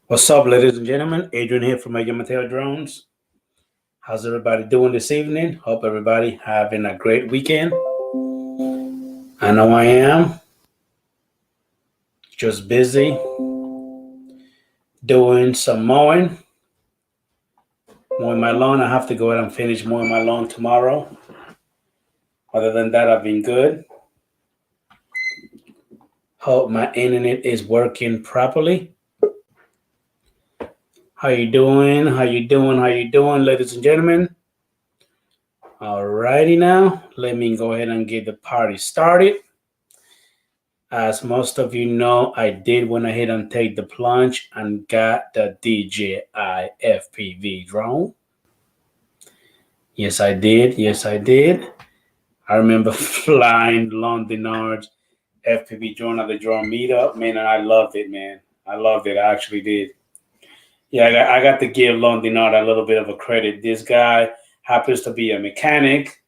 What's up, ladies and gentlemen? Adrian here from Mateo Drones. How's everybody doing this evening? Hope everybody having a great weekend. I know I am. Just busy doing some mowing my lawn. I have to go ahead and finish mowing my lawn tomorrow. Other than that, I've been good. Hope my internet is working properly. How you doing? How you doing? How you doing, ladies and gentlemen? Alrighty now, let me go ahead and get the party started. As most of you know, I did went ahead and take the plunge and got the DJI FPV drone. Yes, I did. Yes, I did. I remember flying Londonard's FPV drone at the drone meetup, man, and I loved it, man. I loved it. I actually did. Yeah, I got to give Londonard a little bit of a credit. This guy happens to be a mechanic,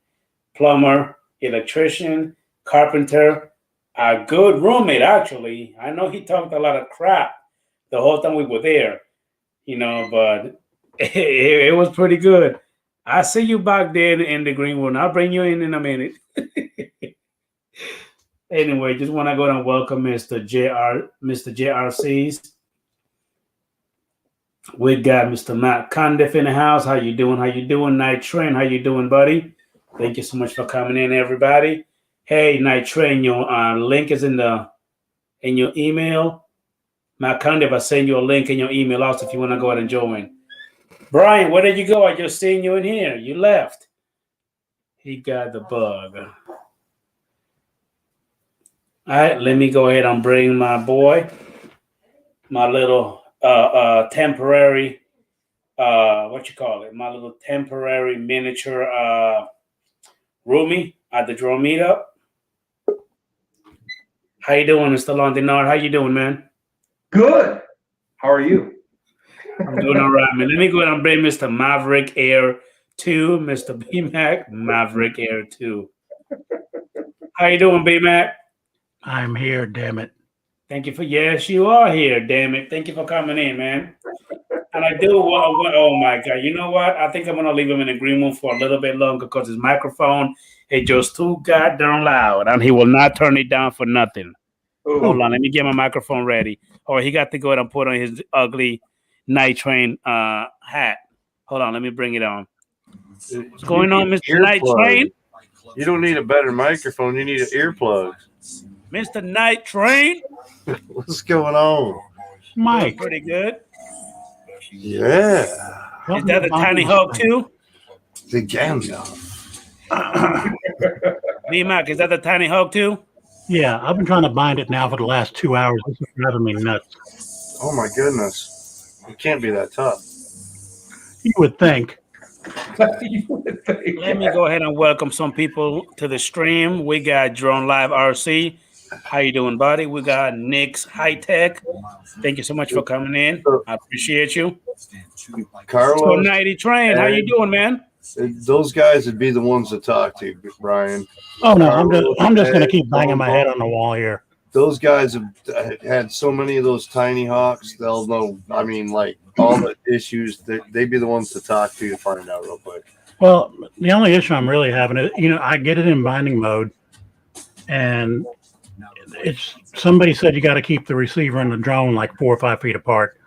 plumber, electrician, carpenter, a good roommate, actually. I know he talked a lot of crap the whole time we were there, but it was pretty good. I see you back there in the green room. I'll bring you in a minute. Anyway, just want to go and welcome Mr. JRCs. We got Mr. Matt Condiff in the house. How you doing? How you doing, Night Train? How you doing, buddy? Thank you so much for coming in, everybody. Hey, Night Train, your link is in your email. Matt Condiff, I send you a link in your email also if you want to go ahead and join. Brian, where did you go? I just seen you in here. You left. He got the bug. All right, let me go ahead and bring my boy, my little temporary, my little temporary miniature roomie at the drone meetup. How you doing, Mr. Londonard? How you doing, man? Good. How are you? I'm doing all right, man. Let me go ahead and bring Mr. Maverick Air 2, Mr. B-Mac, Maverick Air 2. How you doing, B-Mac? I'm here, damn it. Thank you yes, you are here, damn it. Thank you for coming in, man. And I do oh my God. You know what? I think I'm going to leave him in the green room for a little bit longer because his microphone is just too goddamn loud and he will not turn it down for nothing. Ooh. Hold on. Let me get my microphone ready. Oh, he got to go ahead and put on his ugly Night Train hat. Hold on. Let me bring it on. What's going on, Mr. Night Train? You don't need a better microphone. You need an earplug. Mr. Night Train? What's going on? Mike. Pretty good. Yeah. Is that the Tiny Hawk too? The Gambia. B-Mac, is that the Tiny Hawk too? Yeah, I've been trying to bind it now for the last 2 hours. This is driving me nuts. Oh my goodness. It can't be that tough. You would think. Let me go ahead and welcome some people to the stream. We got Drone Live RC. How you doing, buddy? We got Nick's High Tech. Thank you so much for coming in. I appreciate you. Carlos. So 90 Train, how you doing, man? Those guys would be the ones to talk to, Brian. Oh no, I'm just gonna keep banging my head on the wall here. Those guys have had so many of those Tiny Hawks. They'll know. I mean, like all the issues. They'd be the ones to talk to find out real quick. Well, the only issue I'm really having is, I get it in binding mode, and it's somebody said you got to keep the receiver and the drone like 4 or 5 feet apart.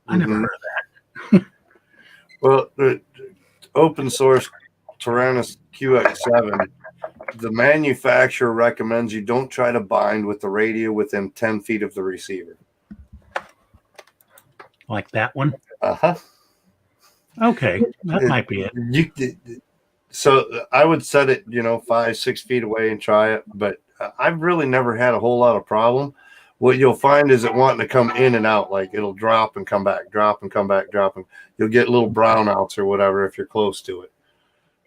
I never heard of that. Well, the open source Tyrannus QX7, the manufacturer recommends you don't try to bind with the radio within 10 feet of the receiver. Like that one? Uh-huh. Okay, that might be it. So I would set it, 5, 6 feet away and try it, but I've really never had a whole lot of problem. What you'll find is it wanting to come in and out, like it'll drop and come back, drop and come back, drop, and you'll get little brownouts or whatever if you're close to it.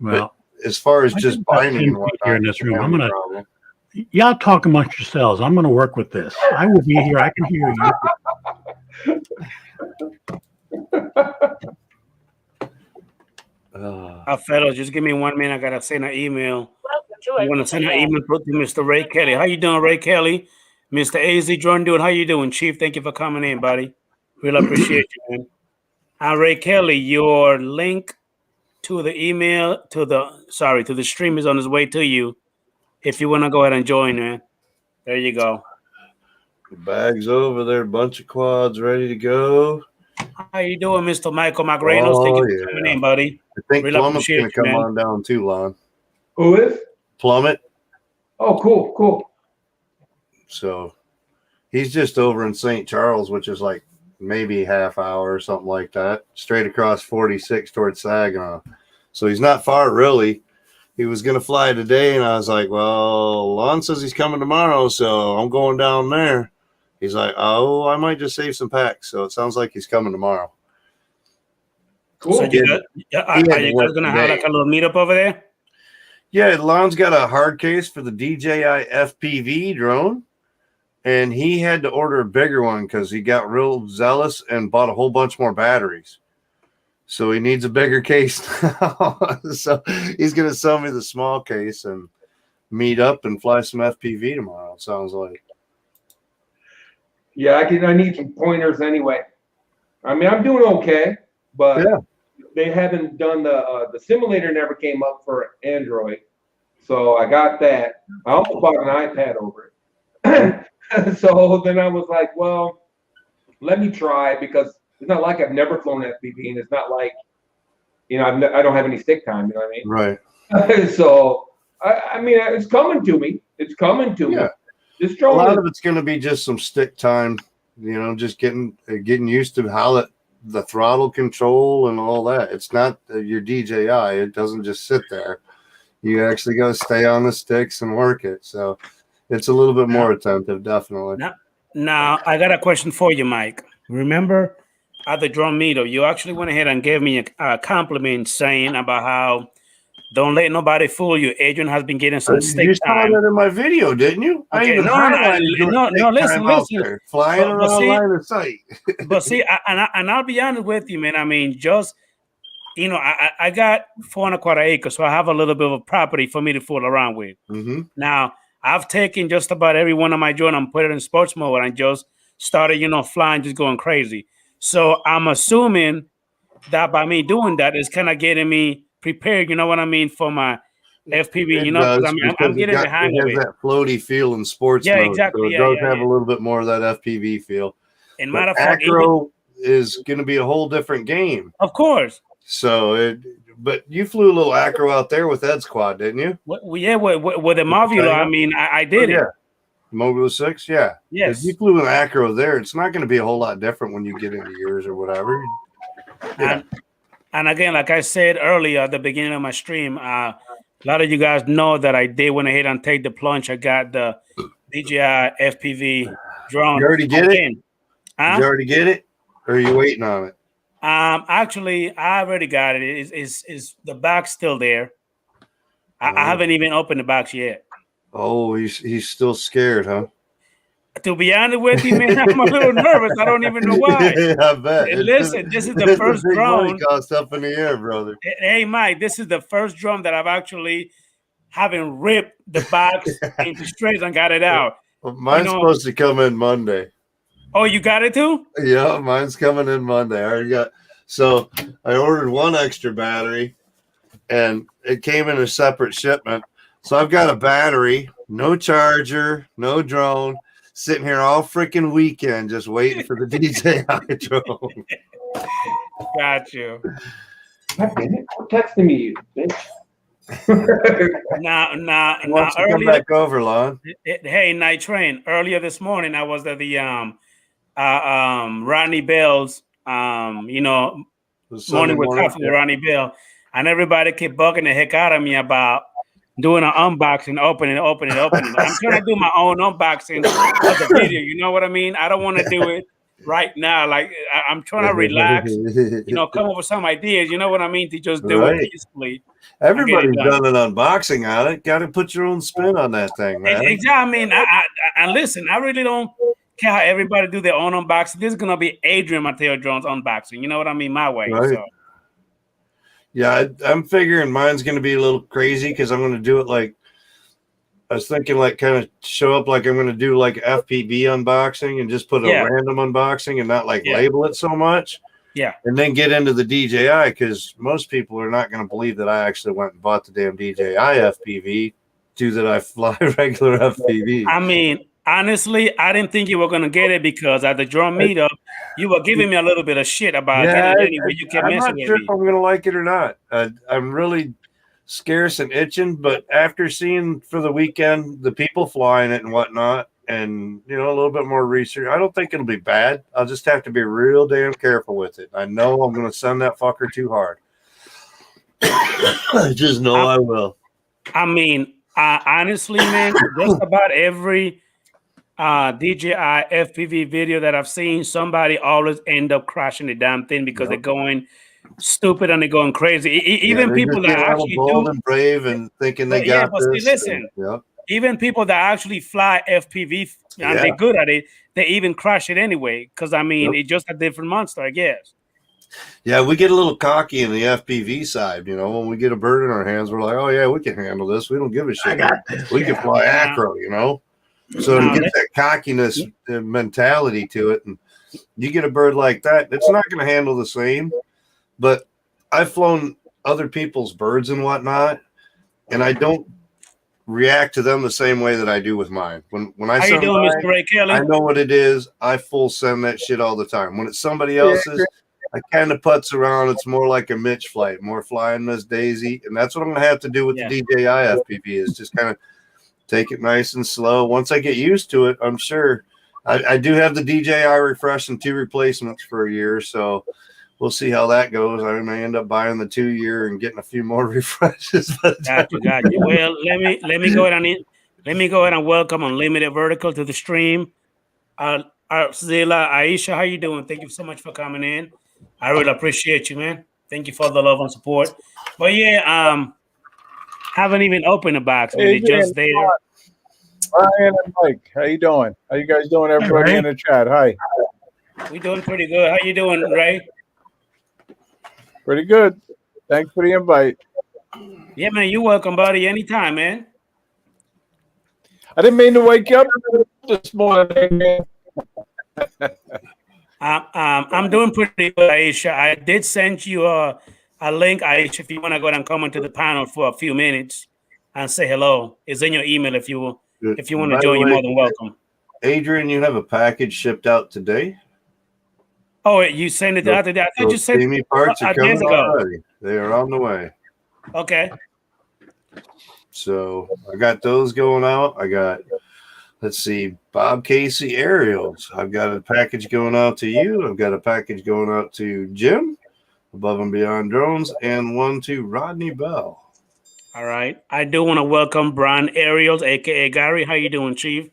Well, but as far as just binding and whatnot, here in this room, y'all talk amongst yourselves. I'm gonna work with this. I will be here. I can hear you. Fellas, just give me 1 minute. I gotta send an email. I want to send an email to Mr. Ray Kelly. How you doing, Ray Kelly? Mr. AZ Jordan, how you doing, Chief? Thank you for coming in, buddy. Really appreciate you, man. And Ray Kelly, your link to the email to the stream is on its way to you. If you want to go ahead and join, man. There you go. The bag's over there, bunch of quads ready to go. How you doing, Mr. Michael McReynolds? Thank you for coming in, buddy. I think Really Plummet's appreciate going to come you, man. on down too, Lon. Who is? Plummet. Oh, cool. So he's just over in St. Charles, which is like maybe half hour or something like that, straight across 46 towards Saginaw. So he's not far, really. He was going to fly today, and I was like, well, Lon says he's coming tomorrow, so I'm going down there. He's like, oh, I might just save some packs. So it sounds like he's coming tomorrow. Cool. So are you guys going to have like a little meetup over there? Yeah, Lon's got a hard case for the DJI FPV drone, and he had to order a bigger one because he got real zealous and bought a whole bunch more batteries. So he needs a bigger case now. So he's going to sell me the small case and meet up and fly some FPV tomorrow, it sounds like. Yeah, I need some pointers anyway. I mean, I'm doing okay, but Yeah. they haven't done the simulator never came up for Android. So I got that. I almost bought an iPad over it. So then I was like, well, let me try, because it's not like I've never flown FPV, and it's not like, I don't have any stick time, you know what I mean? Right. So, I mean, it's coming to me. It's coming to me. This A drone lot of it's going to be just some stick time, just getting used to how the throttle control and all that. It's not your DJI. It doesn't just sit there. You actually got to stay on the sticks and work it. So it's a little bit more attentive, definitely. Now, I got a question for you, Mike. Remember at the drone meetup, you actually went ahead and gave me a compliment saying about how don't let nobody fool you. Adrian has been getting some stick You saw time. that in my video, didn't you? Okay, I even listen. Flying around line of sight. But see, I'll be honest with you, man. I mean, just I got 4.25 acres, so I have a little bit of property for me to fool around with. Mm-hmm. Now, I've taken just about every one of my drone and put it in sports mode and just started, flying, just going crazy. So I'm assuming that by me doing that is kind of getting me prepared, you know what I mean, for my FPV, I'm getting the hang of it. It has that floaty feel in sports mode. Exactly. So it does have a little bit more of that FPV feel. And but matter of fact, acro is going to be a whole different game. Of course. So but you flew a little acro out there with Ed's quad, didn't you? With the Movula, I mean, I did it. Movula 6, yeah. Yes. If you flew an acro there, it's not going to be a whole lot different when you get into yours or whatever. Yeah. And again, like I said earlier at the beginning of my stream, a lot of you guys know that I did went ahead and take the plunge. I got the DJI FPV drone. You already get it? Huh? Did you already get it? Or are you waiting on it? Actually, I already got it. Is the box still there? I haven't even opened the box yet. Oh, he's still scared, huh? To be honest with you, man, I'm a little nervous. I don't even know why. I bet. Listen, this is the first drone. Cost up in the air, brother. Hey, Mike, this is the first drone that I've actually having ripped the box into shreds and got it out. Well, mine's supposed to come in Monday. Oh, you got it too? Yeah, mine's coming in Monday. I already got. So I ordered one extra battery, and it came in a separate shipment. So I've got a battery, no charger, no drone, sitting here all freaking weekend just waiting for the DJI drone. Got you. God damn it. Quit texting me, you bitch. Now, Earlier, come back over, Lon. Hey, Night Train. Earlier this morning, I was at the Rodney Bell's, morning with coffee with Rodney Bell, and everybody kept bugging the heck out of me about doing an unboxing, opening. I'm trying to do my own unboxing of the video. You know what I mean? I don't want to do it right now. Like I'm trying to relax, come up with some ideas. You know what I mean? To just do it peacefully. Everybody's done an unboxing on it. Got to put your own spin on that thing, man. Exactly. I mean, I listen. I really don't care how everybody do their own unboxing. This is gonna be Adrian Mateo Jones unboxing. You know what I mean? My way. Right. So. Yeah, I'm figuring mine's going to be a little crazy because I'm going to do it like I was thinking like kind of show up like I'm going to do like FPV unboxing and just put a Yeah. random unboxing and not like Yeah. label it so much. Yeah. And then get into the DJI because most people are not going to believe that I actually went and bought the damn DJI FPV. That I fly regular FPV. I mean, honestly, I didn't think you were gonna get it because at the drone meetup, you were giving me a little bit of shit about getting it anyway. You kept I'm messing not with sure me. if I'm going to like it or not. I'm really scarce and itching, but after seeing for the weekend the people flying it and whatnot, and a little bit more research, I don't think it'll be bad. I'll just have to be real damn careful with it. I know I'm going to send that fucker too hard. I just know I will. I mean, honestly, man, just about every DJI FPV video that I've seen, somebody always end up crashing the damn thing because they're going stupid and they're going crazy. Even people that actually bold and brave and thinking they got but this. See, listen, even people that actually fly FPV and they're good at it, they even crash it anyway. Because I mean, it's just a different monster, I guess. Yeah, we get a little cocky in the FPV side. When we get a bird in our hands, we're like, oh yeah, we can handle this. We don't give a shit. We can fly acro, So to get that cockiness mentality to it, and you get a bird like that, it's not going to handle the same. But I've flown other people's birds and whatnot, and I don't react to them the same way that I do with mine. When I How you send doing, mine, Mr. Ray Kelly? I know what it is. I full send that shit all the time. When it's somebody else's, I kind of putz around. It's more like a Mitch flight, more flying Miss Daisy, and that's what I'm going to have to do with the DJI FPV. Is just kind of take it nice and slow. Once I get used to it, I'm sure. I do have the DJI refresh and 2 replacements for a year, so we'll see how that goes. I may end up buying the 2-year and getting a few more refreshes. Got you. Well, let me go ahead and welcome Unlimited Vertical to the stream. Zila, Aisha, how you doing? Thank you so much for coming in. I really appreciate you, man. Thank you for the love and support. But yeah, haven't even opened the box, man. It's just there. Ryan and Mike, how you doing? How you guys doing? Everybody in the chat, hi. We're doing pretty good. How you doing, Ray? Pretty good. Thanks for the invite. Yeah, man, you're welcome, buddy. Anytime, man. I didn't mean to wake you up this morning. I'm doing pretty good, Aisha. I did send you a link, Aisha, if you want to go and come into the panel for a few minutes and say hello. It's in your email if you want to join, you're more than welcome. Adrian, you have a package shipped out today? Oh, you sent it out today? I thought you sent it parts are coming already. They are on the way. Okay. So I got those going out. I got, let's see, Bob Casey aerials. I've got a package going out to you. I've got a package going out to Jim, Above and Beyond Drones, and one to Rodney Bell. All right. I do want to welcome Brian Ariels, aka Gary. How you doing, Chief?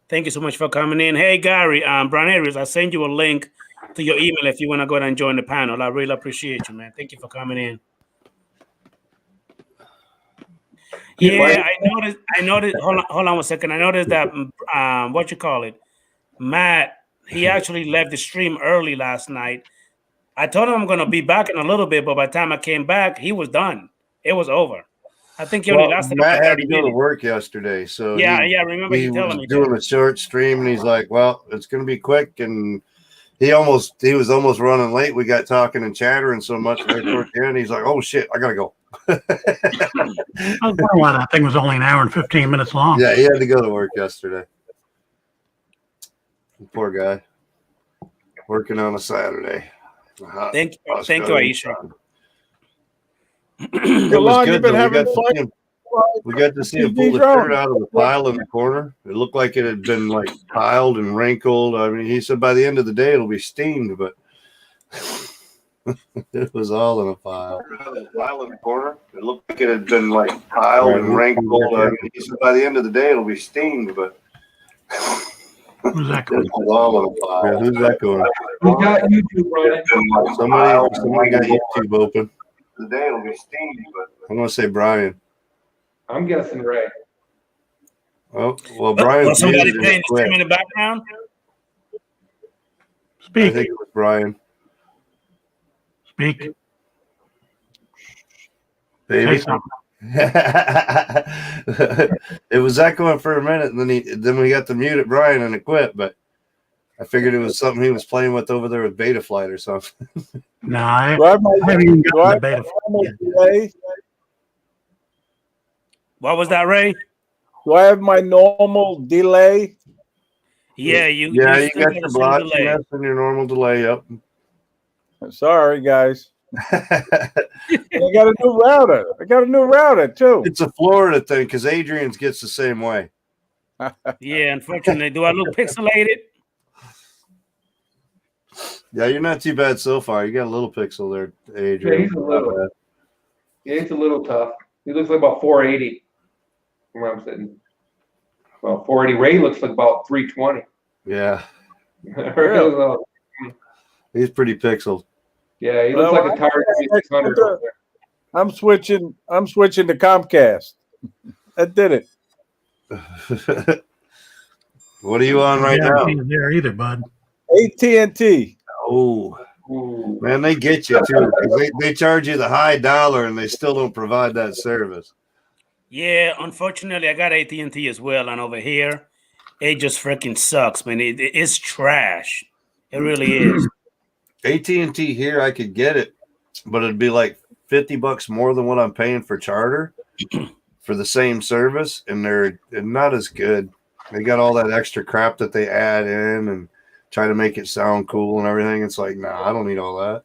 Thank you so much for coming in. Hey, Gary, Brian Ariels, I send you a link to your email if you want to go ahead and join the panel. I really appreciate you, man. Thank you for coming in. Yeah, I noticed. Hold on 1 second. I noticed that what you call it, Matt. He actually left the stream early last night. I told him I'm going to be back in a little bit, but by the time I came back, he was done. It was over. I think he only lasted. Matt had to go to work yesterday, so yeah. Remember he you telling was me doing a short stream, and he's like, "Well, it's going to be quick," and he was almost running late. We got talking and chattering so much right towards the end. He's like, "Oh shit, I gotta go." That thing was only an hour and 15 minutes long. Yeah, he had to go to work yesterday. Poor guy, working on a Saturday. Thank you, Aisha. It was good. We got to see him pull the shirt out of the pile in the corner. It looked like it had been like piled and wrinkled. I mean, he said by the end of the day it'll be steamed, but it was all in a pile. The pile in the corner. It looked like it had been like piled and wrinkled. I mean, he said by the end of the day it'll be steamed, but who's that going? It was all in a pile. Yeah, who's that going? We got YouTube running. Somebody got YouTube open. The day it'll be steamed, but I'm gonna say Brian. I'm guessing Ray. Oh well, Brian. Was somebody playing the stream in the background? Speak. I think it was Brian. Speak. Baby. Say something. It was echoing for a minute, and then we got to mute it, Brian, and it quit. But I figured it was something he was playing with over there with Beta Flight or something. No, I Do I have my, haven't even do I gotten the have beta. my normal delay? What was that, Ray? Do I have my normal delay? Yeah, you you still got got your the same blocks delay. and your normal delay up. Sorry, guys. I got a new router too. It's a Florida thing because Adrian's gets the same way. Yeah, unfortunately. Do I look pixelated? Yeah, you're not too bad so far. You got a little pixel there, Adrian. Yeah, he's a little. Yeah, it's a little tough. He looks like about 480 from where I'm sitting. Well, 480. Ray looks like about 320. Yeah, Really? he's pretty pixeled. Yeah, he looks Well, like a Target 600 over there. I'm switching to Comcast. That did it. What are you on right Yeah, now? ain't there either, bud. AT&T. Oh, Ooh. man, they get you too. 'Cause they charge you the high dollar and they still don't provide that service. Yeah, unfortunately, I got AT&T as well, and over here, it just freaking sucks, man. It's trash. It really is. AT&T here, I could get it, but it'd be like $50 more than what I'm paying for Charter for the same service, and they're not as good. They got all that extra crap that they add in and try to make it sound cool and everything. It's like, nah, I don't need all that.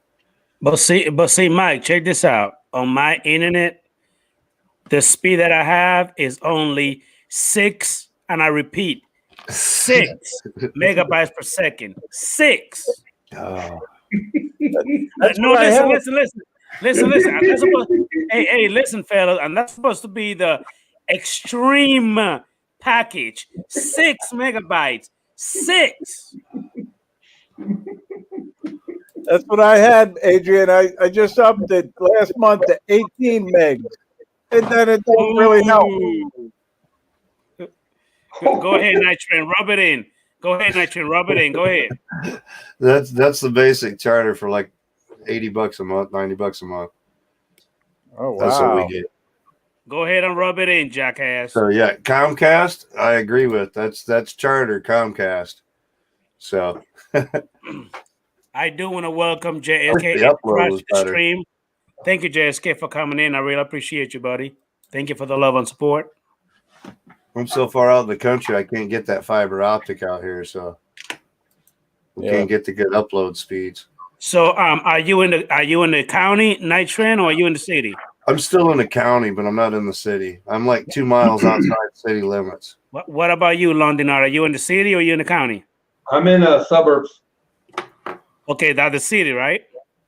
But see, Mike, check this out. On my internet, the speed that I have is only 6, and I repeat, 6 megabytes per second. 6. Oh. No, listen. That's supposed, hey, listen, fellas, and that's supposed to be the extreme package. 6 megabytes. 6. That's what I had, Adrian. I just upped it last month to 18 megs. And then it don't really help. Go ahead, Nitrin, rub it in. Go ahead. Go ahead. That's the basic Charter for like $80 a month, $90 a month. Oh, wow. That's what we get. Go ahead and rub it in, jackass. So yeah, Comcast, I agree with. That's Charter, Comcast. So I do want to welcome JSK The upload to was the better. stream. Thank you, JSK, for coming in. I really appreciate you, buddy. Thank you for the love and support. I'm so far out of the country, I can't get that fiber optic out here, so we can't get the good upload speeds. So, are you in the county, Nitrin, or are you in the city? I'm still in the county, but I'm not in the city. I'm like 2 miles outside city limits. What about you, London? Are you in the city or are you in the county? I'm in suburbs. Okay, that's the city, right?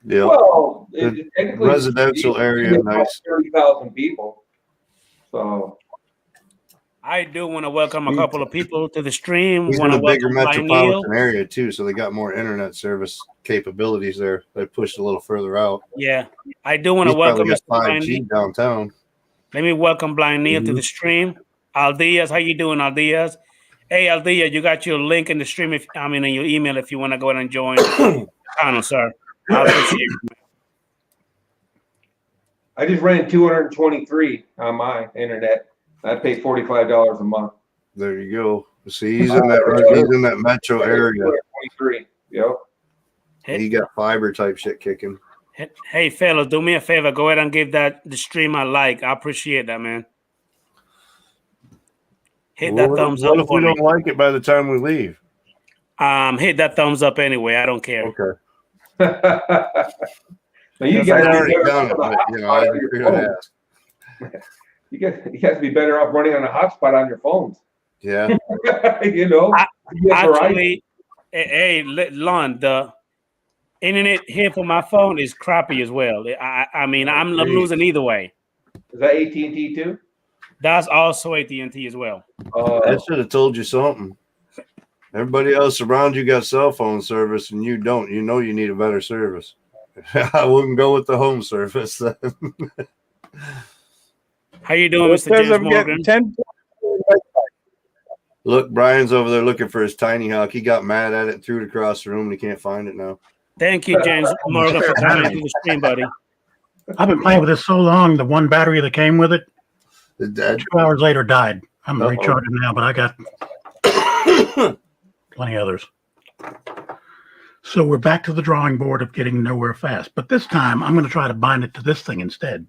Yeah, Well, The technically, residential area, it's about nice. 30,000 people. So I do want to welcome a couple of people to the stream. He's in Want a to bigger welcome Blind Neil. metropolitan area too, so they got more internet service capabilities there. They pushed a little further out. Yeah, I do want to He's welcome probably Mr. got Blind Neil. 5G downtown. Let me welcome Blind Neil to the stream. Aldiaz, how you doing, Aldiaz? Hey, Aldiaz, you got your link in the stream. In your email, if you want to go ahead and join the panel, sir. I appreciate it. I just ran 223 on my internet. I pay $45 a month. There you go. See, he's in that metro area. 223. Yep. He got fiber type shit kicking. Hey, fellas, do me a favor. Go ahead and give the stream a like. I appreciate that, man. Hit that thumbs up. What if we don't like it by the time we leave? Hit that thumbs up anyway. I don't care. Okay. Now you I guys already done it, but I figured I'd ask. You guys be better off running on a hotspot on your phones. Yeah. You know. Actually, hey, Lon, the internet here for my phone is crappy as well. I mean, I'm losing either way. Is that AT&T too? That's also AT&T as well. I should have told you something. Everybody else around you got cell phone service and you don't. You know you need a better service. I wouldn't go with the home service. How you doing, It Mr. says James I'm Morgan? getting 10. Look, Brian's over there looking for his tiny hawk. He got mad at it, threw it across the room, and he can't find it now. Thank you, James Morgan, for coming to the stream, buddy. I've been playing with this so long. The one battery that came with it Dead. 2 hours later, died. I'm Uh-oh. recharging now, but I got plenty others. So we're back to the drawing board of getting nowhere fast. But this time, I'm going to try to bind it to this thing instead.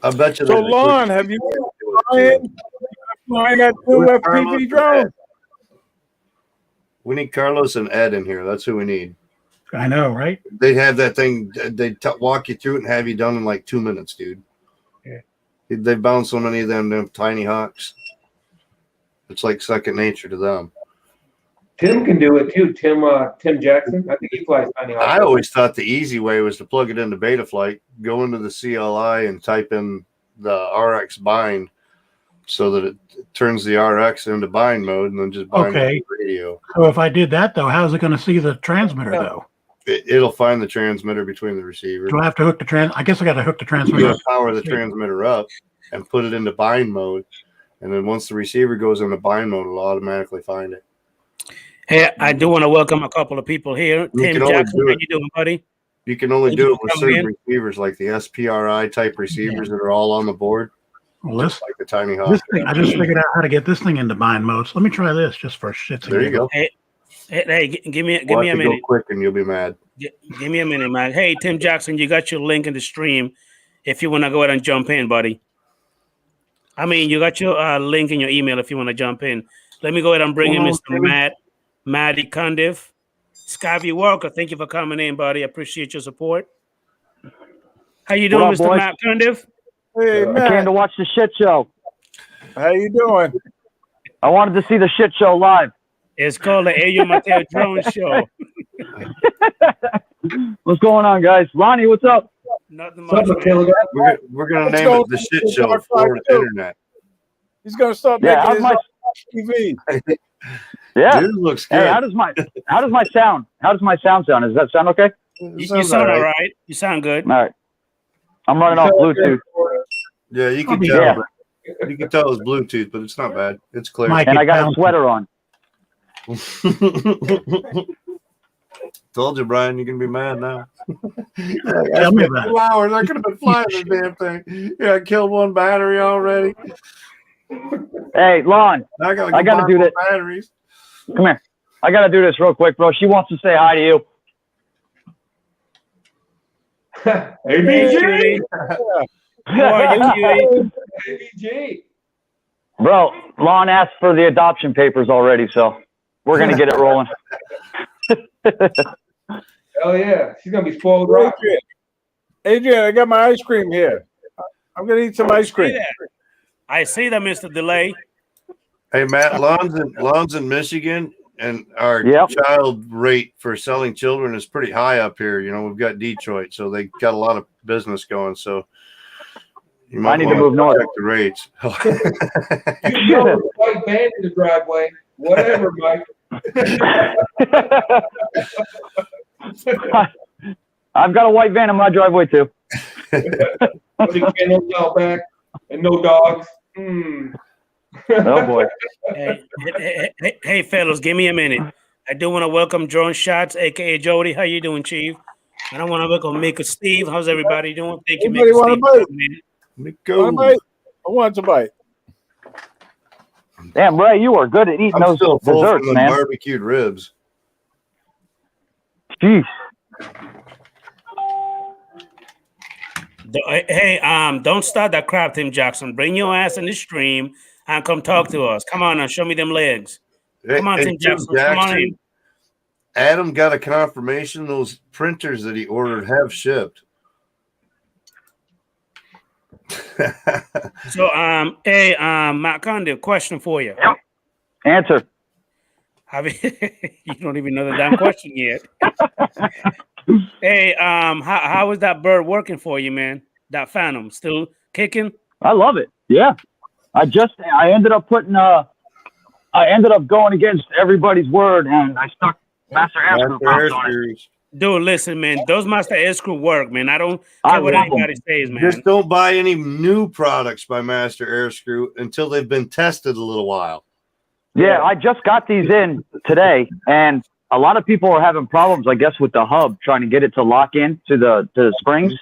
I bet you. So, Lon, have you been flying that new FPV drone? We need Carlos and Ed in here. That's who we need. I know, right? They have that thing. They walk you through it and have you done in like 2 minutes, dude. Yeah. They bounce so many of them tiny hawks. It's like second nature to them. Tim can do it too. Tim Jackson. I think he flies tiny hawk. I always thought the easy way was to plug it into Betaflight, go into the CLI, and type in the RX bind, so that it turns the RX into bind mode, and then just bind the radio. So if I did that, though, how's it going to see the transmitter, though? It'll find the transmitter between the receiver. Do I have to hook the I guess I got to hook the You transmitter. gotta power the transmitter up and put it into bind mode, and then once the receiver goes into bind mode, it'll automatically find it. Hey, I do want to welcome a couple of people here. You Tim can only Jackson, do how it. you doing, buddy? You can only do it with Come certain in. receivers, like the SPRI type receivers that are all on the board, Well, this like the tiny hawk. this thing, I just figured out how to get this thing into bind mode. So let me try this just for shits and There you giggles. go. Hey, give me Watch a it minute. go quick, and you'll be mad. Give me a minute, man. Hey, Tim Jackson, you got your link in the stream. If you want to go ahead and jump in, buddy. I mean, you got your link in your email if you want to jump in. Let me go ahead and bring in Mr. Matty Cundiff. Scivy Walker, thank you for coming in, buddy. I appreciate your support. How you doing, What up, Mr. boys? Matt Cundiff? Hey, I came Matt, to watch the shit show. how you doing? I wanted to see the shit show live. It's called the Adrian Mateo Drone Show. What's going on, guys? Ronnie, what's up? Nothing What's much. up, Killer? We're gonna Let's name go it the shit to show Dark for the Side internet. He's going to start Yeah, making how's his my own TV. yeah? Dude looks good. Hey, how does my sound? How does my sound sound? Does that sound okay? You sound all right. You sound good. All right. I'm running off Bluetooth, Yeah, you can Yeah. tell. You can tell it's Bluetooth, but it's not bad. It's clear. Mike, and I got a bouncy. sweater on. Told you, Brian, you're gonna be mad now. Tell me about it. 2 hours. I could have been flying this damn thing. Yeah, I killed one battery already. Hey, Lon, I gotta, I gotta buy do more that. batteries. come here. I got to do this real quick, bro. She wants to say hi to you. Hey, Hey, BG. cutie. How are you, cutie? BG. Bro, Lon asked for the adoption papers already, so we're going to get it rolling. Hell yeah. She's going to be spoiled rotten. Adrian, I got my ice cream here. I'm going to eat some ice cream. I see that, Mr. Delay. Hey, Matt, Lon's in Michigan, and our Yep. child rate for selling children is pretty high up here. You know, we've got Detroit, so they got a lot of business going. So you might I need to wanna move north. check the rates. You know, the white van in the driveway. Whatever, Mike. I've got a white van in my driveway, too. No dog back and no dogs. Oh, boy. Hey, fellas, give me a minute. I do want to welcome Drone Shots, aka Jody. How you doing, Chief? And I want to welcome Mika Steve. How's everybody doing? Thank you, Anybody Mika want a Steve. bite? for coming in. Let me Want a go. bite? I want to bite. Damn, Ray, you are good at eating I'm those still full desserts, from the man. barbecued ribs. Jeez. Hey, don't start that crap, Tim Jackson. Bring your ass in the stream and come talk to us. Come on and show me them legs. Come on, Hey, Tim Jackson. Come on in. Adam got a confirmation those printers that he ordered have shipped. So, hey, Matt Condit, question for you. Answer. You don't even know the damn question yet. Hey, how is that bird working for you, man? That Phantom still kicking? I love it. Yeah. I ended up going against everybody's word, and I stuck Master Asper props on it. Dude, listen, man. Those Master Air Screw work, man. I don't I care what love 'em. anybody says, man. Just don't buy any new products by Master Air Screw until they've been tested a little while. Yeah, I just got these in today, and a lot of people are having problems, I guess, with the hub, trying to get it to lock in to the springs.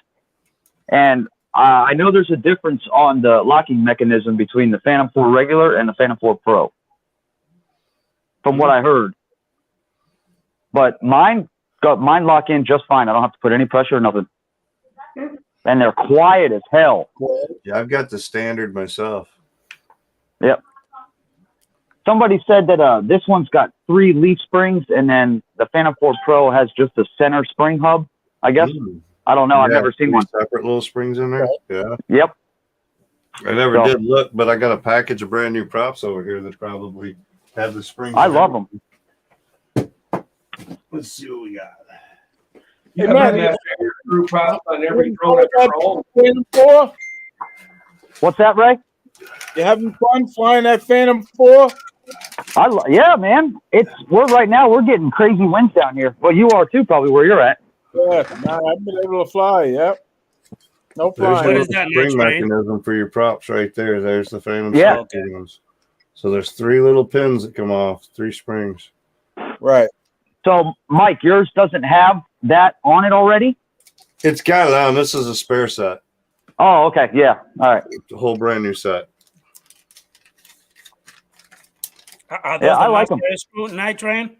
And I know there's a difference on the locking mechanism between the Phantom 4 regular and the Phantom 4 Pro, from what I heard. But mine lock in just fine. I don't have to put any pressure or nothing. And they're quiet as hell. Yeah, I've got the standard myself. Yep. Somebody said that this one's got 3 leaf springs, and then the Phantom 4 Pro has just a center spring hub, I guess. I don't know. I've never seen one. Separate little springs in there. Yeah. Yep. I never did look, but I got a package of brand new props over here that probably have the springs. I love them. Let's see what we got. Yeah, man, group props on every drone at your home. Phantom 4? What's that, Ray? You having fun flying that Phantom 4? Yeah, man. We're getting crazy winds down here. Well, you are too, probably where you're at. Yeah, I've been able to fly. Yep. No There's flying. your spring mechanism for your props right there. There's the Phantom. Yeah. So there's 3 little pins that come off, 3 springs. Right. So, Mike, yours doesn't have that on it already? It's got it on. This is a spare set. Oh, okay. Yeah. All right. It's a whole brand new set. Yeah, I like them. Night Train?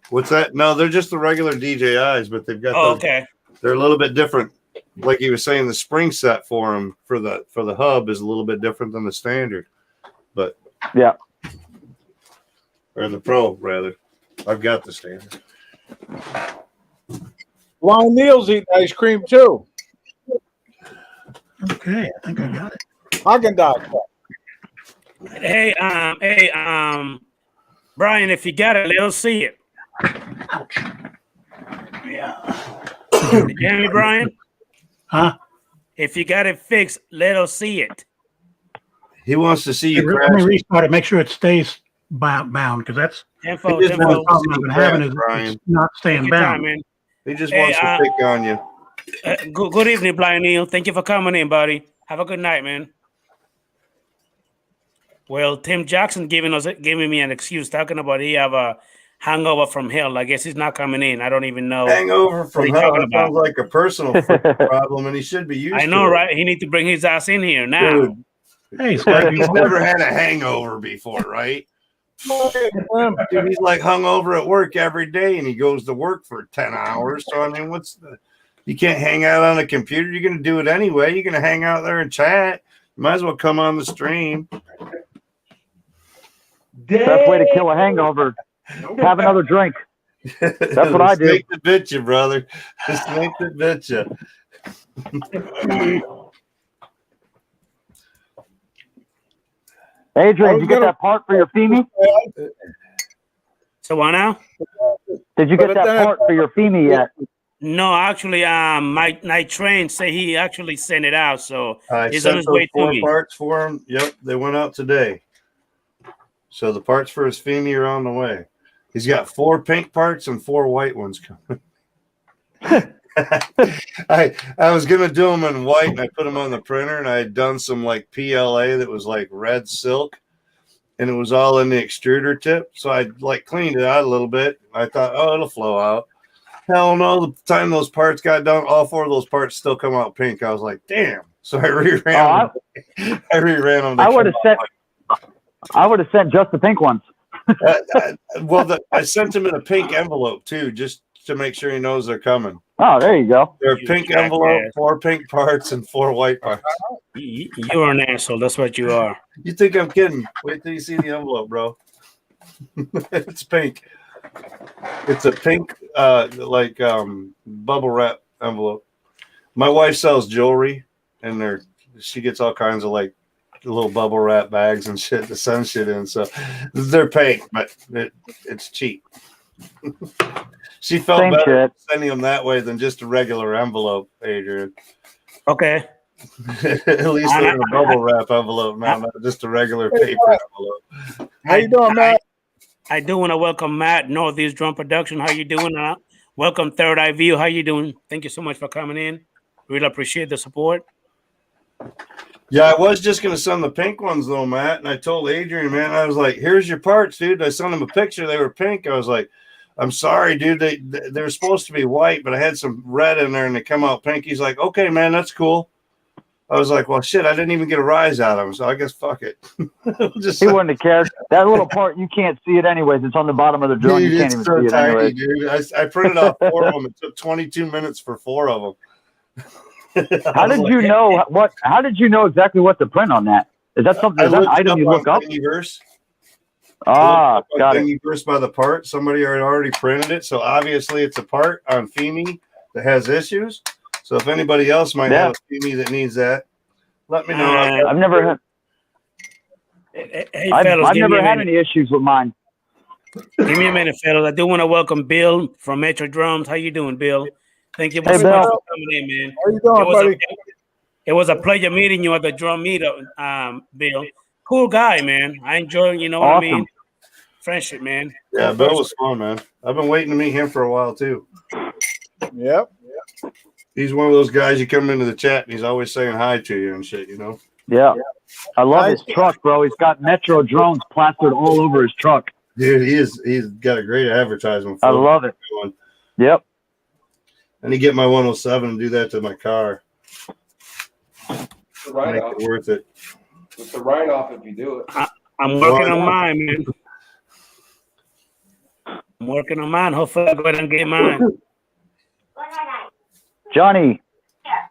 What's that? No, they're just the regular DJIs, but they've got. Okay. They're a little bit different. Like he was saying, the spring set for them for the hub is a little bit different than the standard, but yeah, or the Pro rather. I've got the standard. Blind Neil's eating ice cream too. Okay, I think I got it. Haagen-Dazs. Hey, Brian, if you got it, let us see it. Ouch. Yeah. Did you hear me, Brian? Huh? If you got it fixed, let us see it. He wants to see you Let crash. me restart it. Make sure it stays bound because that's Info, He just the info. wants problem I've been having is Brian. it's not Take staying your bound. time, man. He just Hey, wants to pick on you. Good evening, Brian Neal. Thank you for coming in, buddy. Have a good night, man. Well, Tim Jackson giving me an excuse, talking about he have a hangover from hell. I guess he's not coming in. I don't even know. Hangover what from he's hell. talking That sounds about. like a personal problem, and he should be used I to know, it. right? He need to bring his ass in here now. Dude, Hey, Scott, he's never had a hangover before, right? Dude, he's like hungover at work every day, and he goes to work for 10 hours. So I mean, you can't hang out on a computer. You're gonna do it anyway. You're gonna hang out there and chat. You might as well come on the stream. best way to kill a hangover. Have another drink. That's what I do. Snake that bit you, brother. The snake that bit you. Adrian, did you get that part for your FEMI? So what now? Did you get that part for your FEMI yet? No, actually, my night train say he actually sent it out, so I he's on sent his those way to 4 me. parts for him. Yep, they went out today. So the parts for his FEMI are on the way. He's got 4 pink parts and 4 white ones coming. I was gonna do them in white, and I put them on the printer, and I had done some like PLA that was like red silk, and it was all in the extruder tip. So I like cleaned it out a little bit. I thought, oh, it'll flow out. Hell no! The time those parts got done, all 4 of those parts still come out pink. I was like, damn! So I reran them. I reran them. I would have sent just the pink ones. I sent him in a pink envelope too, just to make sure he knows they're coming. Oh, there you go. They're a pink envelope, 4 pink parts, and 4 white parts. You're an asshole. That's what you are. You think I'm kidding? Wait till you see the envelope, bro. It's pink. It's a pink, bubble wrap envelope. My wife sells jewelry, and she gets all kinds of like little bubble wrap bags and shit to send shit in. So they're pink, but it's cheap. She felt Same better shit. sending them that way than just a regular envelope, Adrian. Okay. At least they're in a bubble wrap envelope now, not just a regular paper envelope. How you doing, Matt? I do want to welcome Matt, Northeast Drum Production. How you doing? Welcome Third Eye View. How you doing? Thank you so much for coming in. Really appreciate the support. Yeah, I was just going to send the pink ones, though, Matt. And I told Adrian, man, I was like, here's your parts, dude. I sent him a picture. They were pink. I was like, I'm sorry, dude. They were supposed to be white, but I had some red in there, and they come out pink. He's like, okay, man, that's cool. I was like, well, shit, I didn't even get a rise out of him, so I guess fuck it. Just He wouldn't have cared. That little part, you can't see it anyways. It's on the bottom of the drone. dude, You can't it's even so see it tiny, anyway. dude. I printed out 4 of them. It took 22 minutes for 4 of them. How did you know what? How did you know exactly what to print on that? Is that something? I Is that an looked it item you look on up? Thingiverse. Ah, got it. Thingiverse by the part. Somebody had already printed it, so obviously it's a part on FEMI that has issues. So if anybody else might have a FEMI that needs that, let me know. I've never had. Hey, I've fellas, give me never a had minute. any issues with mine. Give me a minute, fellas. I do want to welcome Bill from Metro Drums. How you doing, Bill? Thank you Hey, so much Bill. for coming in, man. How you doing, buddy? It was a pleasure meeting you at the drum meetup, Bill. Cool guy, man. I enjoy, you know what I mean? Friendship, man. Yeah, Cool Bill person. was fun, man. I've been waiting to meet him for a while too. Yep. He's one of those guys you come into the chat and he's always saying hi to you and shit, you know. Yeah. I love Nice. his truck, bro. He's got Metro drones plastered all over his truck. Dude, he's got a great advertisement for I love it. Yep. And you get my 107 and do that to my car. It's a write-off. Make it worth it. It's a write-off if you do it. I'm working on mine, man. I'm working on mine. Hopefully, I'll go ahead and get mine. Johnny.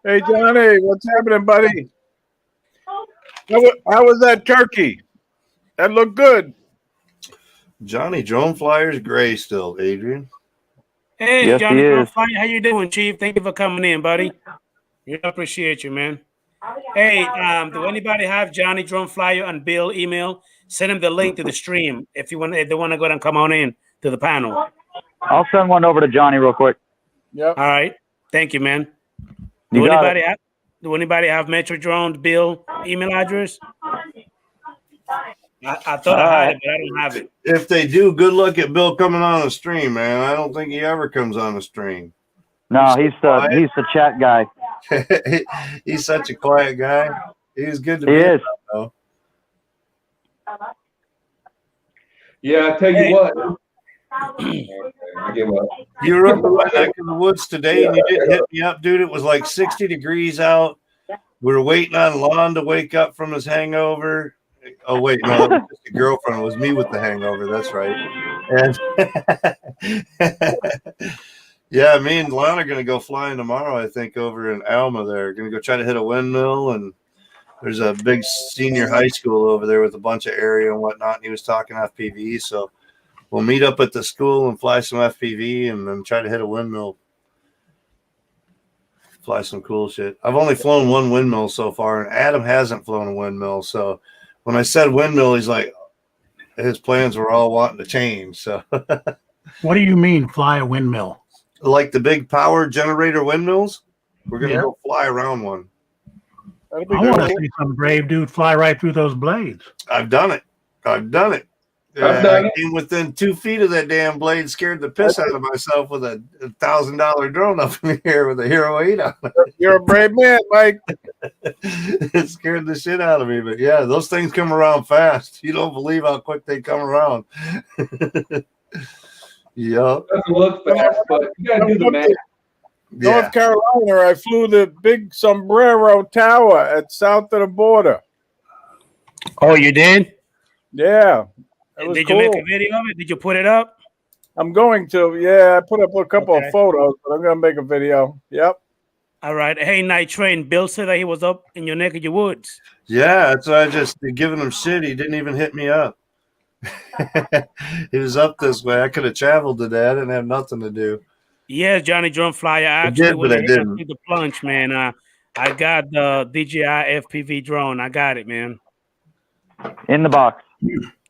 Hey, Johnny, what's happening, buddy? How was that turkey? That looked good. Johnny Drone Flyers gray still, Adrian. Hey, Yes, Johnny, he Drone is. Flyer, how you doing, Chief? Thank you for coming in, buddy. We appreciate you, man. Hey, do anybody have Johnny Drone Flyer and Bill email? Send them the link to the stream if they want to go ahead and come on in to the panel. I'll send one over to Johnny real quick. Yep. All right. Thank you, man. You Do got anybody have Metro Drone's Bill email address? I thought All I had right. it, but I don't have it. If they do, good luck at Bill coming on the stream, man. I don't think he ever comes on the stream. No, he's the chat guy. He's such a quiet guy. He's good to He be is. around, though. Yeah, I tell you Hey. what. Okay, I give up. You were up in my neck of the woods today and you didn't hit me up, dude. It was like 60 degrees out. We were waiting on Lon to wake up from his hangover. Oh, wait, no, that was just a girlfriend. It was me with the hangover. That's right. And yeah, me and Lon are going to go flying tomorrow, I think, over in Alma there. Going to go try to hit a windmill. And there's a big senior high school over there with a bunch of area and whatnot. And he was talking FPV. So we'll meet up at the school and fly some FPV and then try to hit a windmill. Fly some cool shit. I've only flown one windmill so far, and Adam hasn't flown a windmill. So when I said windmill, he's like, his plans were all wanting to change. So, What do you mean fly a windmill? like the big power generator windmills, we're gonna Yeah. go fly around one. That'll be I want to cool. see some brave dude fly right through those blades. I've done it. I've done it. I've done I it. came within 2 feet of that damn blade, scared the piss out of myself with a $1,000 drone up in the air with a Hero 8 on it. You're a brave man, Mike. It scared the shit out of me. But yeah, those things come around fast. You don't believe how quick they come around. Yup. Doesn't look fast, but you gotta do the math. Yeah. North Carolina, I flew the big sombrero tower at south of the border. Oh, you did? Yeah. It was Did cool. you make a video of it? Did you put it up? I'm going to. Yeah, I put up a couple Okay. of photos, but I'm going to make a video. Yep. All right. Hey, Night Train. Bill said that he was up in your neck of your woods. Yeah, that's why I just giving him shit. He didn't even hit me up. He was up this way. I could have traveled today. I didn't have nothing to do. Yes, Johnny Drone Flyer. I Actually, did, when but I I didn't. took the plunge, man, I got the DJI FPV drone. I got it, man. In the box.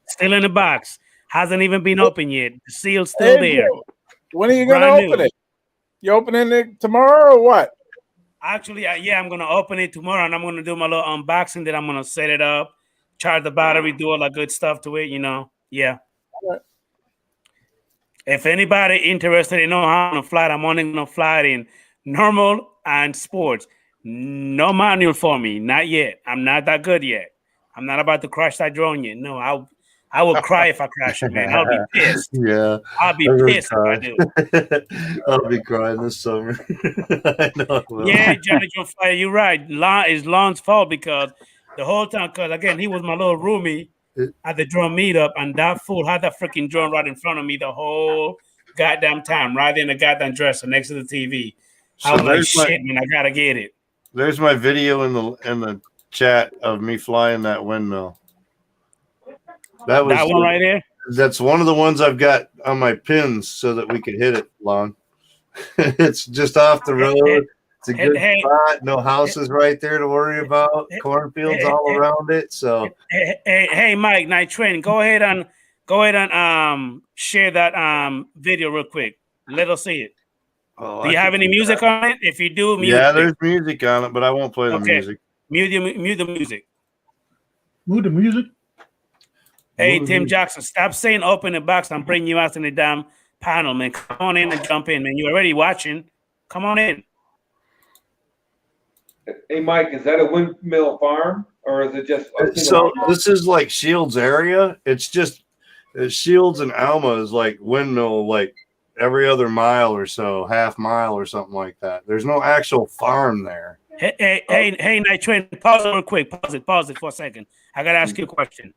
Still in the box. Hasn't even been opened yet. The seal's still there. Adrian, when are you going to Brand open new. it? You opening it tomorrow or what? Actually, yeah, I'm gonna open it tomorrow, and I'm gonna do my little unboxing. Then I'm gonna set it up, charge the battery, do all that good stuff to it. You know, yeah. Alright. If anybody interested in knowing how to fly it, I'm only gonna fly it in normal and sports. No manual for me, not yet. I'm not that good yet. I'm not about to crash that drone yet. No, I will cry if I crash it, man. I'll be pissed. Yeah, I'll be I would pissed if I do. I'll be crying this summer. I know I will. Yeah, Johnny John Fire, you're right. It's Lon's fault because the whole time, because again, he was my little roomie at the drum meetup, and that fool had that freaking drum right in front of me the whole goddamn time, right in the goddamn dresser next to the TV. I So was like, shit, man, I gotta get it. there's my video in the chat of me flying that windmill. That was That one right there. That's one of the ones I've got on my pins so that we could hit it, Lon. It's just off the road. It's a good spot. No houses right there to worry about. Cornfields all around it. So hey, Mike, Night Train, go ahead and share that video real quick. Let us see it. Do you have any music on it? If you do, mute yeah, it. there's music on it, but I won't play the music. Mute the music. Move the music. Hey, Tim Jackson, stop saying open the box. I'm bringing you out in the damn panel, man. Come on in and jump in, man. You're already watching. Come on in. Hey, Mike, is that a windmill farm or is it just? So this is like Shields area. It's just Shields and Alma is like windmill, like every other mile or so, half mile or something like that. There's no actual farm there. Hey, Night Train, pause it real quick. Pause it for a second. I gotta ask you a question.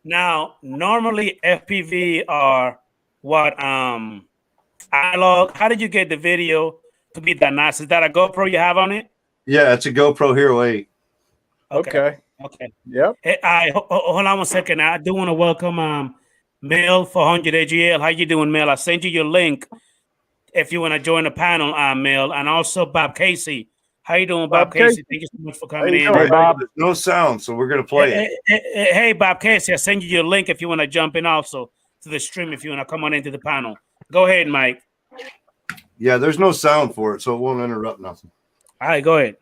Now, normally FPV are what analog. How did you get the video to be that nice? Is that a GoPro you have on it? Yeah, it's a GoPro Hero 8. Okay. Yep. Hey, hold on one second. I do want to welcome Mel 400 AGL. How you doing, Mel? I sent you your link if you want to join the panel, Mel, and also Bob Casey. How you doing, Bob Casey? Thank you so much for coming in. Hey, Bob. There's no sound, so we're gonna play it. Hey, Bob Casey, I send you your link if you want to jump in also to the stream if you want to come on into the panel. Go ahead, Mike. Yeah, there's no sound for it, so it won't interrupt nothing. All right, go ahead.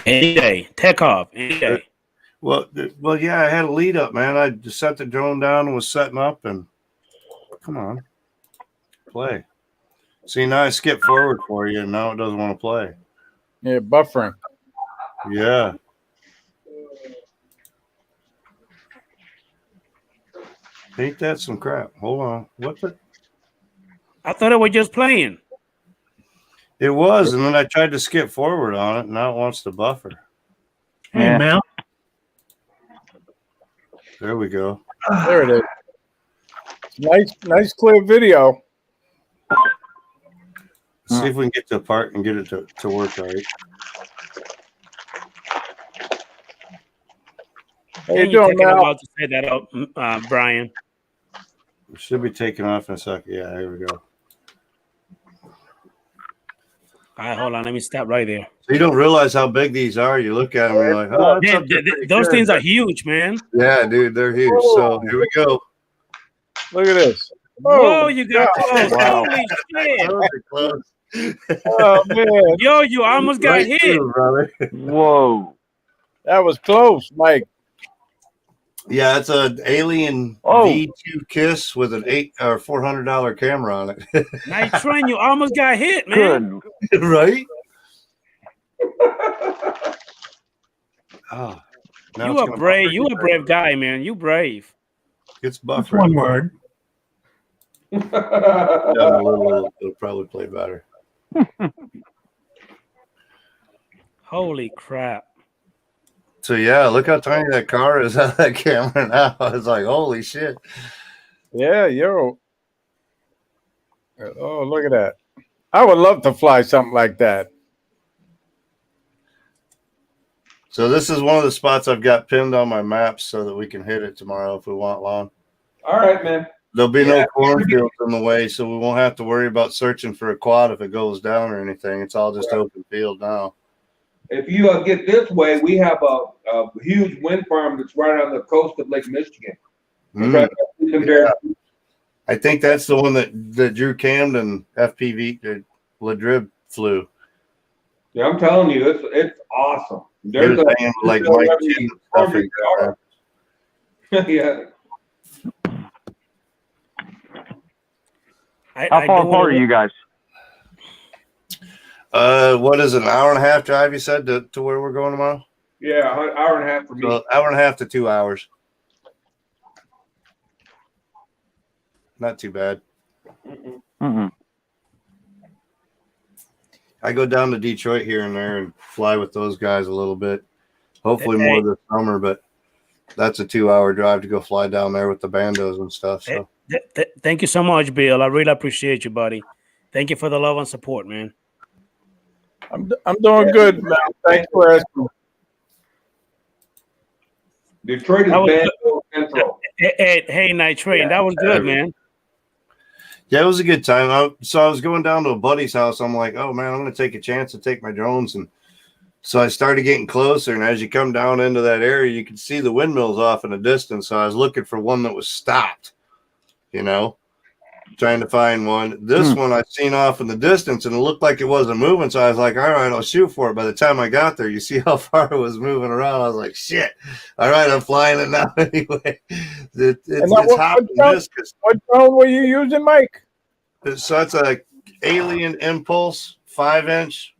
Any day, take off. Any day. Well, yeah, I had a lead up, man. I just set the drone down and was setting up, and come on, play. See, now I skip forward for you, and now it doesn't want to play. Yeah, buffering. Yeah. Ain't that some crap? Hold on. What the? I thought it was just playing. It was, and then I tried to skip forward on it, and now it wants to buffer. Hey, Mel. There we go. There it is. Nice clear video. Let's see if we can get to the part and get it to work right. How you doing, Mel? About to say that out, Brian. We should be taking off in a second. Yeah, here we go. All right, hold on. Let me stop right there. So you don't realize how big these are. You look at them and you're like, oh, those things are huge, man. Yeah, dude, they're huge. So here we go. Look at this. Whoa, you got close. Wow. Holy shit. Close. Oh, man. Yo, you almost got Right hit. through, brother. Whoa. That was close, Mike. Yeah, it's an Alien V2 Kiss with an $400 camera on it. Night Train, you almost got hit, man. Good. Right? Oh, You a brave. You a brave guy, man. You brave. It's That's buffer. one word. It'll probably play better. Holy crap. So yeah, look how tiny that car is on that camera now. It's like, holy shit. Yeah, yo. Oh, look at that. I would love to fly something like that. So this is one of the spots I've got pinned on my maps so that we can hit it tomorrow if we want, Lon. All right, man. There'll be no cornfields in the way, so we won't have to worry about searching for a quad if it goes down or anything. It's all just open field now. If you get this way, we have a huge wind farm that's right on the coast of Lake Michigan. Yeah. I think that's the one that Drew Camden FPV Ladrib flew. Yeah, I'm telling you, it's awesome. There's like Mike Chin and stuff like that. Yeah. How far apart are you guys? What is it, an hour and a half drive, you said, to where we're going tomorrow? Yeah, hour and a half for me. So hour and a half to 2 hours. Not too bad. Mm-hmm. I go down to Detroit here and there and fly with those guys a little bit. Hopefully more this summer, but that's a 2 hour drive to go fly down there with the bandos and stuff. So Thank you so much, Bill. I really appreciate you, buddy. Thank you for the love and support, man. I'm doing good, man. Thanks for asking. Detroit is bad central. Hey, Night Train, that was good, man. yeah, it was a good time. I was going down to a buddy's house. I'm like, oh man, I'm going to take a chance to take my drones. And so I started getting closer. And as you come down into that area, you can see the windmills off in the distance. So I was looking for one that was stopped, trying to find one. This one I seen off in the distance and it looked like it wasn't moving. So I was like, all right, I'll shoot for it. By the time I got there, you see how far it was moving around. I was like, shit. All right, I'm flying it now anyway. It's hot in this. What drone were you using, Mike? So it's a Alien Impulse 5-inch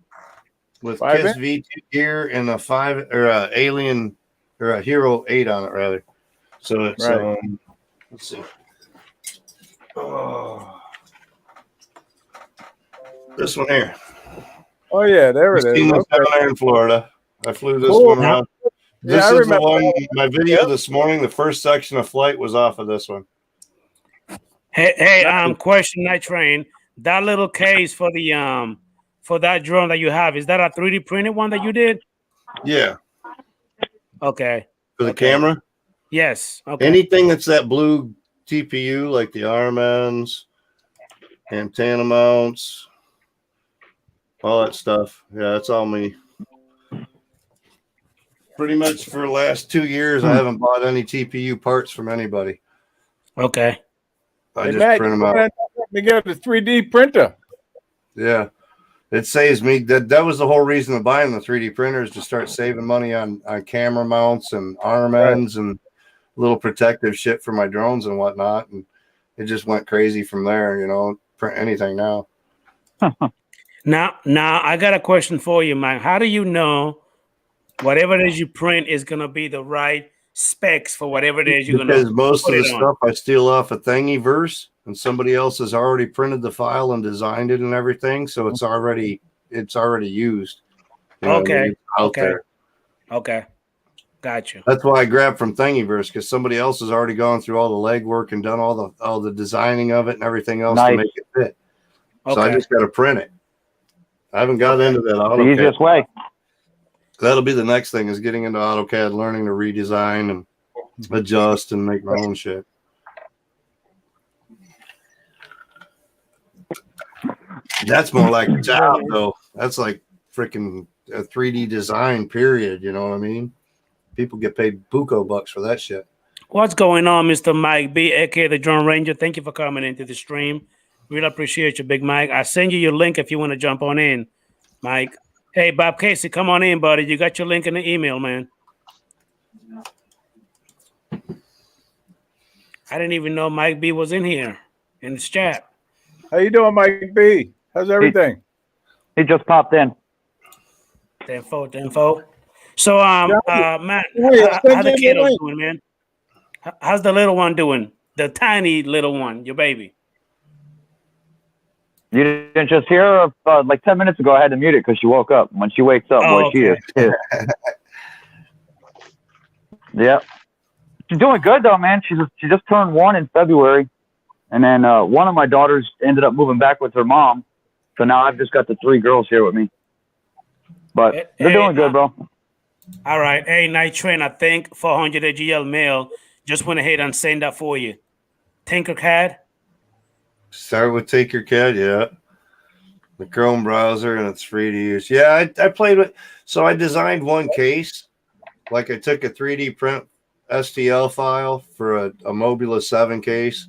with KISS V2 gear and a Alien or a Hero 8 on it rather. So it's let's see. Oh, this one here. Oh yeah, there it is. Down there in Florida. I flew this one around. This is the one. My video this morning. The first section of flight was off of this one. Hey, question, Night Train. That little case for the for that drone that you have, is that a 3D printed one that you did? Yeah. Okay. For the camera? Yes. Okay. Anything that's that blue TPU, like the arm ends, antenna mounts, all that stuff. Yeah, that's all me. Pretty much for the last 2 years, I haven't bought any TPU parts from anybody. Okay. I just print them out. To get a 3D printer. Yeah. It saves me. That was the whole reason of buying the 3D printers, to start saving money on camera mounts and arm ends and little protective shit for my drones and whatnot. And it just went crazy from there, print anything now. Now I got a question for you, Mike. How do you know whatever it is you print is going to be the right specs for whatever it is you're going to? Because most of the stuff I steal off of Thingiverse, and somebody else has already printed the file and designed it and everything, so it's already used. Okay. There. Okay. Gotcha. That's why I grabbed from Thingiverse, because somebody else has already gone through all the legwork and done all the designing of it and everything else to make it fit. So I just got to print it. I haven't got into that AutoCAD. The easiest way. That'll be the next thing, is getting into AutoCAD, learning to redesign and adjust and make my own shit. That's more like a job, though. That's like freaking a 3D design, period. You know what I mean? People get paid buco bucks for that shit. What's going on, Mr. Mike B, aka the Drone Ranger? Thank you for coming into the stream. Really appreciate you, Big Mike. I send you your link if you want to jump on in, Mike. Hey, Bob Casey, come on in, buddy. You got your link in the email, man. I didn't even know Mike B was in here in this chat. How you doing, Mike B? How's everything? He just popped in. Info. So, Matt, how the kiddo doing, man? How's the little one doing? The tiny little one, your baby. You didn't just hear her like 10 minutes ago. I had to mute it because she woke up. When she wakes up, she is. Yeah. She's doing good, though, man. She just turned 1 in February. And then one of my daughters ended up moving back with her mom. So now I've just got the 3 girls here with me. But they're doing good, bro. All right. Hey, Night Train, I think 400 AGL mail. Just went ahead and send that for you. Tinkercad. Start with Tinkercad, yeah. The Chrome browser, and it's free to use. Yeah, I played with. So I designed one case. Like I took a 3D print STL file for a Mobula 7 case,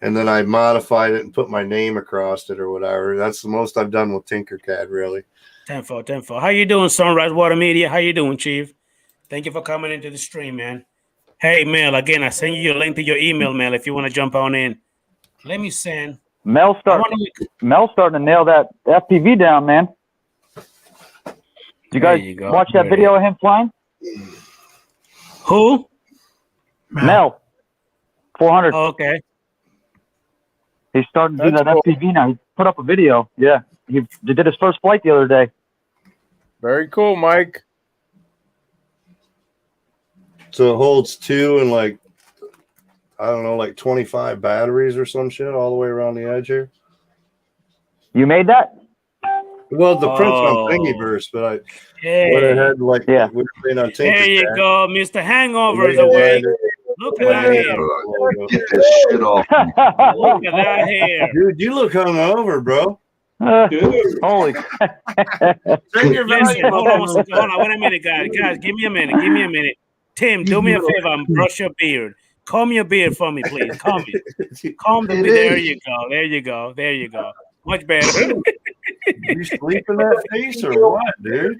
and then I modified it and put my name across it or whatever. That's the most I've done with Tinkercad, really. 10-4. How you doing, Sunrise Water Media? How you doing, Chief? Thank you for coming into the stream, man. Hey, Mel, again, I send you your link to your email, Mel, if you want to jump on in. Let me send. Mel's starting to nail that FPV down, man. You There guys you go. watch that There video of him flying? Who? Mel, 400. Oh, okay. He's starting to do That's that cool. FPV now. He put up a video. Yeah, he did his first flight the other day. Very cool, Mike. So it holds 2 and like, I don't know, like 25 batteries or some shit all the way around the edge here. You made that? Well, the print's on Oh. Thingiverse, but I went Hey. ahead like Yeah. we were saying on There you Tinkercast. go. Mr. Hangover And is they away. added- Look at that hair. Get this shit off me. Look at that hair. Dude, you look hungover, bro. Dude. Holy. Bring your Listen, value. hold on, wait a minute, guys. Guys, give me a minute. Tim, do me a favor and brush your beard. Comb your beard for me, please. Comb it. Comb the It beard. is. There you go. Much better. You sleep in that face or what, dude?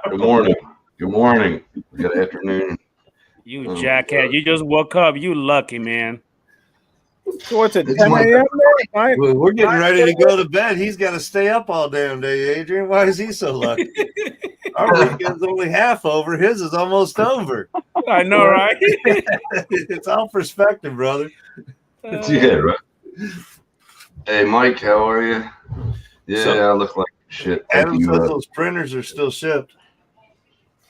Good morning. Good morning. Good afternoon. You jackass. You just woke up. You lucky, man. So what's it, It's 10 my- a.m. there, Mike? We're getting ready to go to bed. He's got to stay up all damn day, Adrian. Why is he so lucky? Our weekend's only half over. His is almost over. I know, right? It's all perspective, brother. Yeah, right. Hey, Mike, how are you? Yeah, So- I look like shit. Thank Adam you. says those printers are still shipped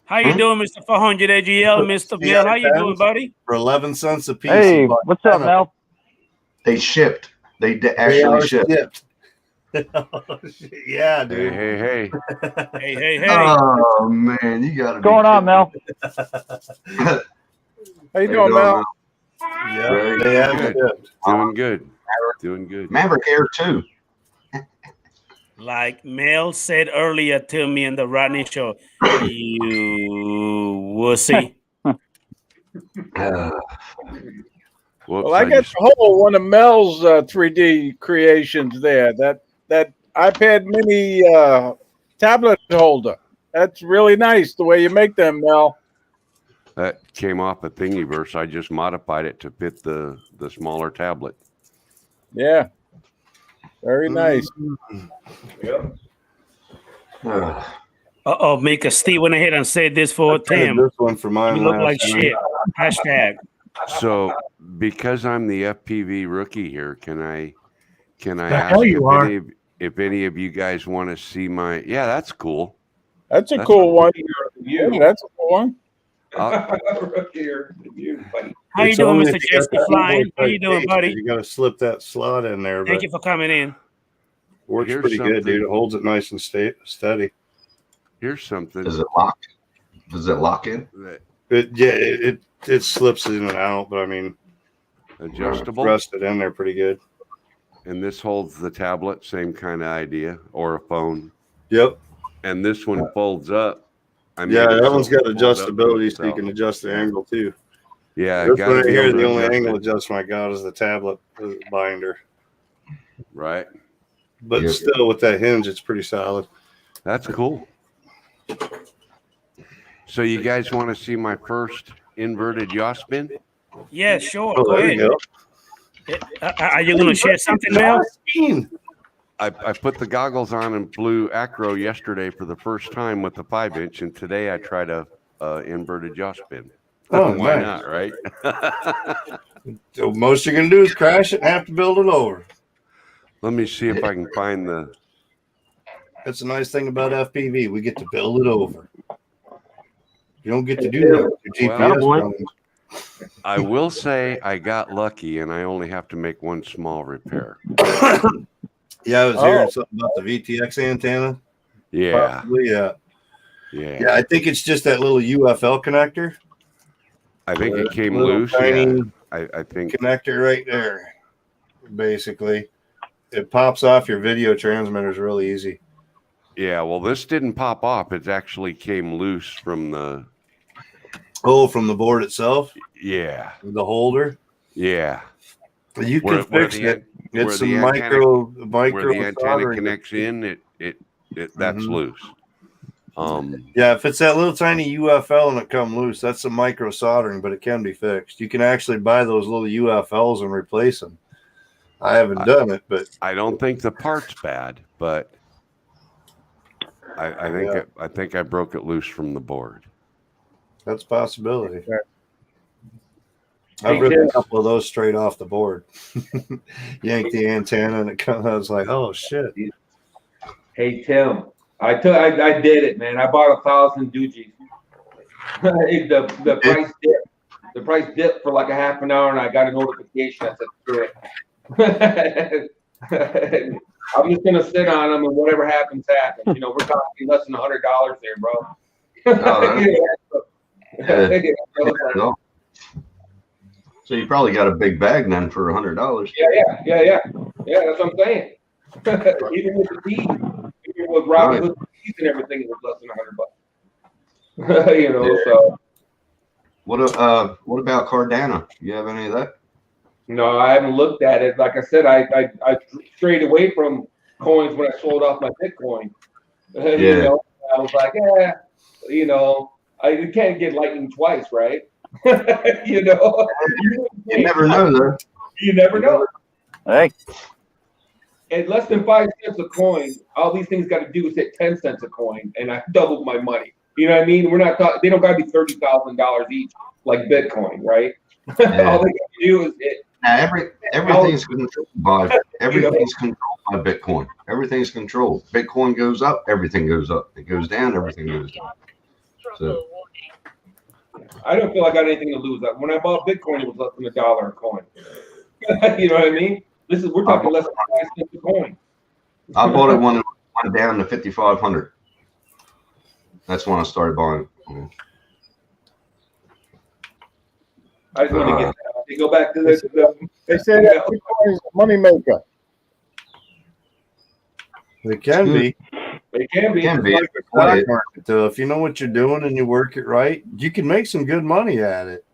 How you doing, Mr. 400 AGL, Mr. Bill? How you doing, buddy? for 11 cents a piece. Hey, But what's up, Mel? They shipped. They they actually are shipped. shipped. Yeah, dude. Hey. Hey. Oh man, you gotta. What's going on, Mel? How you doing, Mel? Yeah, Very they have good. shipped. Doing good. Maverick Air too. Like Mel said earlier to me in the Rodney show, you wussy. Whoops, Well, I got just- the whole one of Mel's 3D creations there. That iPad Mini tablet holder. That's really nice the way you make them, Mel. that came off a Thingiverse. I just modified it to fit the smaller tablet. Yeah, very nice. Uh-oh, Mika. Steve went ahead and said this for I printed Tim. this one for mine. You look last like time. shit. Hashtag. So, because I'm the FPV rookie here, can I The ask hell you are. if any of you guys want to see my? Yeah, that's cool. That's a That's cool cool. one. Yeah, that's a cool one. Here, you, buddy. How you It's doing, only Mr. if you got Jesse the Flying? keyboard How you type doing, case, buddy? You got to slip that slot in there, Thank but you for coming in. works Here's pretty good, dude. something. It holds it nice and steady. Here's something Does it lock? Does it lock in? that It slips in and out, but I mean, adjustable, rested in there pretty good. and this holds the tablet. Same kind of idea, or a phone. Yep. And this one folds up. I made Yeah, it that so one's it got folds up to adjustability, so you itself. can adjust the angle too. Yeah, This gotta one right be here, able the to only adjust angle it, adjustment I got is the tablet binder. right? But Yeah. still, with that hinge, it's pretty solid. That's cool. So you guys want to see my first inverted yaw spin? Yeah, sure. Oh, Go there ahead. you go. Are you going to share something, Mel? I put the goggles on and flew acro yesterday for the first time with the 5-inch, and today I tried a inverted yaw spin. Oh, Why nice. not, right? So most you're gonna do is crash it and have to build it over. Let me see if I can find the. That's the nice thing about FPV. We get to build it over. You don't get to do that with your Well, GPS boy. drones. I will say I got lucky, and I only have to make one small repair. Yeah, I was hearing something about the VTX antenna. Yeah, Possibly, yeah. yeah. Yeah, I think it's just that little UFL connector. I think it came Little loose. tiny Yeah, I think. connector right there. Basically, it pops off your video transmitters really easy. Yeah, well, this didn't pop off. It actually came loose from the. Oh, from the board itself, Yeah, the holder. yeah. You can Where fix the it. where It's the some antenna- micro Where the antenna soldering. connects in, it that's Mhm. loose. Yeah, if it's that little tiny UFL and it come loose, that's some micro soldering, but it can be fixed. You can actually buy those little UFLs and replace them. I haven't done it, but I don't think the part's bad, but I think I broke it loose from the board. That's a possibility. Right. I've ripped a couple of those straight off the board. Yanked the antenna and it comes. I was like, oh shit. Hey Tim, I did it, man. I bought 1,000 doogies. the price dipped. The price dipped for like a half an hour, and I got a notification. I said, screw it. I'm just gonna sit on them, and whatever happens, happens. You know, we're talking less than $100 there, bro. Oh, so you probably got a big bag then for $100. Yeah. That's what I'm saying. Even with the fees, even with Robin Hood fees and everything, it was less than $100. You know, Yeah. so. What about Cardano? You have any of that? No, I haven't looked at it. Like I said, I strayed away from coins when I sold off my Bitcoin. You know, I was like, you know, you can't get lightning twice, right? You know, You never know, though. You never know. Hey, At less than 5 cents a coin, all these things got to do is hit 10 cents a coin, and I doubled my money. You know what I mean? We're not talking. They don't got to be $30,000 each like Bitcoin, right? Yeah. All they got to do is hit. Now, everything's controlled by Bitcoin. Everything's controlled. Bitcoin goes up, everything goes up. It goes down, everything goes down. So I don't feel like I got anything to lose. When I bought Bitcoin, it was less than $1 a coin. You know what I mean? We're talking less than 5 cents a coin. I bought it when it went down to 5,500. That's when I started buying it. I just want to get that. They go back to this. They say that Bitcoin is a moneymaker. It can be. It can be. Can be. Like the stock market, though. If you know what you're doing and you work it right, you can make some good money at it.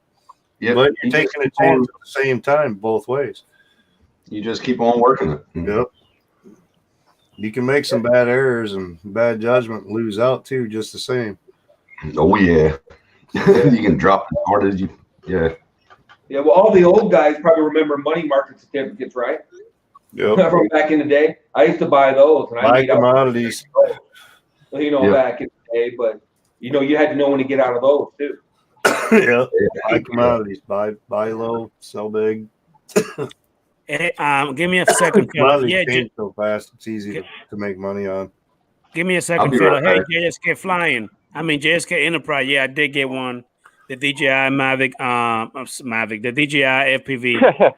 Yep. But you're taking a chance at the same time, both ways. You just keep on working it. Yep. You can make some bad errors and bad judgment and lose out too, just the same. Oh yeah. You can drop as hard as you. Yeah. Yeah, well, all the old guys probably remember money market certificates, right? Yep. From back in the day. I used to buy those. And Buy commodities. You know, back in the day, but, you know, you had to know when to get out of those, too. Yeah. Buy commodities. Buy low, sell big. Hey, give me a second, fella. Commodities Yeah, change so fast. It's easy to make money on. give me a second, fella. Hey, JSK Flying. JSK Enterprise. Yeah, I did get one. The DJI Mavic, the DJI FPV.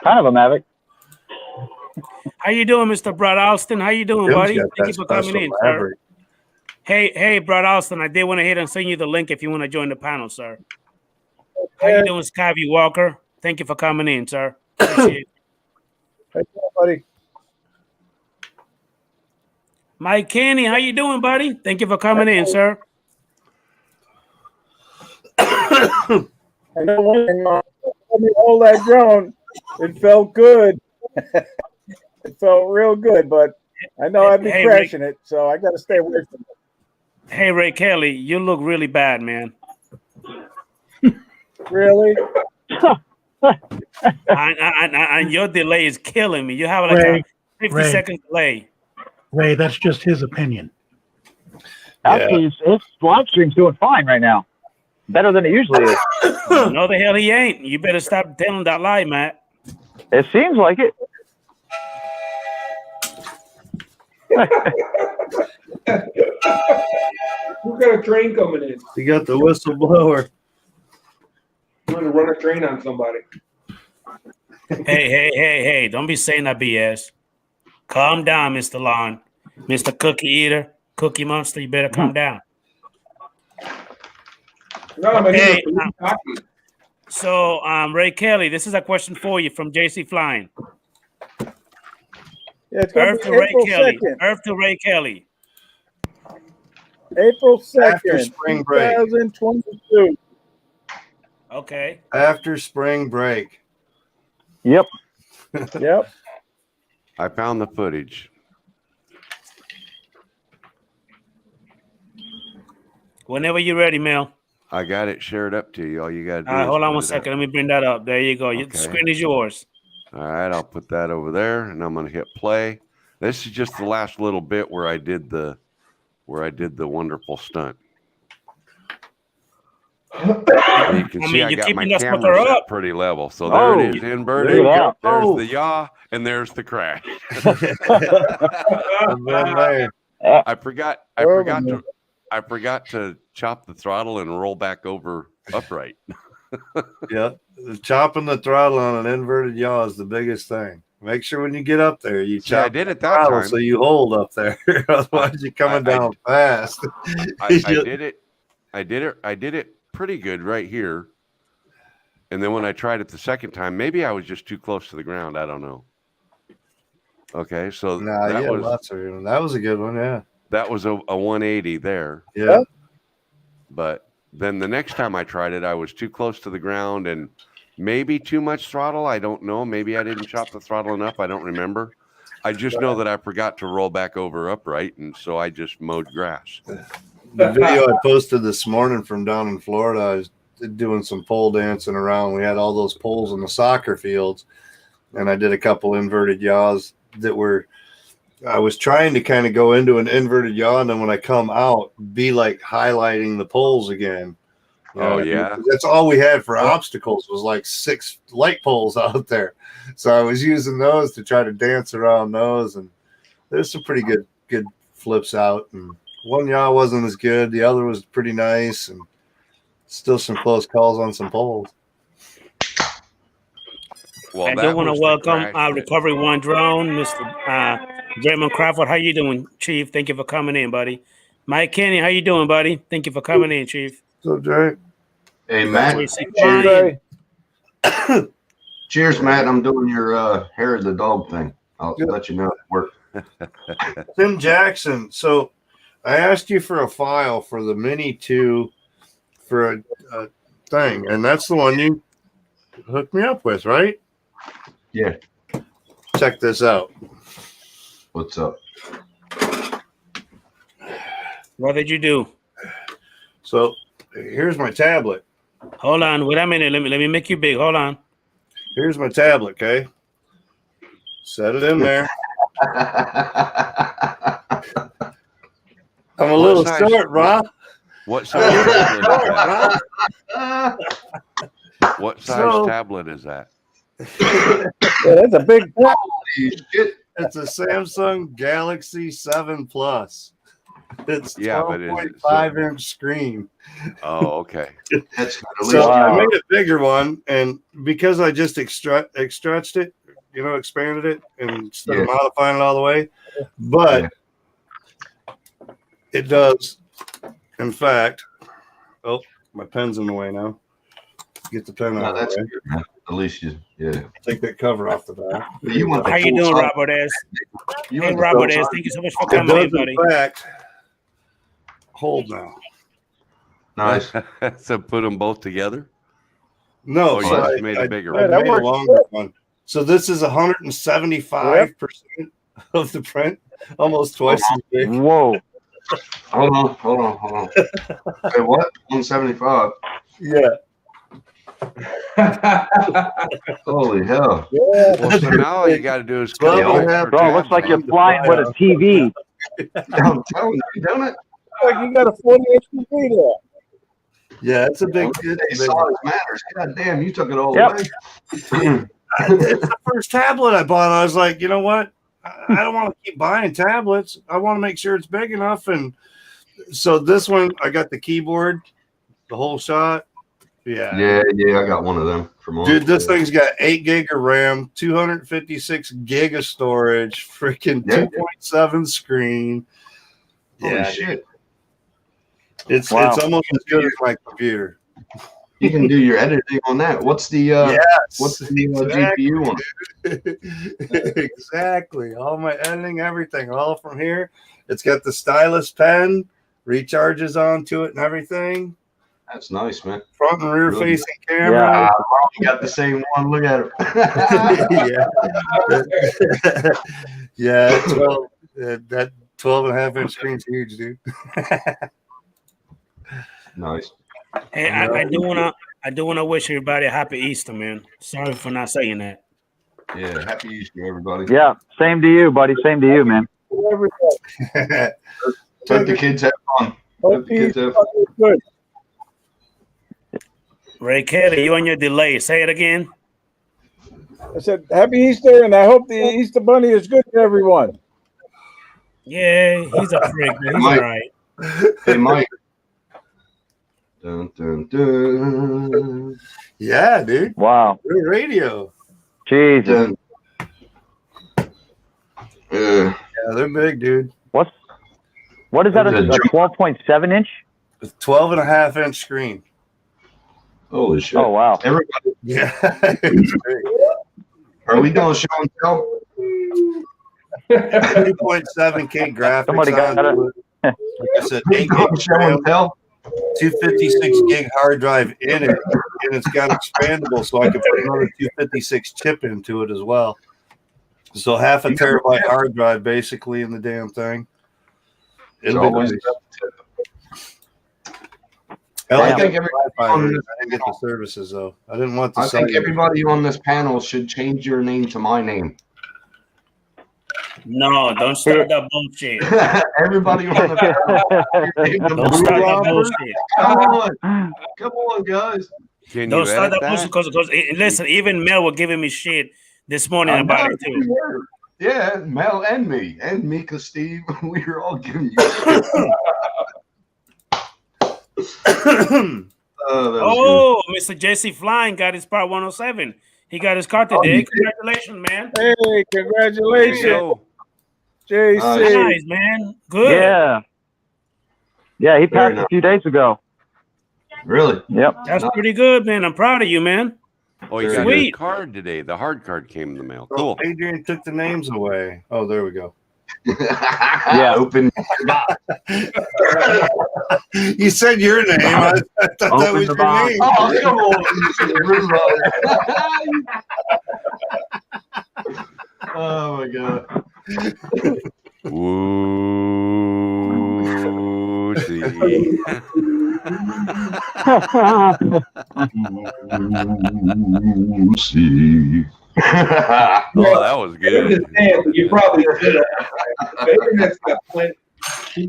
kind of a Mavic. How you doing, Mr. Brad Alston? How you doing, buddy? Thank you for coming in, sir. Hey, Brad Alston, I did want to hit and send you the link if you want to join the panel, sir. How you doing, Scivy Walker? Thank you for coming in, sir. Appreciate it. Hey, buddy. Mike Kenny, how you doing, buddy? Thank you for coming in, sir. I know one thing, when you hold that drone, it felt good. It felt real good, but I know I'd be crashing it, so I got to stay away from it. Hey, Ray Kelly, you look really bad, man. Really? And your delay is killing me. You have like a 50-second delay. Ray, that's just his opinion. Actually, his live stream's doing fine right now. Better than it usually is. No, the hell he ain't. You better stop telling that lie, Matt. It seems like it. Who's got a train coming in? You got the whistleblower. I'm going to run a train on somebody. Hey. Don't be saying that BS. Calm down, Mr. Lon. Mr. Cookie Eater, Cookie Monster, you better calm down. No, but Hey, so, Ray Kelly, this is a question for you from JC Flying. Yeah, it's going Earth to to be Ray April Kelly. 2nd. Earth to Ray Kelly. April 2nd, After spring break. 2022. Okay. After spring break. Yep. Yep. I found the footage. Whenever you're ready, Mel. I got it shared up to you. All you got to do is Hold on put one it second. up. Let me bring that up. There you go. The Okay. screen is yours. All right, I'll put that over there, and I'm going to hit play. This is just the last little bit where I did the wonderful stunt. And you can see I got my camera set pretty level. So there it is, inverted. There's the yaw, and there's the crash. I forgot to chop the throttle and roll back over upright. Yeah, chopping the throttle on an inverted yaw is the biggest thing. Make sure when you get up there, you chop. I did it that time, so you hold up there. Otherwise, you're coming down fast. I did it pretty good right here. And then when I tried it the second time, maybe I was just too close to the ground. I don't know. Okay, so that was a good one. Yeah, that was a 180 there. Yeah, but then the next time I tried it, I was too close to the ground and maybe too much throttle. I don't know. Maybe I didn't chop the throttle enough. I don't remember. I just know that I forgot to roll back over upright, and so I just mowed grass. The video I posted this morning from down in Florida, I was doing some pole dancing around. We had all those poles in the soccer fields, and I did a couple inverted yaws that were – I was trying to kind of go into an inverted yaw, and then when I come out, be like highlighting the poles again. Yeah. That's all we had for obstacles was like 6 light poles out there. So I was using those to try to dance around those, and there's some pretty good flips out. And one yaw wasn't as good. The other was pretty nice, and still some close calls on some poles. Well, I do want to welcome Recovery One Drone, Mr. Draymond Crawford. How you doing, Chief? Thank you for coming in, buddy. Mike Kenny, how you doing, buddy? Thank you for coming in, Chief. What's up, Jay? Hey, Matt. Cheers, Matt. I'm doing your hair of the dog thing. I'll let you know it worked. Tim Jackson. So I asked you for a file for the Mini 2 for a thing, and that's the one you hooked me up with, right? Yeah. Check this out. What's up? What did you do? So here's my tablet. Hold on. Wait a minute. Let me make you big. Hold on. Here's my tablet, okay? Set it in there. I'm a little short, Rob. What size tablet is that? What size tablet is that? That's a big tablet. It's a Samsung Galaxy 7 Plus. It's 12.5-inch screen. Oh, okay. So I made a bigger one, and because I just stretched it, expanded it instead of modifying it all the way, but it does, in fact. Oh, my pen's in the way now. Get the pen out of the way. Good, man. At least take that cover off the back. How you doing, Robert S? Hey, Robert S. Thank you so much for coming in, buddy. In fact, hold now. Nice. So put them both together? No, you just made a bigger one. I made a longer one. So this is 175% of the print, almost twice as big. Whoa. Hold on. Hey, what? 175? Yeah. Holy hell. Yeah. Well, so now all you got to do is bro, it looks like you're flying with a TV. I'm telling you, don't it? Like you got a 40-inch TV there. Yeah, it's a big. Size matters. God damn, you took it all away. It's the first tablet I bought. I was like, you know what? I don't want to keep buying tablets. I want to make sure it's big enough. And so this one, I got the keyboard, the whole shot. Yeah. I got one of them from. Dude, this thing's got 8 gig of RAM, 256 gig of storage, freaking 2.7 screen. Holy shit! It's almost as good as my computer. You can do your editing on that. What's the GPU on it? Exactly. All my editing, everything, all from here. It's got the stylus pen, recharges onto it and everything. That's nice, man. Front and rear facing camera. Yeah, you got the same one. Look at it. Yeah. 12, that 12.5-inch screen's huge, dude. Nice. Hey, I do wanna wish everybody a happy Easter, man. Sorry for not saying that. Yeah, happy Easter, everybody. Yeah, same to you, buddy. Same to you, man. Everybody. Hope the kids have fun. Hope the kids have fun. Good. Ray Kelly, you on your delay. Say it again. I said, Happy Easter, and I hope the Easter Bunny is good to everyone. Yeah, he's a freak, but he's all right. Hey, Mike. Dun, dun, dun. Yeah, dude. Wow. Good radio. Jesus. Dun. Yeah, they're big, dude. What is that? A 12.7 inch? It's 12.5-inch screen. Holy shit. Oh, wow. Everybody, Yeah. It's big. are we doing show and tell? 3.7K graphics. Somebody got on it. Like I said, We 8 doing gig show and tell? 256 gig hard drive in it, and it's got expandable, so I can put another 256 chip into it as well. So half a terabyte hard drive basically in the damn thing. It'll be nice. I think everybody I on didn't this get the services though. I didn't want the. I think everybody on this panel should change your name to my name. No, don't start that bullshit. Everybody on the panel. Don't start that bullshit. Come on, guys. Can Don't you start edit that bullshit because listen, even Mel was giving me shit this morning about it too. Yeah, Mel and me, and Mika, Steve, we were all giving you. Oh, Mr. Jesse Flying got his part 107. He got his car today. Congratulations, man. Hey, congratulations, JC. Nice, man. Good. Yeah. Yeah, he passed a few days ago. Really? Yep. That's pretty good, man. I'm proud of you, man. Oh, you got Sweet. his card today. The hard card came in the mail. Cool. Adrian took the names away. Oh, there we go. Yeah. Open. You said your name. I thought that was your name. Oh, come on. Oh my god. Ooh, see. See. Oh, that was good. You probably should have. Internet's got plenty.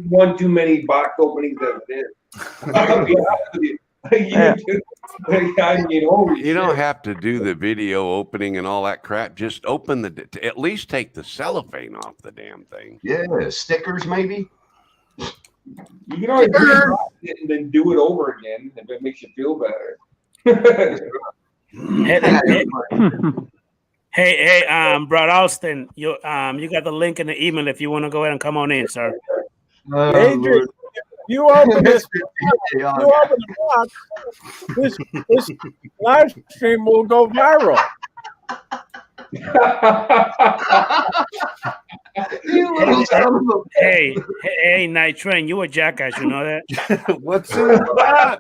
One too many box openings as it is. I'll be honest with you. I mean, holy You don't shit. have to do the video opening and all that crap. Just open at least take the cellophane off the damn thing. Yeah, stickers maybe. You can always rewrite it and then do it over again if it makes you feel better. Hey, Brad Austin, you got the link in the email if you want to go ahead and come on in, sir. Adrian, you open this. You open the box. This live stream will go viral. You little son of a- Hey, Night Train, you a jackass, you know that? What's in the box?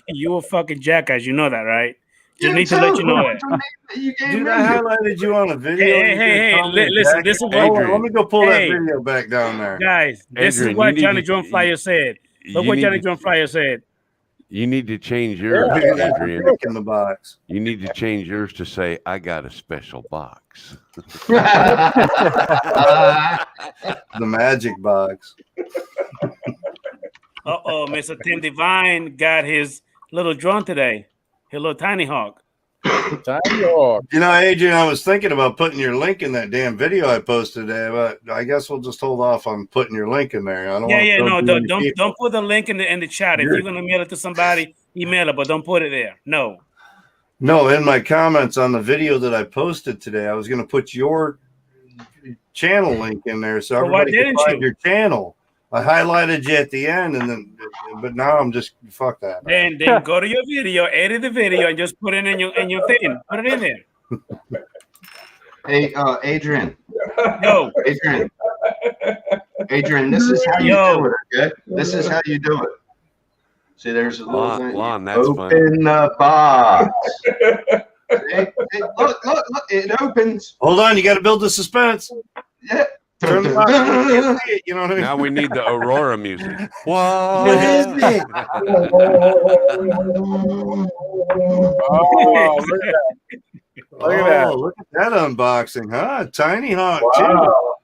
You a fucking jackass, you know that, right? Just need to let you know that. You Dude, I highlighted you on a video. Hey, listen, this is what. Hold on, let me go pull that Hey. video back down there. Guys, this Adrian, is what you need Johnny to- John Flyer said. Look You what need Johnny to- John Flyer said. You need to change yours, Yeah. Adrian. Pick in the box. You need to change yours to say, "I got a special box." The magic box. Mr. Tim Divine got his little drone today. His little tiny hawk. Tiny hawk. You know, Adrian, I was thinking about putting your link in that damn video I posted today, but I guess we'll just hold off on putting your link in there. I don't want to No, go too many people. don't put the link in the chat. If you're gonna mail it to somebody, email it, but don't put it there. No. No, in my comments on the video that I posted today, I was going to put your channel link in there so But why everybody can didn't find you? your channel. I highlighted you at the end, but now I'm just fuck that. Then go to your video, edit the video, and just put it in your thing. Put it in there. Hey, Adrian. Yo. Adrian, this is how you Yo. do it, okay? This is how you do it. See, there's a little thing. Lon, that's Open fun. the box. Hey, look, it opens. Hold on, you got to build the suspense. Yeah. Turn the box. You can't see it, you know what I mean? Now we need the Aurora music. What? What is it? Oh, look at that. Look at that. Look at that unboxing, huh? Tiny Hawk, Wow.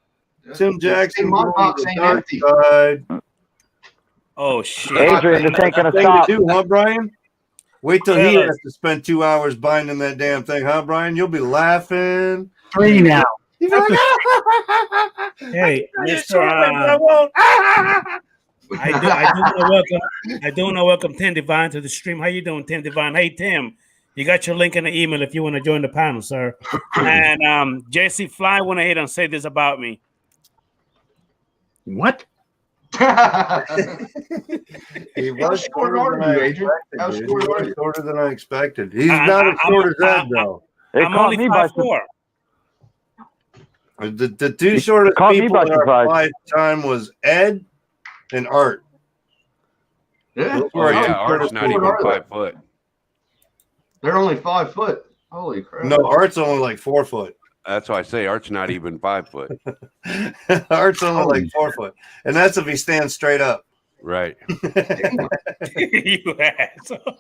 too. Tim Jackson, my going box to the ain't dark empty. side. Oh shit! Adrian, this ain't gonna Thing stop. to do, huh, Brian? Wait till he Fellas. has to spend 2 hours binding that damn thing, huh, Brian? You'll be laughing. 3 now. You'll be like, "Ah, Hey, I Mr. swear, I won't." I do want to welcome Tim Divine to the stream. How you doing, Tim Divine? Hey, Tim, you got your link in the email if you want to join the panel, sir. And JC Fly went ahead and say this about me. What? He How was short shorter are than I you, Adrian? expected, How dude. short He are was you? shorter than I expected. He's I- not I- as short as I- Ed, though. It I'm caught only me by 5'4". The two shortest caught me people by in our surprise. lifetime was Ed and Art. Yeah. Those Oh were our yeah, two Art's shortest not How even short are 5 foot. They're only 5 foot. Holy crap. No, Art's only like 4 foot. That's why I say Art's not even 5 foot. Art's only like 4 foot. And that's if he stands straight up. Right. You asshole.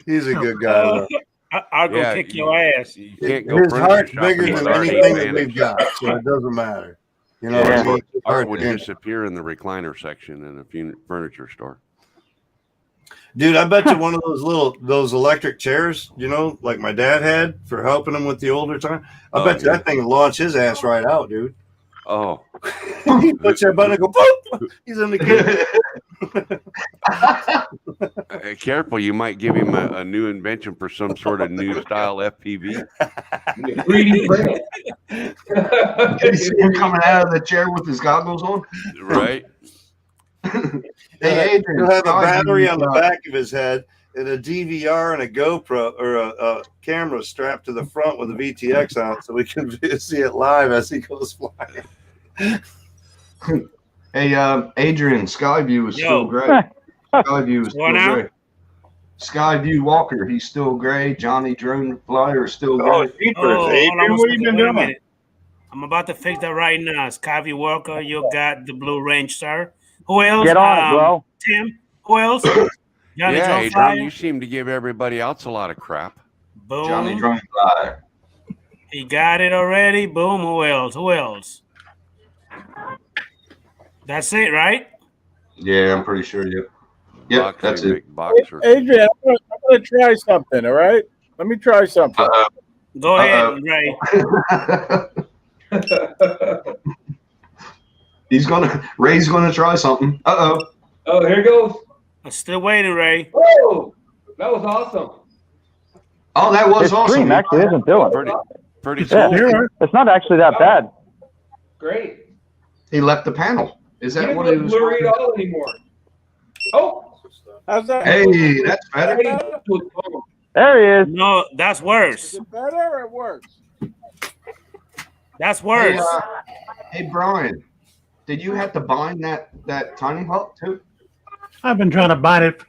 He's a good guy, though. I'll go Yeah, kick your ass. You can't go His furniture heart's shopping bigger with than Art anything that advantage. we've got, so it doesn't matter. You know Yeah. what I mean? Art would And- disappear in the recliner section in a furniture store. Dude, I bet you one of those electric chairs, you know, like my dad had for helping him with the older time. I bet you yeah. that thing would launch his ass right out, dude. Oh, He puts that button and go, boop! He's in the queue. careful! You might give him a new invention for some sort of new style FPV. 3D print. You see him coming out of the chair with his goggles on? Right? Hey, Adrian. He'll have a Scott, battery you, on the back of his head and a DVR and a GoPro or a camera strapped to the front with a VTX on it so we can see it live as he goes flying. Hey, Adrian, Skyview is still Yo. great. Skyview is still What now? great. Skyview Walker, he's still great. Johnny Drone Flyer is still great. Oh, Adrian, hold on what a you second. been Wait a doing? minute. I'm about to fix that right now. Skyview Walker, you got the blue range, sir. Who else? Get on it, bro. Tim. Who else? Johnny Yeah, Drone Adrian, Flyer. you seem to give everybody else a lot of crap. Boom. Johnny Drone Flyer. He got it already. Boom. Who else? Who else? That's it, right? Yeah, I'm pretty sure. Yep. Yep, Boxer, that's it. big boxer. Adrian, I'm gonna try something. All right, let me try something. Go ahead, Ray. Ray's gonna try something. Oh, here goes. I'm still waiting, Ray. Whoa, that was awesome. Oh, that was His awesome. stream actually isn't doing. Pretty Yeah. cool. It's not actually that bad. Great. He left the panel. Is He that doesn't what it look was? blurry at all anymore. Oh, How's that? Hey, that's better. There he is. No, that's Is worse. it better or worse? That's Hey, worse. hey, Brian, did you have to bind that tiny hawk too? I've been trying to bind it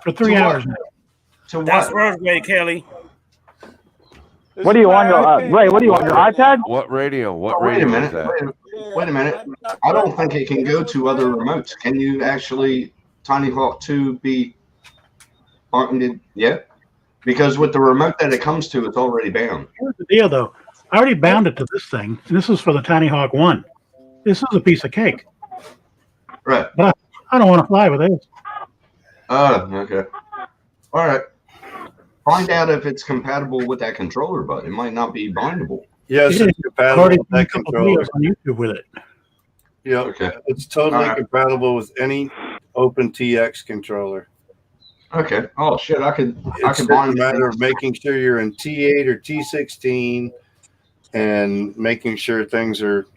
for 3 To what? hours now. To That's what? worse, Ray Kelly. What do you want your Ray? What do you want your iPad? What radio? What Oh, wait a radio is minute. that? Wait a minute. I don't think it can go to other remotes. Can you actually Tiny Hawk 2 be bonded yet? Because with the remote that it comes to, it's already bound. Here's the deal, though. I already bound it to this thing. This is for the Tiny Hawk 1. This is a piece of cake. Right. I don't want to fly with this. Oh, okay. All right. Find out if it's compatible with that controller, but it might not be bindable. Yes, Yeah, it's I've compatible already with seen a that couple controller. videos on YouTube with it. Yep. Okay. It's totally Alright. compatible with any OpenTX controller. Okay. Oh shit! I could It's just a bind matter of making sure you're in T8 or T16 and making sure things are.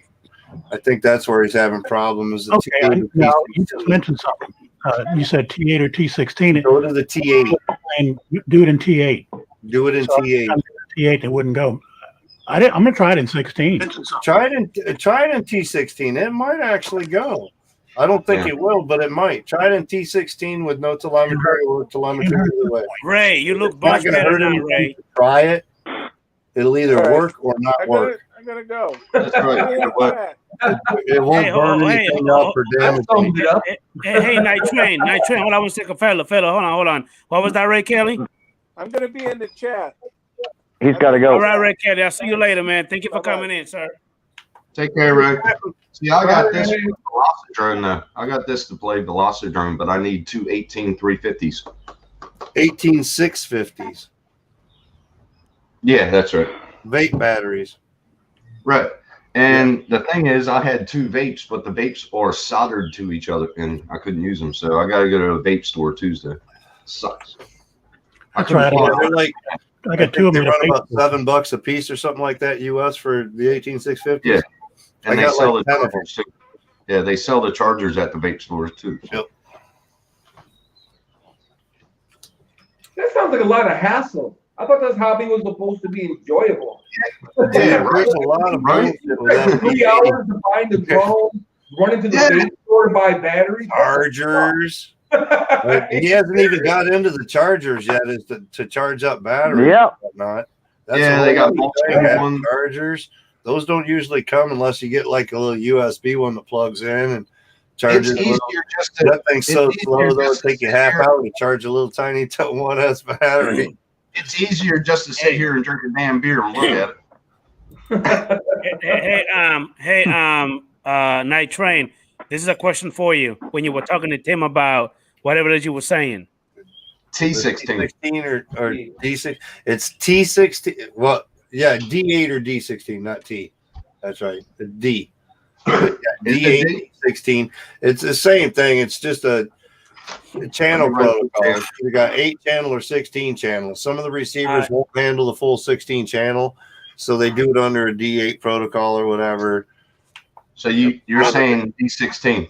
I think that's where he's having problems. The Okay, T8 or now you T16. just mentioned something. You said T8 or T16, Go to the T8. and do it in T8. Do it in So T8. I'm T8, it wouldn't go. I'm gonna try it in 16. Try it in T16. It might actually go. I don't think Yeah. it will, but it might. Try it in T16 with no telemetry or telemetry either way. Ray, you look It's not much going to better hurt now, anything Ray. to try it. It'll either Alright. work or not work. I'm gonna go. That's right. You know what? It won't Hey, burn hey, anything hey, up or damage That anything. summed it up. Hey, Night Train, hold on one second, fella, hold on. What was that, Ray Kelly? I'm going to be in the chat. He's got to go. All right, Ray Kelly. I'll see you later, man. Thank you for Bye-bye. coming in, sir. Take care, Rick. See, I got this Velocidrone though. I got this to play Velocidrone, but I need two 18-350s. 18-650s. Yeah, that's right. Vape batteries. Right. And the thing is, I had two vapes, but the vapes are soldered to each other, and I couldn't use them. So I got to go to a vape store Tuesday. Sucks. That's right. Yeah, they're like, I got two of they them. run about $7 a piece or something like that US for the 18-650s. Yeah. I And they got sell like the 10 of them. chargers too. Yeah, they sell the chargers at the vape stores too. Yep. That sounds like a lot of hassle. I thought this hobby was supposed to be enjoyable. Yeah, right. There's a lot of Right. bullshit with that. 3 hours to find the drone, run into the vape store to buy batteries. Chargers. He hasn't even got into the chargers yet, is to charge up batteries Yep. and whatnot. That's Yeah, a they got whole multiple thing. ones. Chargers. Those don't usually come unless you get like a little USB one that plugs in and charges. It's a little. easier just to. That thing's so it's slow easier though, just it'll take to you sit half here. hour to charge a little tiny 1S battery. It's easier just to sit here and drink a damn beer and look at it. Hey, Night Train. This is a question for you. When you were talking to Tim about whatever it is you were saying. T16. T16 or D6. It's T16. Well, yeah, D8 or D16, not T. That's right. The D. Yeah, D8, D16. It's the same thing. It's just a channel protocol. You got 8 channel or 16 channel. Some of the receivers won't handle the full 16 channel, so they do it under a D8 protocol or whatever. So you're saying D16?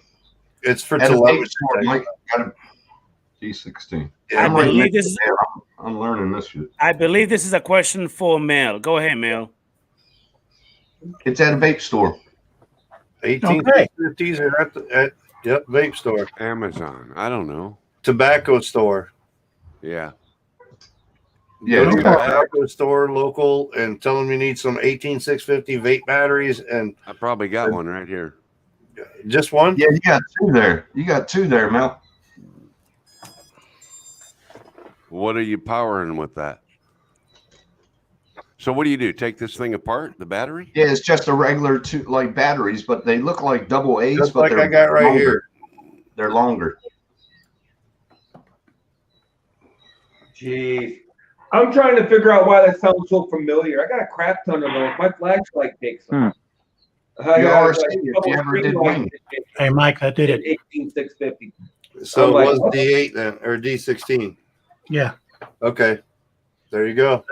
It's for At a vape telemetry. store, Mike, got a D16. Yeah, I believe this is. I'm learning this shit. I believe this is a question for Mel. Go ahead, Mel. It's at a vape store. 1850s are at yep, vape store, Amazon. I don't know. tobacco store. Yeah. Yeah, Go to it's a tobacco store local and tell them you need some 18650 vape batteries and I probably got one right here. just one. Yeah, you got two there. You got two there, Mel. What are you powering with that? So what do you do? Take this thing apart, the battery? Yeah, it's just a regular two like batteries, but they look like double A's, Just but like they're I got right longer. here. They're longer. Jeez. I'm trying to figure out why that sounds so familiar. I got a crap ton of those. My flashlight takes them. I You got, are like, saying if you ever did wing. Hey, Mike, that did it. 18650. So I'm it like, was what? D8 then or D16. Yeah. Okay. There you go.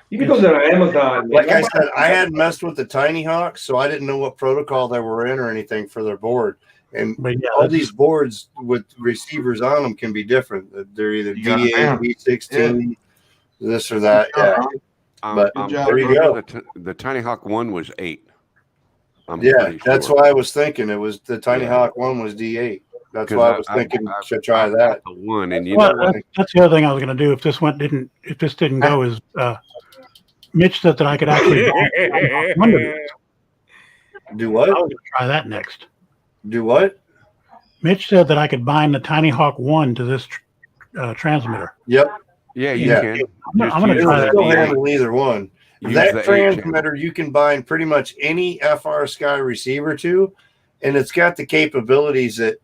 You can go to Amazon. Like man. I said, I hadn't messed with the Tiny Hawk, so I didn't know what protocol they were in or anything for their board. And But yeah, all that's- these boards with receivers on them can be different. They're either You got D8, them. D16, this or that. Yeah. But Good job, there you bro. go. The Tiny Hawk 1 was 8. I'm Yeah, pretty that's sure. why I was thinking. It was the Tiny Yeah. Hawk one was D8. That's 'Cause why I was thinking should try I've that. got the one, and you Well, know what? that's the other thing I was going to do if this didn't go is Mitch said that I could actually Do I what? was going to try that next. Do what? Mitch said that I could bind the Tiny Hawk 1 to this transmitter. Yep. Yeah, you Yeah. can. I'm gonna use try the that. Still D8. handle either one. Use That the 8 transmitter you can bind pretty much any FR Sky receiver to, and it's got the capabilities that,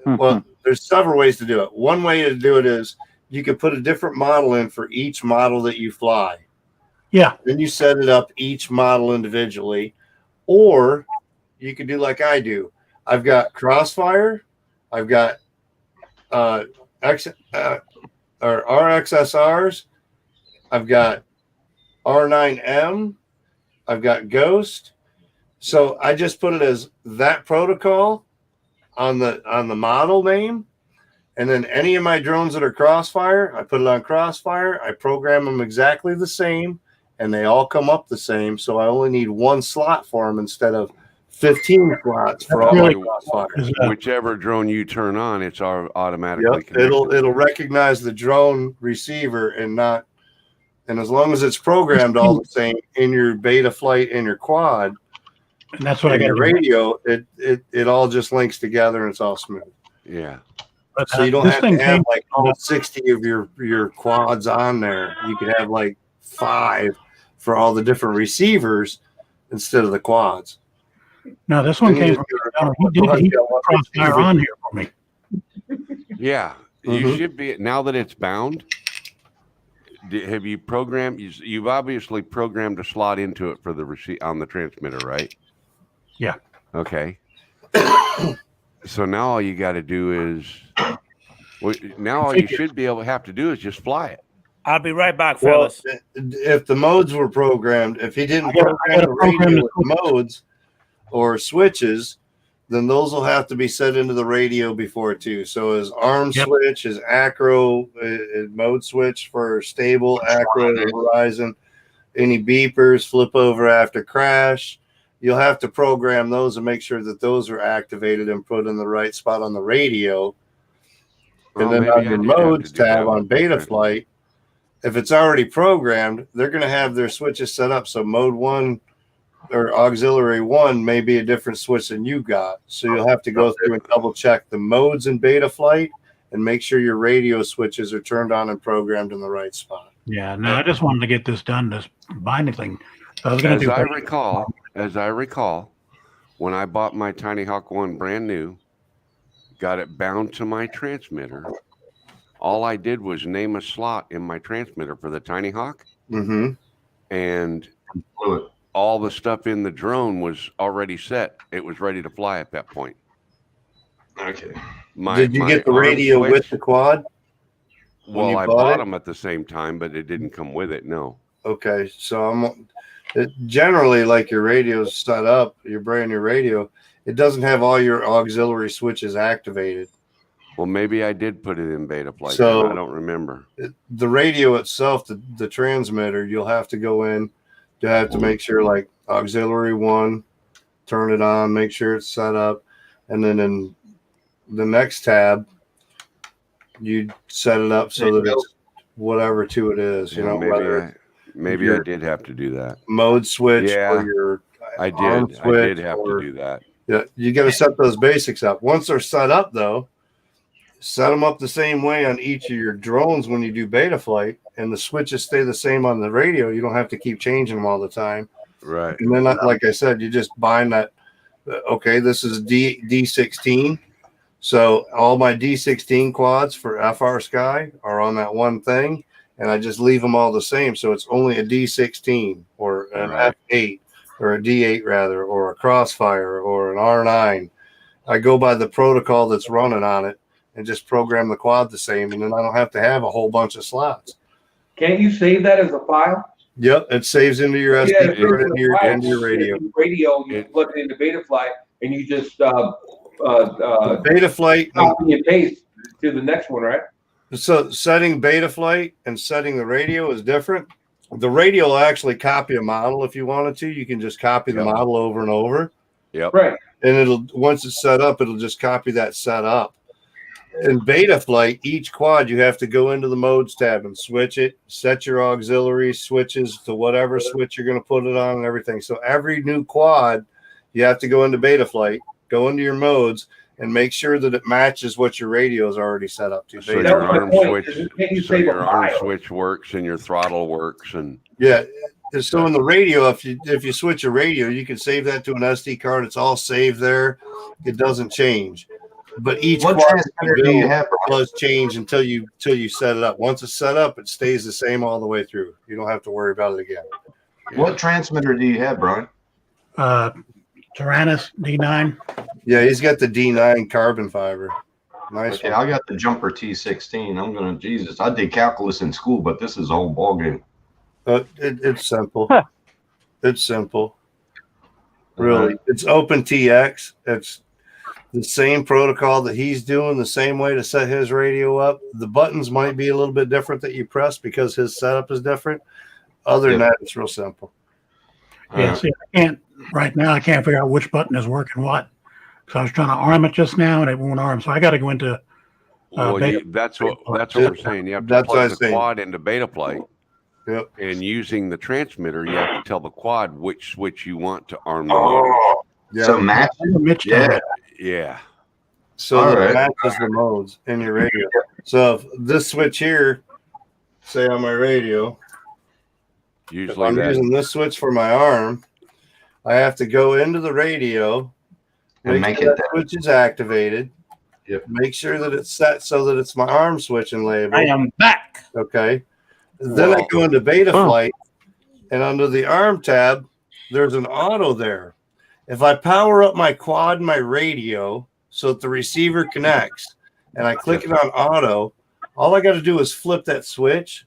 well, there's several ways to do it. One way to do it is you could put a different model in for each model that you fly. Yeah. Then you set it up each model individually, or you could do like I do. I've got Crossfire, I've got RXSRs, I've got R9M, I've got Ghost. So I just put it as that protocol on the model name, and then any of my drones that are Crossfire, I put it on Crossfire. I program them exactly the same, and they all come up the same. So I only need one slot for them instead of 15 slots for all my Crossfire. Whichever drone you turn on, it's automatically Yep, connected. it'll recognize the drone receiver and not. And as long as it's programmed all the same in your beta flight and your quad, And that's what I and got your to do. radio, it all just links together and it's all smooth. Yeah. But, So you don't this have thing to have came- like all 60 of your quads on there. You could have like 5 for all the different receivers instead of the quads. No, this one Then you came just from. go- He did crossfire on here for me. Yeah, you Mhm. should be now that it's bound. Have you programmed? You've obviously programmed a slot into it for the receipt on the transmitter, right? Yeah. Okay. So now all you got to do is, now all you should be able to have to do is just fly it. I'll be right back, Well, fellas. if the modes were programmed, if he didn't I gotta program the program radio the with modes or switches, then those will have to be set into the radio before too. So his arm Yep. switch, his acro mode switch for stable, acro, horizon, any beepers, flip over after crash. You'll have to program those and make sure that those are activated and put in the right spot on the radio. And Well, then maybe on I your did have to modes do that tab on with Beta the Flight, if it's already programmed, they're going to have their switches set up. So mode 1 or auxiliary 1 may be a different switch than you got. So you'll have to go through and double check the modes in Beta Flight and make sure your radio switches are turned on and programmed in the right spot. Yeah, no, I just wanted to get this done, this binding thing. So I was going to As do. I recall, when I bought my Tiny Hawk 1 brand new, got it bound to my transmitter, all I did was name a slot in my transmitter for the Tiny Hawk, Mm-hmm. and all the stuff in the drone was already set. It was ready to fly at that point. Okay. Did you get the arm radio with switch- the quad? when Well, you I bought bought it? them at the same time, but it didn't come with it. No. Okay, so generally like your radio's set up, your brand new radio, it doesn't have all your auxiliary switches activated. Well, maybe I did put it in Beta Flight. So- I don't remember. The radio itself, the transmitter, you'll have to go in. You have to make sure like auxiliary 1, turn it on, make sure it's set up, and then in the next tab, you set it up so that it's whatever 2 it is. You know, whether Maybe I did have to do that. mode switch Yeah, or your I arm did. I switch did have or- to do that. Yeah, you got to set those basics up. Once they're set up, though, set them up the same way on each of your drones when you do Beta Flight, and the switches stay the same on the radio. You don't have to keep changing them all the time. Right. And then, like I said, you just bind that. Okay, this is D16. So all my D16 quads for FR Sky are on that one thing, and I just leave them all the same. So it's only a D16 or an Right. F8 or a D8 rather, or a Crossfire or an R9. I go by the protocol that's running on it and just program the quad the same, and then I don't have to have a whole bunch of slots. Can't you save that as a file? Yep, it saves into your SD Yeah, card into your radio. Radio, you plug it into Beta Flight, and you just Beta Flight. copy and paste to the next one, right? So setting Beta Flight and setting the radio is different. The radio will actually copy a model if you wanted to. You can just copy the Yep. model over and over, Yep. Right. and it'll once it's set up, it'll just copy that setup. In Beta Flight, each quad you have to go into the modes tab and switch it, set your auxiliary switches to whatever switch you're going to put it on and everything. So every new quad, you have to go into Beta Flight, go into your modes, and make sure that it matches what your radio is already set up to. So That your was my arm point. switch, Can't you so save a your arm file? switch works and your throttle works, and Yeah. So in the radio, if you switch a radio, you can save that to an SD card. It's all saved there. It doesn't change. But each What quad transmitter do you have? does change until you set it up. Once it's set up, it stays the same all the way through. You don't have to worry about it again. What transmitter do you have, Brian? Tyrannus D9. Yeah, he's got the D9 carbon fiber. Nice Okay, one. I got the Jumper T16. Jesus, I did calculus in school, but this is a whole ballgame. It's simple. It's simple. Really. It's OpenTX. It's the same protocol that he's doing, the same way to set his radio up. The buttons might be a little bit different that you press because his setup is different. Other than that, it's real simple. Yeah, see, right now I can't figure out which button is working what. So I was trying to arm it just now and it won't arm. So I got to go into Beta. that's what we're saying. You have to That's what I plug was the saying. quad into Beta Flight. Yep. And using the transmitter, you have to tell the quad which switch you want to arm the motor. So match. Mitch Yeah. told me. Yeah. so All that right. it matches the modes in your radio. So if this switch here, say on my radio, if Usually I'm that using this switch for my arm, I have to go into the radio, And make make sure it that switch is activated, Yep. make sure that it's set so that it's my arm switching label. I am back. Okay. Then I Well- go into beta flight, and under the arm tab, there's an auto there. If I power up my quad and my radio so that the receiver connects, and I click it on auto, all I got to do is flip that switch,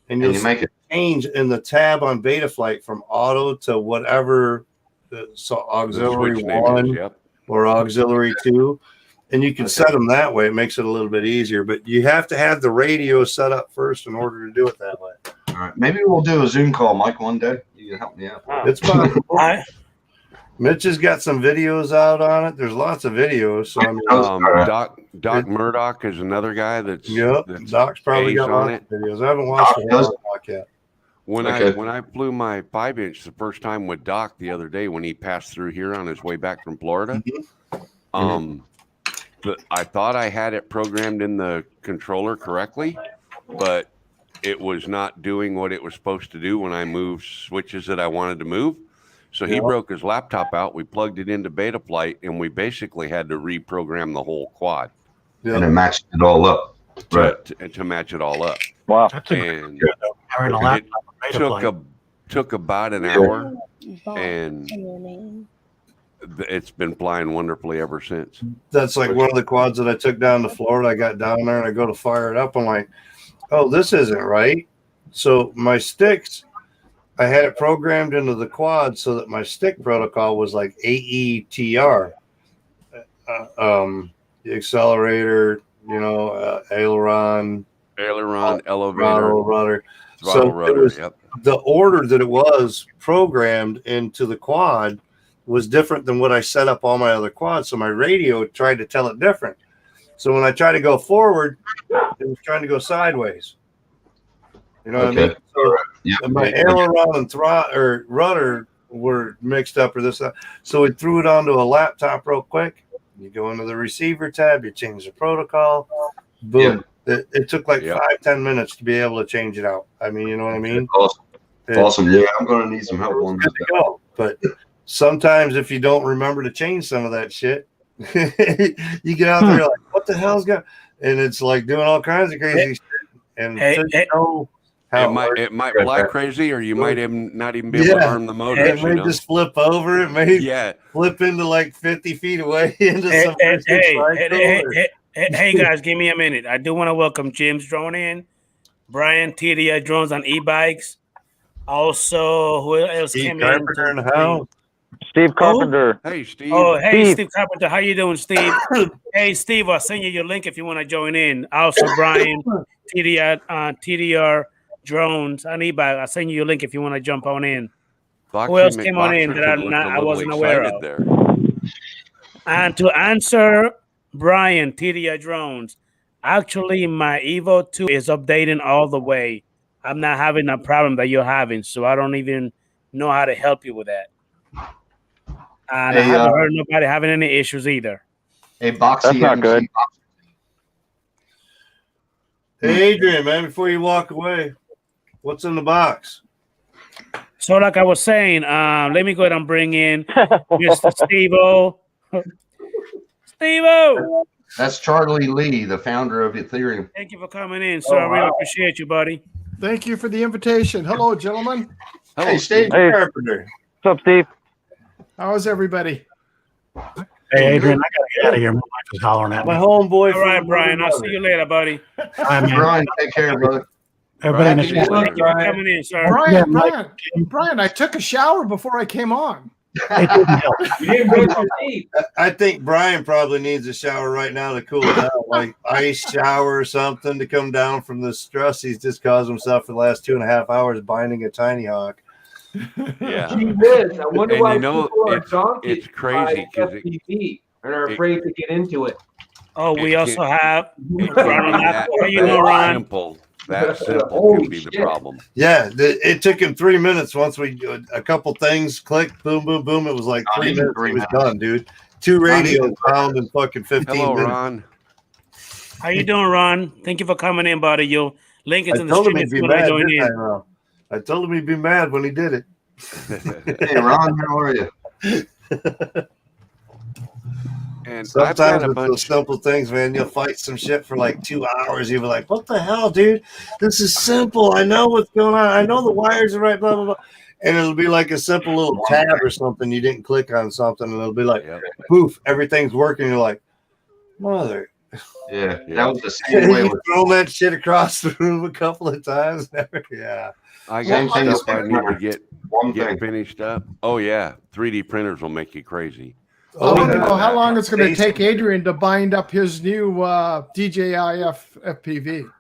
and And you'll you make it. change in the tab on beta flight from auto to whatever, so the auxiliary switch name 1 is. Yep. or auxiliary 2. And you can set them that way. It makes it a little bit easier, but you have to have the radio set up first in order to do it that way. All right. Maybe we'll do a Zoom call, Mike, one day. You can help me out. It's possible. I, Mitch has got some videos out on it. There's lots of videos. So I mean, Doc Murdoch is another guy that's yep, that's Doc's probably ace got on lots of videos. I haven't watched the whole Doc yet. When Okay. I flew my 5-inch the first time with Doc the other day when he passed through here on his way back from Florida, I thought I had it programmed in the controller correctly, but it was not doing what it was supposed to do when I moved switches that I wanted to move. So he broke his laptop out. We plugged it into beta flight, and we basically had to reprogram the whole quad And it matched it all up. Right. to match it all up. Wow. That's a And good though. Carrying a it laptop and beta flight. took about an hour, and it's been flying wonderfully ever since. That's like one of the quads that I took down to Florida. I got down there and I go to fire it up. I'm like, oh, this isn't right. So my sticks, I had it programmed into the quad so that my stick protocol was like AETR. The accelerator, aileron, Elevator, rudder. throttle, So rudder. it was Yep. the order that it was programmed into the quad was different than what I set up all my other quads. So my radio tried to tell it different. So when I tried to go forward, it was trying to go sideways. You know what I mean? So Yeah. my aileron and rudder were mixed up or this. That. So we threw it onto a laptop real quick. You go into the receiver tab, you change the protocol, boom. It took like 5-10 minutes to be able to change it out. I mean, you know what I mean? Awesome. Awesome. Yeah, I'm going to need some help on Good that. to go. But sometimes if you don't remember to change some of that shit, you get out there like, what the hell's going? And it's like doing all kinds of crazy shit. And you know how It might fly crazy, or you might not even be able to arm the motor. It may just flip over. It may flip into like 50 feet away into some. Hey guys, give me a minute. I do want to welcome James Drone in, Brian TDI Drones on e-bikes. Also, who else Steve came Carpenter in? in the house. Steve Carpenter. Hey, Steve. Oh, hey, Steve. Steve Carpenter. How you doing, Steve? Hey, Steve, I'll send you your link if you want to join in. Also, Brian, TDR Drones on e-bike. I'll send you your link if you want to jump on in. Who else came on in that I wasn't aware of? There. And to answer Brian, TDI Drones, actually, my Evo 2 is updating all the way. I'm not having a problem that you're having, so I don't even know how to help you with that. And I haven't heard nobody having any issues either. Hey, Boxy. That's not good. Hey, Adrian, man, before you walk away, what's in the box? So, like I was saying, let me go ahead and bring in Mr. Steve-O. Steve-O! That's Charlie Lee, the founder of Ethereum. Thank you for coming in, sir. I really appreciate you, buddy. Thank you for the invitation. Hello, gentlemen. Hey, Steve. Hey. Carpenter. What's up, Steve? How is everybody? Hey, Adrian, I gotta get out of here. My wife is hollering at me. My homeboy. All right, Brian. I'll see you later, buddy. All right, man. Brian, take care, brother. Everybody in the Brian, chat. Thank you for coming in, sir. Brian, Brian, I took a shower before I came on. It didn't help. You didn't brush your teeth. I think Brian probably needs a shower right now to cool down, like ice shower or something to come down from the stress he's just caused himself for the last 2.5 hours binding a tiny hawk. Yeah. Gee whiz, I wonder And why you know, people are it's donkeys crazy by 'cause FPV and are afraid to get into it. Oh, we It also have It Ron. can be How you doing, Ron? simple. That simple Holy can be the shit. problem. Yeah, it took him 3 minutes. Once we a couple things clicked, boom, boom, boom. It was like Not 3 even minutes. 3 He was minutes. done, dude. 2 radios down in fucking 15 Hello, minutes. Ron. How you doing, Ron? Thank you for coming in, buddy. Your link is I in the told him stream he'd if be you want to mad. join Didn't I, in. Ron? I told him he'd be mad when he did it. Hey, Ron, how are you? And I've Sometimes got a with those bunch. simple things, man, you'll fight some shit for like 2 hours. You'll be like, what the hell, dude? This is simple. I know what's going on. I know the wires are right, blah, blah, blah. And it'll be like a simple little tab or something. You didn't click on something, and it'll be like, Yep. poof, everything's working. You're like, mother. Yeah, Yeah. that was the same way You've with thrown that shit across the room a couple of times. Yeah. I Same got thing as stuff I need to get one thing. finished up. Oh yeah, 3D printers will make you crazy. I want to yeah. know how long it's going to Basic. take Adrian to bind up his new DJI FPV.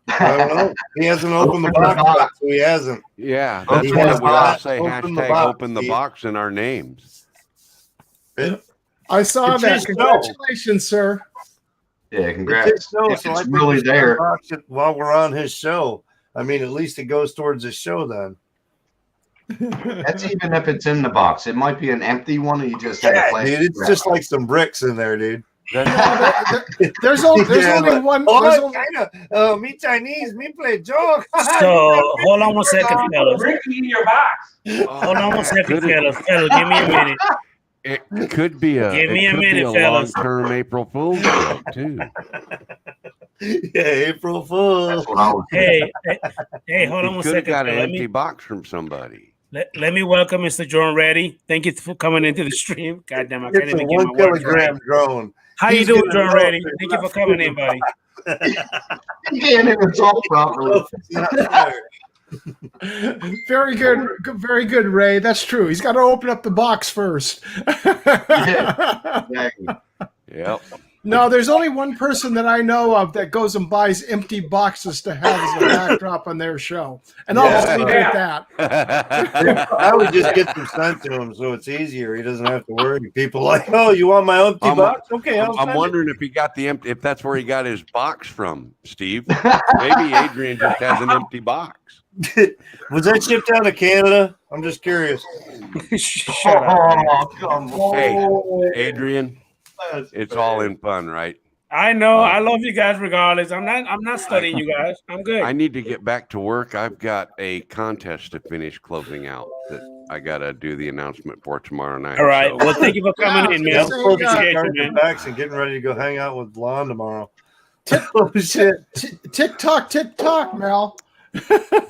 I don't know. He hasn't opened the box, yet, so he hasn't. Yeah, that's Open why the we all box. say Open the hashtag box, open the Steve. box in our names. I saw It's that. his show. Congratulations, sir. Yeah, It's congrats. his show, If so I it's think really we should there. unbox it while we're on his show. I mean, at least it goes towards his show then. That's even if it's in the box. It might be an empty one, and you just had a Dude, plastic it's wrap. just like some bricks in there, dude. There's only Yeah, only but- one. Oh, There's only, China. Me Chinese. Me play joke. So hold on one second, fellas. Ricky in your box. Hold on one second, Could it- fellas. Fellas, give me a minute. It could be a Give me a it could minute, be a fellas. long-term April Fool's joke too. Yeah, April Fool. That's what I was. Hey, hold on You one could have second. got an Let empty me, box from somebody. let me welcome Mr. John Reddy. Thank you for coming into the stream. God damn, I can't It's a even get my 1 words right. kilogram drone. How you He's doing, gonna John know Reddy? if it's Thank you for not coming in, buddy. You can't even talk properly. It's not fair. very good, very good, Ray. That's true. He's got to open up the box first. Exactly. Yep. No, there's only one person that I know of that goes and buys empty boxes to have as a backdrop on their show, and I'll just leave it at that. I would just get them sent to him so it's easier. He doesn't have to worry. People like, oh, you want my empty box? Okay, I'll I'm send wondering if he got the empty. If that's where he got his box from, Steve. Maybe Adrian just has an empty box. it. Was that shipped out of Canada? I'm just curious. Shut up. Oh, come on. Hey, Adrian, it's all in fun, right? I know. I love you guys regardless. I'm not studying you guys. I'm good. I need to get back to work. I've got a contest to finish closing out that I gotta do the announcement for tomorrow night. All right. so- Well, thank you for coming in, Yeah, man. so, Appreciate you, Cards man. and backs and getting ready to go hang out with Lon tomorrow. Oh shit! Tick tock, Mel.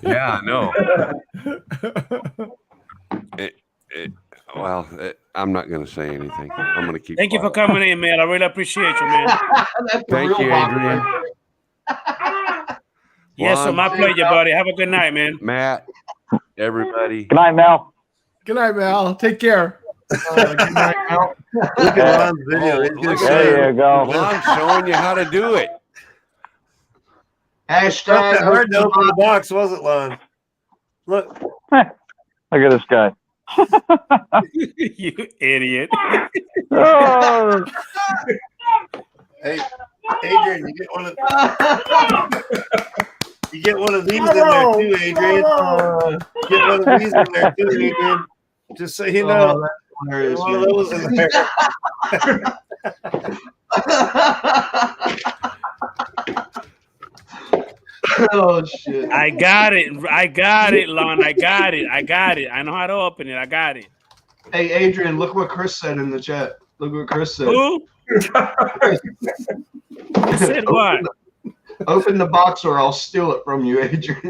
Yeah, I know. I'm not going to say anything. I'm going to keep. Thank you for quiet. coming in, man. I really appreciate you, man. That's the Thank real you, box Adrian. right there. Yes, so Lon, my pleasure, buddy. Have a good night, man. Matt, everybody. Good night, Mel. Good night, Mel. Take care. Good night, Mel. Look at Lon's video. He's look gonna at show There you go. Lon's showing you how to do it. Not Hashtag that hard to open the box, was it, Lon? Look, Look at this guy. You idiot. Oh, hey, Adrian, you get one of these in there too, Adrian. Get one of these in there too, Adrian. Just so you know, Oh, that's hilarious, one of man. those in there. Oh shit! I got it, Lon. I got it. I know how to open it. I got it. Hey, Adrian, look what Chris said in the chat. Look what Chris said. Who? Who said what? Open the box or I'll steal it from you, Adrian.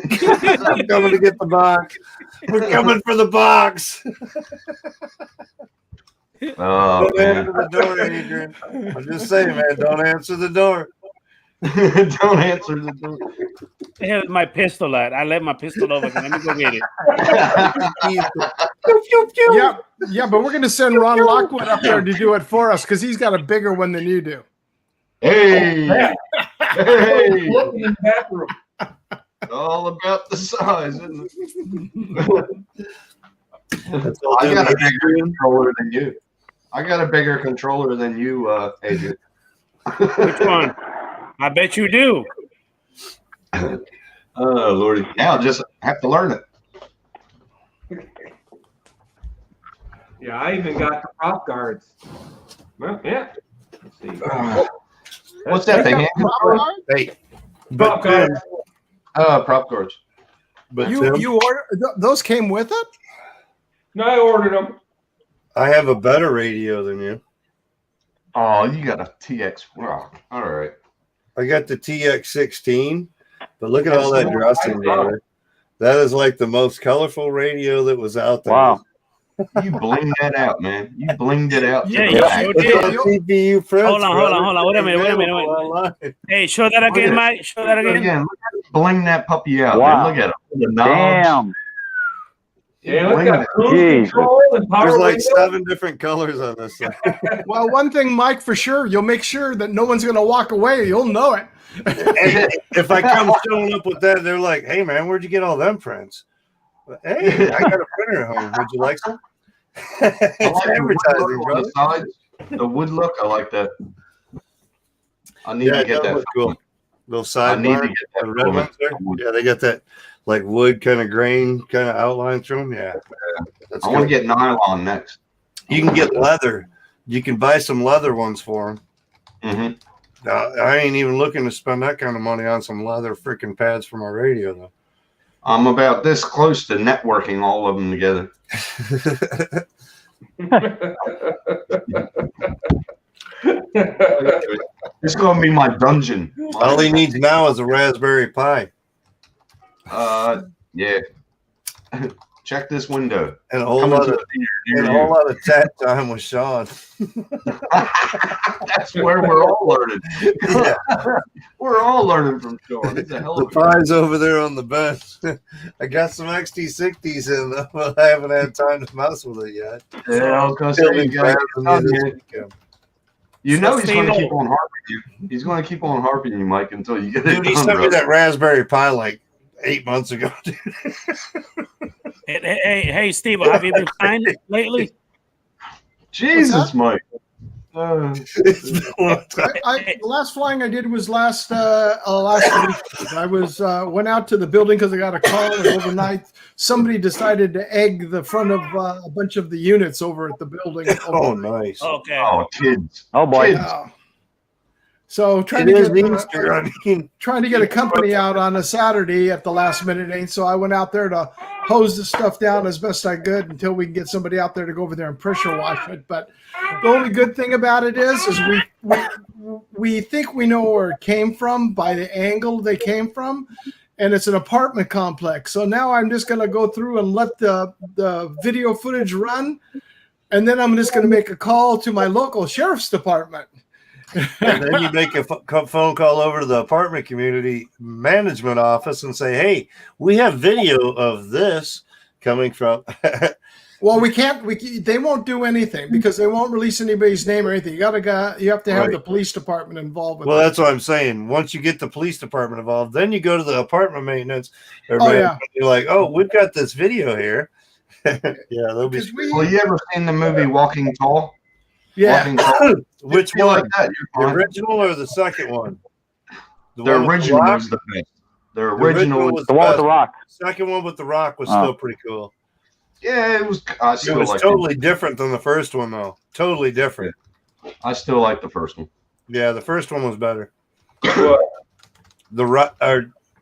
I'm coming to get the box. We're coming for the box. Oh, Don't man. answer the door, Adrian. I'm just saying, man. Don't answer the door. Don't answer the door. The hell is my pistol at? I left my pistol over. Let me go get it. Yeah, but we're gonna send Ron Lockwood up there to do it for us because he's got a bigger one than you do. Hey, hey, Looking in the bathroom. all about the size, isn't it? That's all I got a good. bigger controller than you. I got a bigger controller than you, Adrian. Which one? I bet you do. Oh, Lordy. Yeah, I'll just have to learn it. Yeah, I even got the prop guards. Well, yeah. Let's see. What's that thing? Hey, Prop but Tim, cards. Prop cards. but You Tim, you order those came with it? No, I ordered them. I have a better radio than you. Oh, you got a TX. Oh, all right. I got the TX16, but look at all that dressing, brother. That is like the most colorful radio that was out there. Wow. You blinged that out, man. You blinged it out. Yeah, to the you back. sure Look did. at CPU prints, Hold on. brother. Wait a minute. Online. Hey, show that again, Mike. Show that again. Again, look at it, bling that puppy out. Wow. Man. Look at it. The knobs. Damn. Yeah, look Blinged at it. cruise Jesus. control and power There's like window. 7 different colors on this thing. Well, one thing, Mike, for sure, you'll make sure that no one's going to walk away. You'll know it. And if I come showing up with that, they're like, "Hey, man, where'd you get all them prints?" Hey, I got a printer at home. Would you like some? I It's like the wood advertising, look on brother. the sides. The wood look, I like that. I need to get that that. looks cool. Little I need to sidebar, get that the red from ones there. wood. Yeah, they got that like wood kind of grain kind of outline through them. Yeah, that's I want to good. get nylon next. You can get leather. You can buy some leather ones for them. Mm-hmm. I ain't even looking to spend that kind of money on some leather freaking pads for my radio though. I'm about this close to networking all of them together. It's going to be my dungeon. All he needs now is a Raspberry Pi Yeah. Check this window. and a whole Coming lot to of the and a whole lot of tap time with Sean. That's where we're all learning. Yeah. We're all learning from Sean. He's a hell The of a Pi's over there on the bench. I got some XT60s in them, but I haven't had time to mess with it yet. Yeah, I was going to Still say, you be gotta grabbing get on me this here. weekend. You know he's going to Steve-O. keep on harping you. He's going to keep on harping you, Mike, until you get it Dude, he done, sent me brother. that Raspberry Pi like 8 months ago. Dude. Hey, Steve, have you been flying lately? Jesus, Mike. It's been a long time. The last flying I did was last week. I was went out to the building because I got a call, and overnight somebody decided to egg the front of a bunch of the units over at the building. Oh, nice. Okay. Oh, kids. Oh boy. Kids. So trying It to is get Easter. I mean, trying to get a company out on a Saturday at the last minute, ain't so I went out there to hose the stuff down as best I could until we can get somebody out there to go over there and pressure wash it. But the only good thing about it is we think we know where it came from by the angle they came from, and it's an apartment complex. So now I'm just going to go through and let the video footage run, and then I'm just going to make a call to my local sheriff's department. and then you make a phone call over to the apartment community management office and say, "Hey, we have video of this coming from." Well, we can't. They won't do anything because they won't release anybody's name or anything. You have to have Right. the police department involved with Well, it. that's what I'm saying. Once you get the police department involved, then you go to the apartment maintenance. Yeah. You're like, "Oh, we've got this video here." Yeah, they'll be. 'Cause we- Well, you ever seen the movie Walking Tall? yeah. Walking Tall. Which Feel one? like that, you're The fine. original or the second one? The one with original Rock? was the best. The The original was The one with the best. rock. Second one with the rock was Oh. still pretty cool. yeah, it was. I It still was like totally different than the first one, though. Totally different. I still like the first one. Yeah, the first one was better. What? The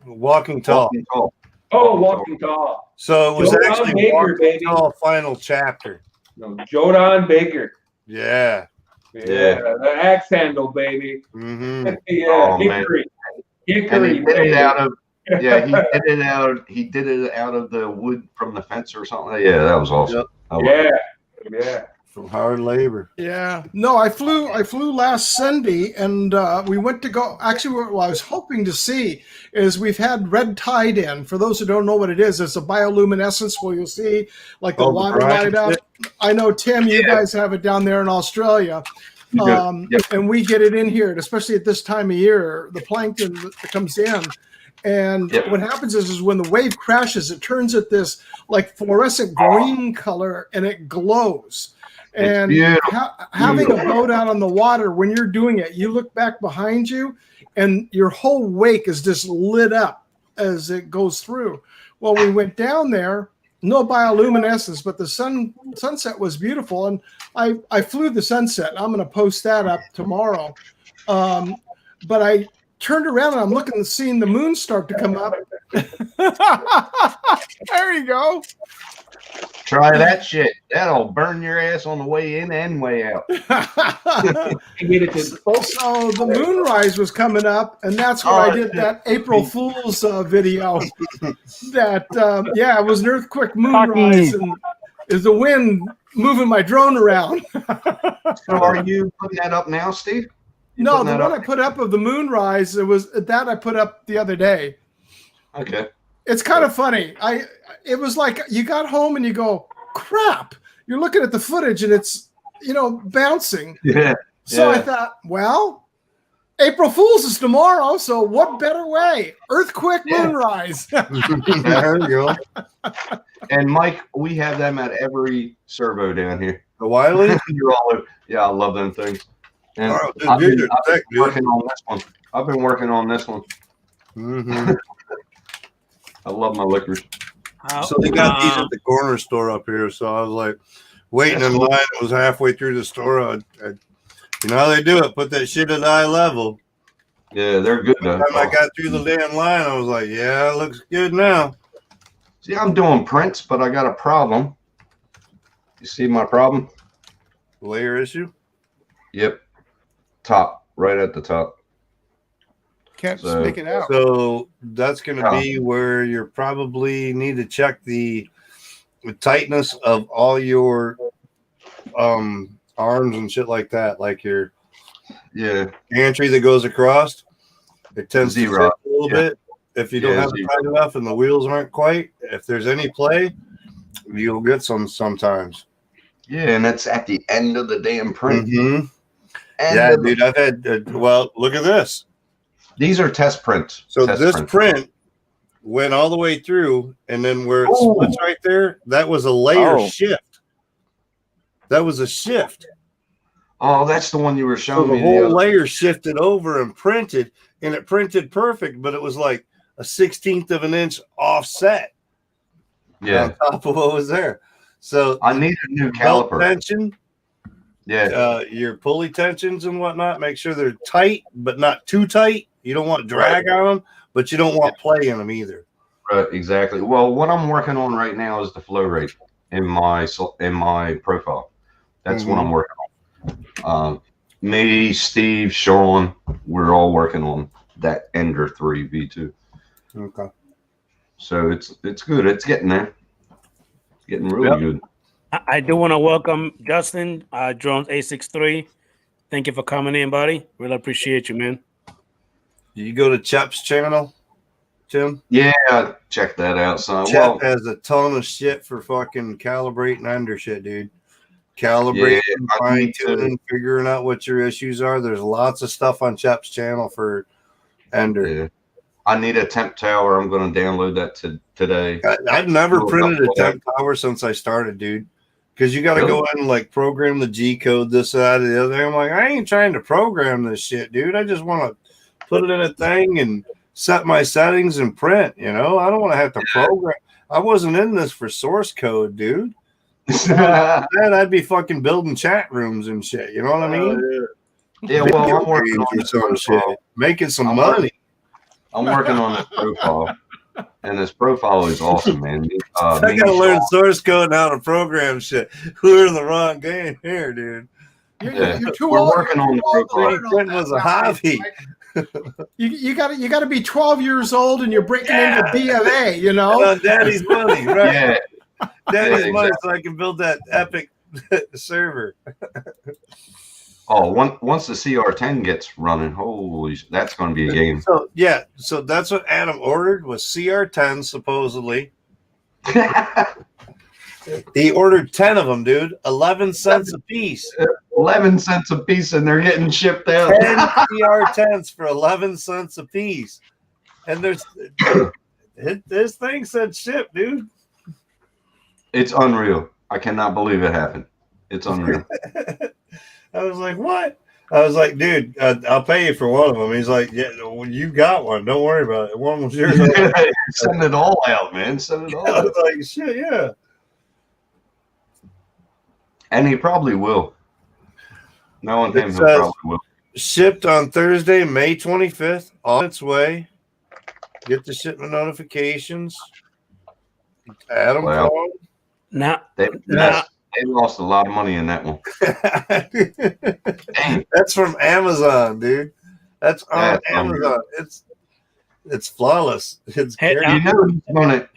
Walking Tall. Walking Tall. Oh, Walking Tall. So it was Jodan actually Baker, Walking baby. Tall final chapter. No, Jodan Baker. Yeah. Yeah, the axe handle, baby. Mm-hmm. Yeah, Oh, man. hickory. And Hickory. he did it out of. Yeah, he did it out of the wood from the fence or something. Yeah, that was awesome. Yep. I like it. Yeah. From hard labor. Yeah. No, I flew last Sunday, and we went to go. Actually, what I was hoping to see is we've had red tide in. For those who don't know what it is, it's a bioluminescence where you'll see like the Oh, the water brine light up. I know, Tim, you guys have it down there in Australia. You do. Yep. And we get it in here, and especially at this time of year, the plankton that comes in. And Yep. what happens is when the wave crashes, it turns at this like fluorescent green color, and it glows. And beautiful. having a boat out on the water, when you're doing it, you look back behind you, and your whole wake is just lit up as it goes through. Well, we went down there, no bioluminescence, but the sunset was beautiful. And I flew the sunset. I'm going to post that up tomorrow. But I turned around and I'm looking and seeing the moon start to come up. There you go. Try that shit. That'll burn your ass on the way in and way out. You get it to So the moonrise was coming up, and that's where I did that April Fool's video. That it was an earthquake moonrise, and is the wind moving my drone around. So are you putting that up now, Steve? No, the one I put up of the moonrise, it was that I put up the other day. Okay. It's kind of funny. It was like you got home and you go, crap. You're looking at the footage and it's, bouncing. Yeah. So I thought, well, April Fool's is tomorrow, so what better way? Earthquake moonrise. There you go. And Mike, we have them at every servo down here. The Wiley? You're all over. Yeah, I love them things. And Oh, dude, I've been they're good. working on this one. I've been working on this one. Mm-hmm. I love my liquors. So they got these at the corner store up here. So I was like waiting in line. It was halfway through the store. You know how they do it? Put that shit at eye level. Yeah, they're good By though. the time I got through the damn line, I was like, yeah, it looks good now. See, I'm doing prints, but I got a problem. You see my problem? Layer issue? Yep. Top, right at the top. Can't So- make it out. So that's going to be where you probably need to check the tightness of all your arms and shit like that, like your gantry that goes across. It tends to Zero. tip a little bit if you don't have it tight enough and the wheels aren't quite. If there's any play, you'll get some sometimes. Yeah, and it's at the end of the damn print. Mm-hmm. End Yeah, of the- dude, I've had. Well, look at this. These are test prints. So Test this prints. print went all the way through, and then where it splits right there, that was a layer shift. That was a shift. Oh, that's the one you were So showing the me. whole other- layer shifted over and printed, and it printed perfect, but it was like a 1/16 of an inch offset on top of what was there. So I need a new belt caliper. tension, your pulley tensions and whatnot, make sure they're tight, but not too tight. You don't want drag on them, but you don't want play in them either. Right, exactly. Well, what I'm working on right now is the flow rate in my profile. That's what I'm working on. Me, Steve, Sean, we're all working on that Ender 3 V2. Okay. So it's good. It's getting there. It's getting really good. I do want to welcome Justin, Drones A63. Thank you for coming in, buddy. Really appreciate you, man. You go to Chep's channel, Tim? Yeah, check that out, son. Chep Well, has a ton of shit for fucking calibrating under shit, dude. Calibrating, fine tuning, figuring out what your issues are. There's lots of stuff on Chep's channel for Ender. Yeah. I need a temp tower. I'm going to download that today. I've never printed a temp tower since I started, dude. Because you got to go in and like program the G code, this, that, and the other. I'm like, I ain't trying to program this shit, dude. I just want to put it in a thing and set my settings and print. I don't want to have to program. I wasn't in this for source code, dude. Then I'd be fucking building chat rooms and shit. You know what I mean? Yeah, well, I'm working on some shit, making some money. I'm working on this profile, and this profile is awesome, man. I gotta learn source code and how to program shit. We're in the wrong game here, dude. You're too We're old. working on the profile. Printing was a hobby. You got to be 12 years old and you're breaking into BFA, you know. Daddy's money, right? Yeah, Daddy's money, so I can build that epic server. Oh, once the CR10 gets running, holy, that's going to be a game. So that's what Adam ordered was CR10 supposedly. He ordered 10 of them, dude. 11 cents a piece. 11 cents a piece, and they're getting shipped out. 10 CR10s for 11 cents a piece. And this thing said ship, dude. It's unreal. I cannot believe it happened. It's unreal. I was like, what? I was like, dude, I'll pay you for one of them. He's like, yeah, well, you got one. Don't worry about it. One was yours. Send it all out, man. Send it all I out. was like, shit, yeah. And he probably will. Knowing him, It he'll says- probably will. Shipped on Thursday, May 25th. On its way. Get the shipment notifications. Adam Wow. called. Now, They now, lost a lot of money in that one. Dang. That's from Amazon, dude. That's on That's Amazon. It's flawless. It's Hey, great.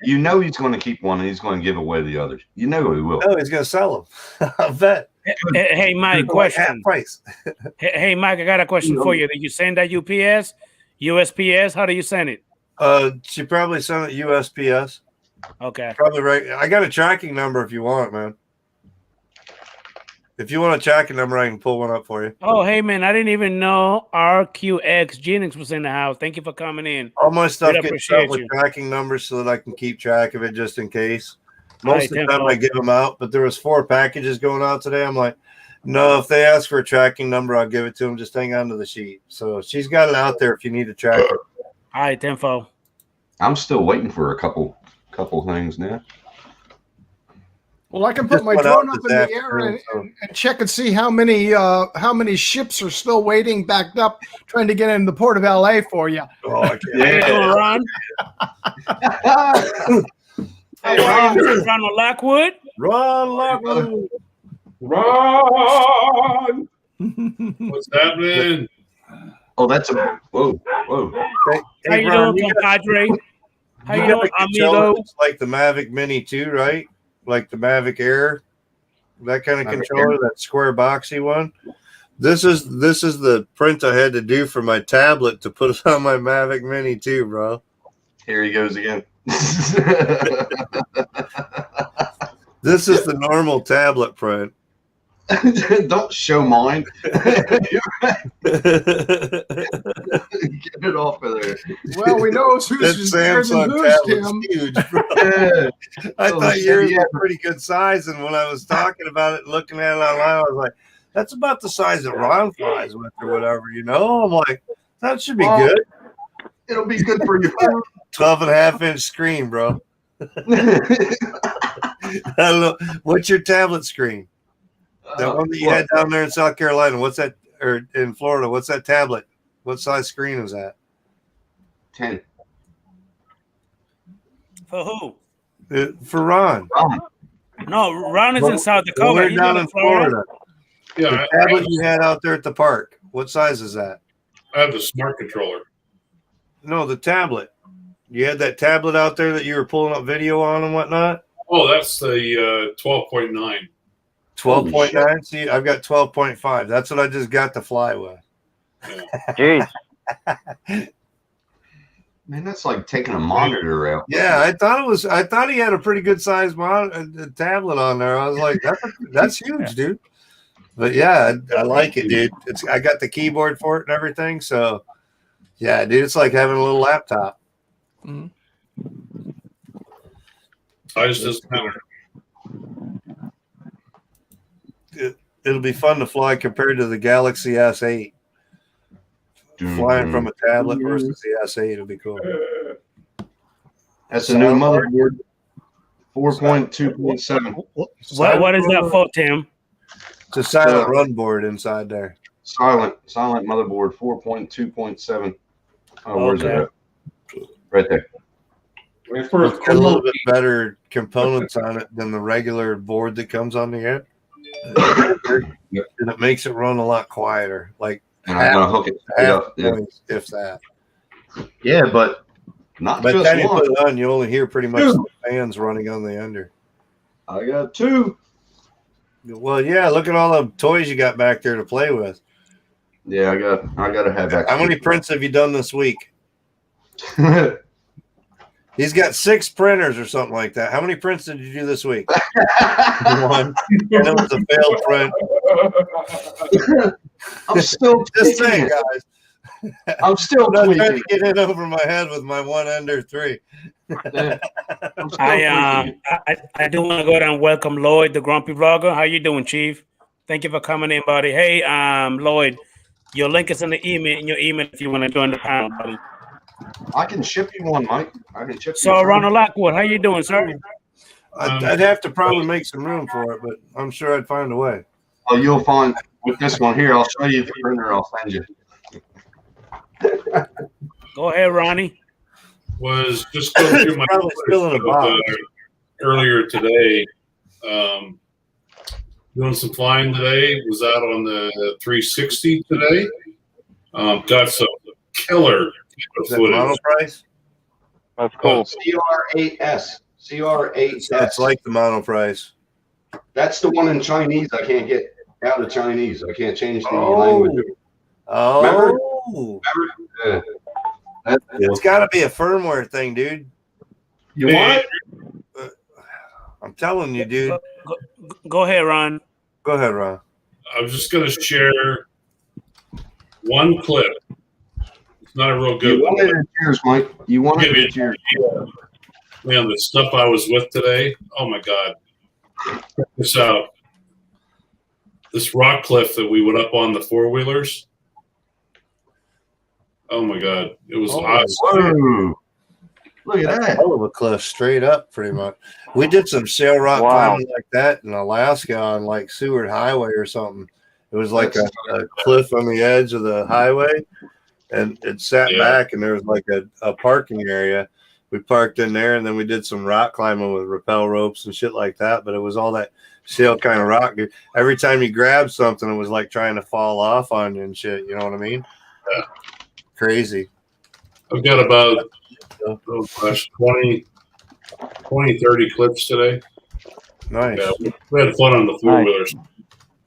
You know he's gonna keep one and he's gonna give away the others. You know he will. Oh, he's gonna sell them. I bet. hey, Mike, Like half question. price. Hey, Mike, I got a question for you. Did you send that UPS, USPS? How do you send it? She probably sent it USPS. Okay. Probably right. I got a tracking number if you want, man. If you want a tracking number, I can pull one up for you. Oh, hey, man, I didn't even know RQX Genix was in the house. Thank you for coming in. All my stuff Really gets sent appreciate with you. tracking numbers so that I can keep track of it just in case. All Most right, of the time tenfold. I give them out, but there was 4 packages going out today. I'm like, no, if they ask for a tracking number, I'll give it to them. Just hang on to the sheet. So she's got it out there if you need to track it. All right, tenfold. I'm still waiting for a couple things now. Well, I can Just put my went drone out up in this the air afternoon, so- and check and see how many ships are still waiting, backed up, trying to get in the port of LA for you. Oh, I can't. How you doing, Ron? How are you, Mr. Ronald Lockwood? Run, Lockwood. Run! What's happening? Oh, that's a whoa. Hey, How you Ron, doing, compadre? How you got doing, a controller amigo? that's like the Mavic Mini 2, right? Like the Mavic Air, that kind of Mavic controller, that square boxy one. This is the print I had to do for my tablet to put it on my Mavic Mini 2, bro. Here he goes again. This is the normal tablet print. Don't show mine. Get it off of there. Well, we know That who's bigger than Samsung who's, tablet's Tim. huge, bro. Yeah. I Oh, thought so yours yeah. were pretty good size, and when I was talking about it, looking at it online, I was like, "That's about the size that Ron flies with, or whatever." You know, I'm like, "That should be Well, good." It'll be good for your food. 12.5-inch screen, bro. I don't know. What's your tablet screen? That one that you had down there in South Carolina. What's that? Or in Florida? What's that tablet? What size screen is that? 10. For who? For Ron. No, Ron is in South When Dakota. we're He's down in in Florida. Florida. Yeah, The tablet you had out there at the park. What size is that? I have the smart controller. No, the tablet. You had that tablet out there that you were pulling up video on and whatnot. Oh, that's the 12.9. 12.9. See, I've got 12.5. That's what I just got to fly with. Jeez. Man, that's like taking a monitor out. Yeah, I thought he had a pretty good sized tablet on there. I was like, that's huge, dude. But yeah, I like it, dude. I got the keyboard for it and everything. So yeah, dude, it's like having a little laptop. Size doesn't matter. It'll be fun to fly compared to the Galaxy S8. Flying from a tablet versus the S8, it'll be cool. That's a new motherboard. 4.2.7. What is that for, Tim? It's a silent run board inside there. Silent motherboard. 4.2.7. Oh, where's Okay. it at? Right there. It's for It's got a little bit better components on it than the regular board that comes on the end. And it makes it run a lot quieter. Like And I gotta hook it up. Yeah. if that. Yeah, but not By the just time you one. put it on, you only hear pretty much the fans running on the under. I got 2. Well, yeah, look at all the toys you got back there to play with. Yeah, I gotta have that. How many prints have you done this week? He's got 6 printers or something like that. How many prints did you do this week? One. And it was a failed print. I'm still Just tweaking saying, it. guys. I'm still I'm not trying tweaking to get in over my head with my one under 3. it. I'm still I do want to go down and welcome Lloyd, the grumpy vlogger. How you doing, Chief? Thank you for coming in, buddy. Hey, Lloyd, Your link is in the email. In your email, if you want to join the panel, buddy. I can ship you one, Mike. I can ship you. So, Ronald Lockwood, how you doing, sir? I'd have to probably make some room for it, but I'm sure I'd find a way. Oh, you'll find with this one here. I'll show you the printer. I'll send you. Go ahead, Ronnie. Was just going through my Probably still in a box. earlier today. Doing some flying today. Was out on the 360 today. Got some killer Is that footage. model price? That's cool. CR8S. CR8S. That's like the model price. That's the one in Chinese. I can't get out of Chinese. I can't change the language. Remember? Yeah. It's got to be a firmware thing, dude. You want it? I'm telling you, dude. Go ahead, Ron. Go ahead, Ron. I was just going to share one clip. It's not a real good You one. want it in yours, Mike. You want Give it me in yours. Man, the stuff I was with today. Oh my God. Check this out. This rock cliff that we went up on the four-wheelers. Oh my God. It was awesome. Whoa. Look at that. Hell of a cliff, straight up, pretty much. We did some shale rock climbing like that in Alaska on like Seward Highway or something. It was like a cliff on the edge of the highway, and it sat back, and there was like a parking area. We parked in there, and then we did some rock climbing with rappel ropes and shit like that. But it was all that shale kind of rock. Every time you grabbed something, it was like trying to fall off on you and shit. You know what I mean? Yeah. Crazy. I've got about 20, 30 clips today. Nice. Yeah, we had fun on the four-wheelers.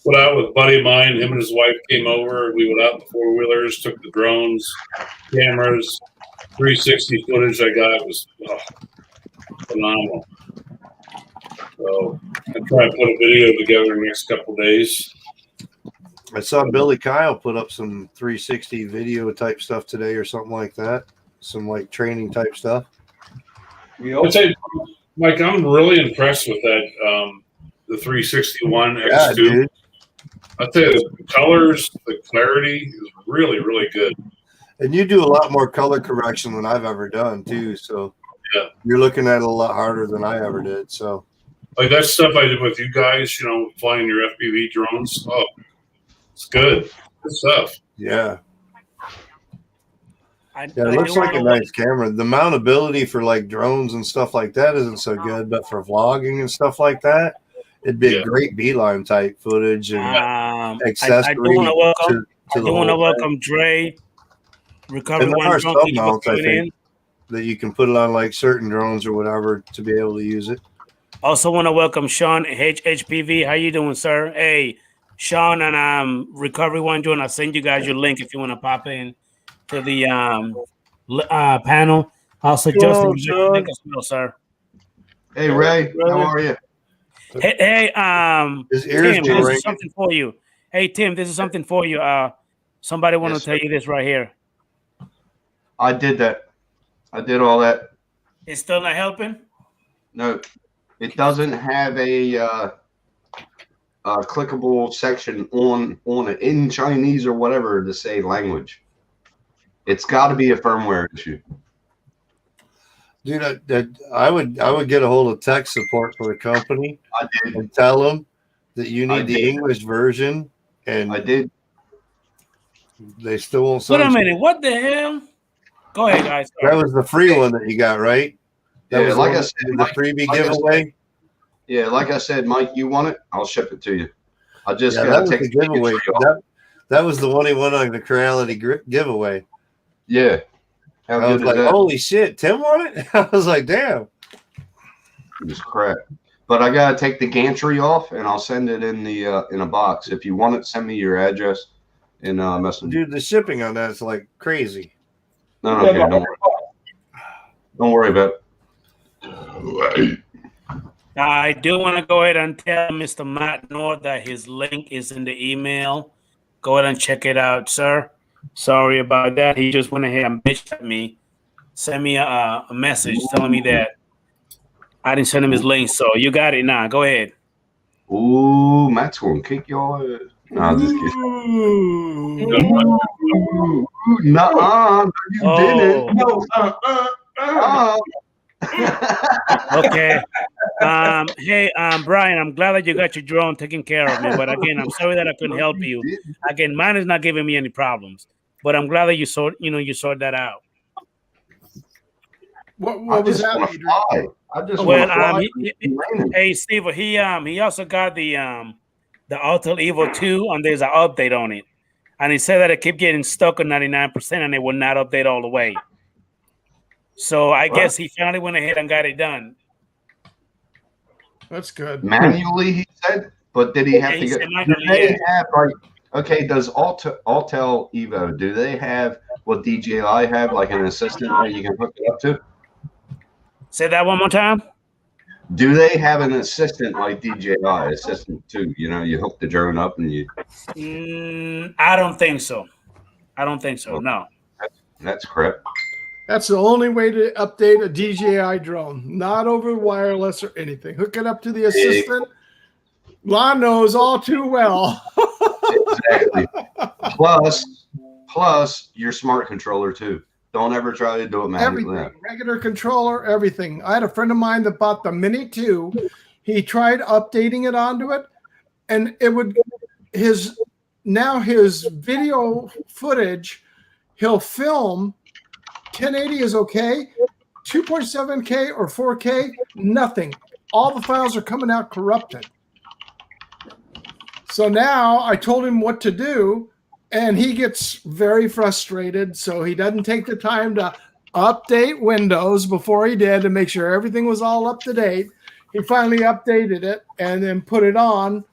Went out with a buddy of mine. Him and his wife came over. We went out the four-wheelers, took the drones, cameras, 360 footage I got was phenomenal. So I'll try and put a video together in the next couple of days. I saw Billy Kyle put up some 360 video type stuff today or something like that. Some like training type stuff. I'd say, Mike, I'm really impressed with that. The 361 X2. Yeah, dude. I'd say the colors, the clarity is really, really good. And you do a lot more color correction than I've ever done too. So yeah, you're looking at it a lot harder than I ever did. So like that stuff I did with you guys, you know, flying your FPV drones. Oh, it's good. Good stuff. yeah. It looks like a nice camera. The mountability for like drones and stuff like that isn't so good, but for vlogging and stuff like that, it'd be a great beeline type footage and accessory. I do want to welcome Dre. Recovery And there One are Drone. some Thank you for mounts, I coming in. think, that you can put it on like certain drones or whatever to be able to use it. Also want to welcome Sean HPV. How you doing, sir? Hey, Sean and Recovery One Drone. I'll send you guys your link if you want to pop in to the panel. Also, Justin, link as well, sir. Hey, Ray, how are you? Hey, His ears Tim, were this ringing. is something for you. Hey, Tim, this is something for you. Somebody want to tell you this right here. I did that. I did all that. It's still not helping? No, it doesn't have a clickable section on it in Chinese or whatever to say language. It's got to be a firmware issue. Dude, I would get a hold of tech support for the company and tell them that you need the English version. And I did. They still won't. Wait a minute. What the hell? Go ahead, guys. That was the free one that you got, right? That Yeah, was like the I said, the freebie giveaway. Yeah, like I said, Mike, you want it? I'll ship it to you. I just Yeah, that gotta was take the the giveaway. That was the one he won on the Creality giveaway. Yeah. How I was good like, is that? holy shit, Tim won it? I was like, damn. It was crap. But I gotta take the gantry off, and I'll send it in the in a box. If you want it, send me your address and Messenger. Dude, the shipping on that's like crazy. No, okay, don't worry about it. I do want to go ahead and tell Mr. Matt North that his link is in the email. Go ahead and check it out, sir. Sorry about that. He just went ahead and bitched at me. Send me a message telling me that I didn't send him his link. So you got it now. Go ahead. Ooh, Matt's gonna kick your ass. No, I'm just kidding. Ooh. Nuh-uh, you Oh. didn't. No, Okay. Hey, Brian, I'm glad that you got your drone taken care of, man. But again, I'm sorry that I couldn't help you. Again, mine is not giving me any problems, but I'm glad that you sort that out. What was that, Adrian? I just Well, want to fly. hey, Steve, he also got the Altel Evo 2, and there's an update on it, and he said that it kept getting stuck on 99%, and it will not update all the way. So I guess he finally went ahead and got it done. That's good. Manually, he said, but did he have to said get? Do manually, they yeah. have okay? Does Altel Evo? Do they have what DJI have, like an assistant that you can hook it up to? Say that one more time. Do they have an assistant like DJI assistant too? You know, you hook the drone up and you. I don't think so. No. That's crap. That's the only way to update a DJI drone, not over wireless or anything. Hook it up to the assistant. Lon knows all too well. Exactly. Plus your smart controller too. Don't ever try to do it manually. Everything, regular controller, everything. I had a friend of mine that bought the Mini 2. He tried updating it onto it, and it would his video footage. He'll film 1080 is okay, 2.7K or 4K, nothing. All the files are coming out corrupted. So now I told him what to do, and he gets very frustrated. So he doesn't take the time to update Windows before he did to make sure everything was all up to date. He finally updated it and then put it on.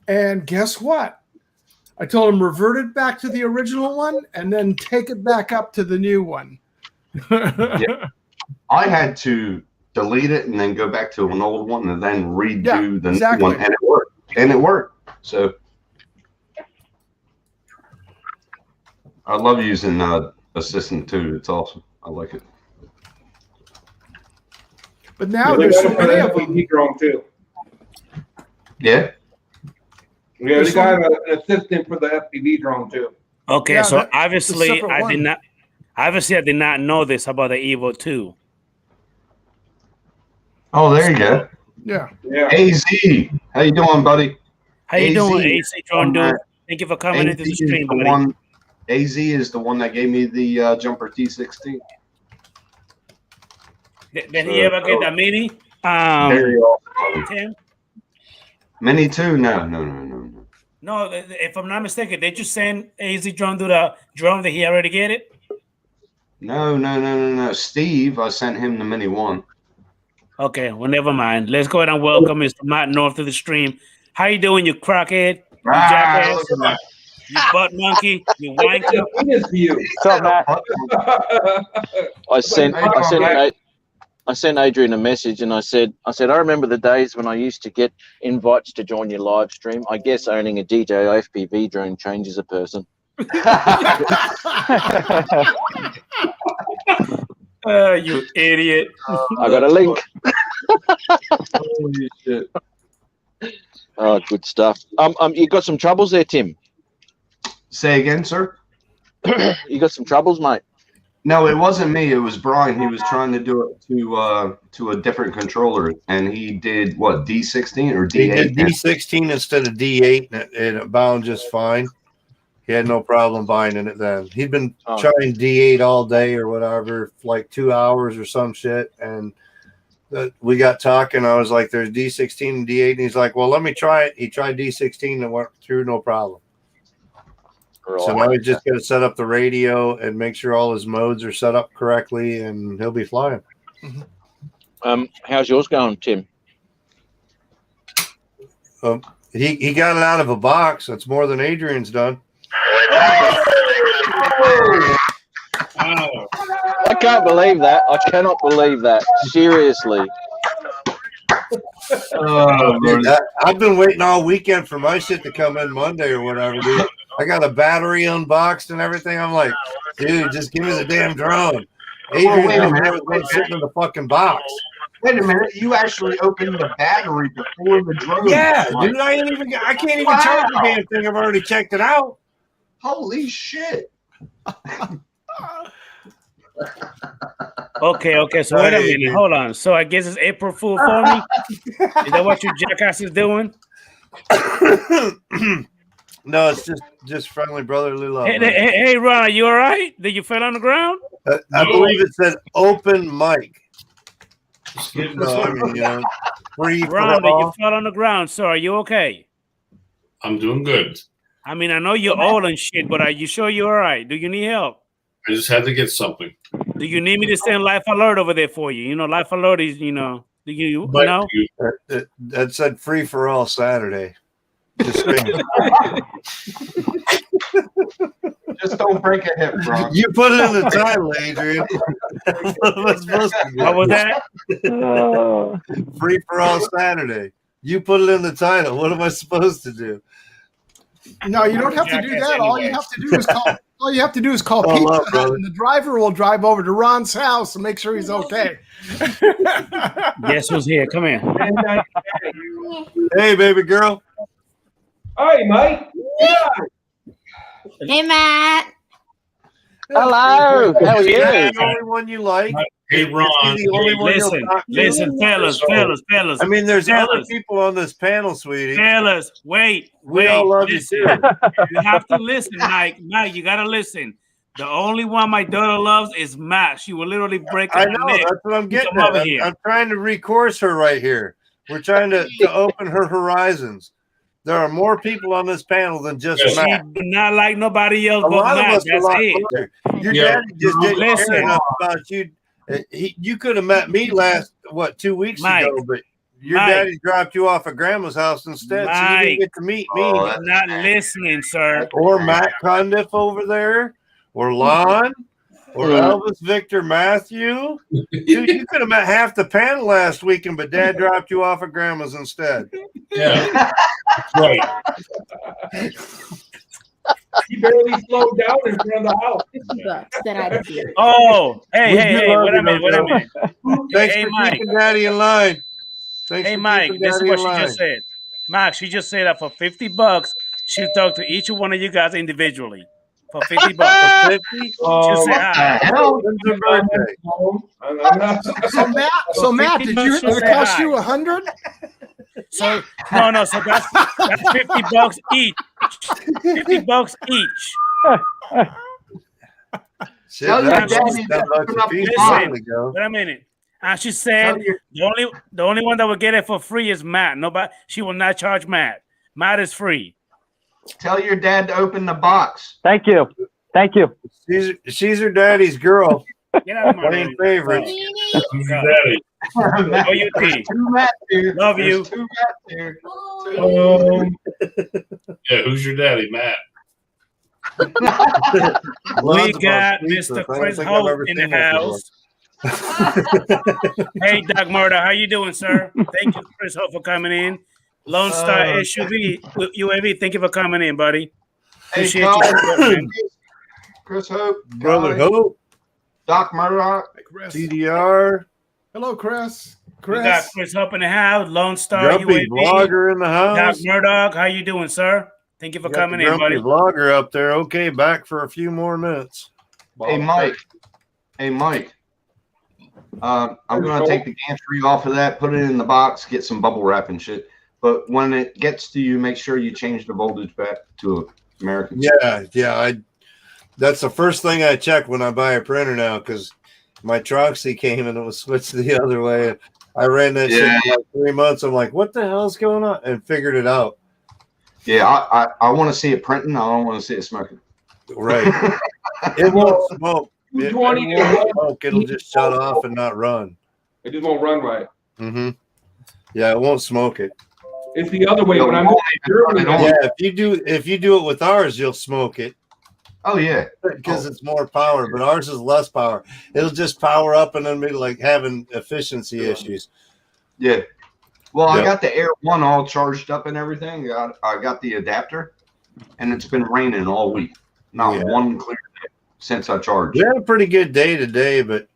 And guess what? I told him revert it back to the original one and then take it back up to the new one. Yeah. I had to delete it and then go back to an old one and then redo the new one, and it worked. So I love using Assistant too. It's awesome. I like it. But now there's so many of them. Drone too. Yeah. Yeah, they got an assistant for the FPV drone too. Okay, so obviously I did not know this about the Evo 2. Oh, there you go. Yeah. AZ, how you doing, buddy? How you doing, AC Drone Dude? Thank you for coming into the stream, buddy. AZ is the one that gave me the Jumper T16. Did he ever get the Mini? Very awesome. Tim? Mini 2? No. No, if I'm not mistaken, did you send AZ Drone to the drone that he already get it? No. Steve, I sent him the Mini 1. Okay, well, never mind. Let's go ahead and welcome Mr. Matt North to the stream. How you doing, you crackhead? You jackass? You butt monkey? You wanker? What's up, Matt? I sent Adrian a message and I said, I remember the days when I used to get invites to join your live stream. I guess owning a DJI FPV drone changes a person. You idiot. I got a link. Holy shit. Oh, good stuff. You got some troubles there, Tim? Say again, sir? You got some troubles, mate? No, it wasn't me. It was Brian. He was trying to do it to a different controller, and he did what, D16 or D8? He did D16 instead of D8, and it bound just fine. He had no problem binding it then. He'd been trying D8 all day or whatever, like 2 hours or some shit, and we got talking. I was like, "There's D16 and D8," and he's like, "Well, let me try it." He tried D16 and went through no problem. Right. So now he's just got to set up the radio and make sure all his modes are set up correctly, and he'll be flying. How's yours going, Tim? He got it out of a box. That's more than Adrian's done. I can't believe that. I cannot believe that. Seriously. Dude, I've been waiting all weekend for my shit to come in Monday or whatever, dude. I got a battery unboxed and everything. I'm like, dude, just give me the damn drone. Adrian was sitting in the fucking box. Wait a minute. You actually opened the battery before the drone. Yeah, Mike. dude, I can't even Wow. charge the damn thing. I've already checked it out. Holy shit. Okay. So wait a minute. Hold on. So I guess it's April Fool for me. Is that what your jackass is doing? No, it's just friendly brotherly love. Hey, Ron, are you all right? Did you fall on the ground? I believe it said open mic. No, I mean, free for Ron, did you all. fall on the ground? So are you okay? I'm doing good. I mean, I know you're old and shit, but are you sure you're all right? Do you need help? I just had to get something. Do you need me to send Life Alert over there for you? You know, Life Alert is, do you But know? That said free for all Saturday. Just saying. Just don't break a hip, bro. You put it in the title, Adrian. What was that? Free for all Saturday. You put it in the title. What am I supposed to do? No, you don't have to do that. All you have to do is call. All you have to do is call Oh, Pizza love, Hut, brother. and the driver will drive over to Ron's house and make sure he's okay. Guess who's here? Come here. Hey, baby girl. Hi, Mike. Hey, Matt. Hello. How are Is you? that the only one you like? Hey, Ron. Is he the only one you'll talk to? Listen, fellas. I mean, there's other fellas. people on this panel, sweetie. Fellas, wait. We all love you listen. too. You have to listen, Mike. Mike, you gotta listen. The only one my daughter loves is Matt. She will literally break her I know. neck. That's what I'm getting Come over at. here. I'm trying to recourse her right here. We're trying to open her horizons. There are more people on this panel than just She Matt. do not like nobody else A but lot of Matt. us are a That's lot it. closer. Your Yeah. daddy just didn't Listen. care enough about you. You could have met me 2 weeks Mike. ago, but your Mike. daddy dropped you off at grandma's house instead, so you Mike. didn't get to meet me. Oh, You're not listening, sir. Or Matt Condiff over there, or Lon, or Elvis Victor Matthew. Dude, you could have met half the panel last weekend, but Dad dropped you off at grandma's instead. Yeah. Right. He barely slowed down in front of the house. Books that I did. Oh, We hey, do love wait you, a minute. though. Thanks Hey, for Mike. keeping Daddy in line. Thanks Hey, for Mike, keeping this is Daddy what in she line. just said. Mike, she just said that for $50, she'll talk to each one of you guys individually. For $50. 50? She'll say hi. Hell, When's your birthday? I'm not. So Matt, did you? Did it cost you $100? So no, so that's $50 each. $50 each. Shit, Tell your that daddy was to $10 open a up piece his a while Listen. ago. Wait a minute. And she said Tell the only one that will get it for free is Matt. Nobody, she will not charge Matt. Matt is free. Tell your dad to open the box. Thank you. Thank you. She's her daddy's girl. Get out of my Playing room. favorites. Who's your daddy? Oh, you There's think? two Matt here. Love There's you. two Matt here. Yeah, who's your daddy, Matt? We Lots got about pizza. Mr. I don't Chris think I've Hope ever in the seen that before. house. Hey, Doc Murder, how you doing, sir? Thank you, Chris Hope, for coming in. Lone Star UAV, thank you for coming in, buddy. Hey, Appreciate Carl, you support, man. Chris Hope, Brother Guy, Hope, Doc Murdoch. Chris. TDR, Hello, Chris. We got Chris. Chris Hope in the house. Lone Star Grumpy UAV. Vlogger in the Doc house. Murdoch, how you doing, sir? Thank you for Got coming the in, Grumpy buddy. Vlogger up there. Okay, back for a few more minutes. Hey, Mike. Hey, Mike. I'm going to take the gantry off of that, put it in the box, get some bubble wrap and shit. But when it gets to you, make sure you change the voltage back to American. Yeah. That's the first thing I check when I buy a printer now, because my Troxy came and it was switched the other way. I ran that shit for like 3 months. I'm like, what the hell's going on? And figured it out. Yeah, I want to see it printing. I don't want to see it smoking. Right. It won't smoke. It 220 won't smoke. It'll just shut off and not run. It just won't run right. Mm-hmm. Yeah, it won't smoke it. It's the other way. When I'm in Germany, Yeah, if you do it with ours, you'll smoke it. Oh yeah, because it's more power, but ours is less power. It'll just power up and then be like having efficiency issues. Yeah. Well, I Yep. got the Air One all charged up and everything. I got the adapter, and it's been raining all week. Not one clear day since I charged. We had a pretty good day today, but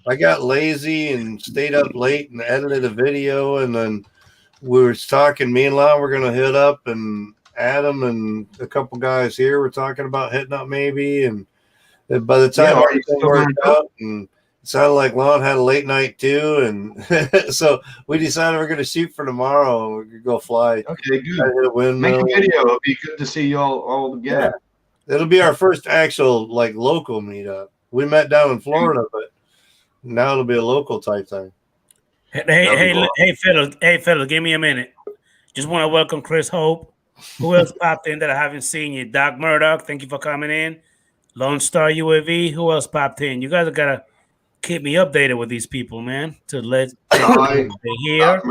I got lazy and stayed up late and edited a video, and then we were talking. Me and Lon were gonna hit up, and Adam and a couple guys here were talking about hitting up maybe. And by the time everything worked out, and it sounded like Lon had a late night too, and so we decided we're gonna shoot for tomorrow, and we could go fly. Okay, good. Make a video. It'll be good to see y'all all together. Yeah. It'll be our first actual like local meetup. We met down in Florida, but now it'll be a local type thing. Hey, fellas, give me a minute. Just want to welcome Chris Hope. Who else popped in that I haven't seen yet? Doc Murdoch, thank you for coming in. Lone Star UAV, who else popped in? You guys gotta keep me updated with these people, man. To let they hear.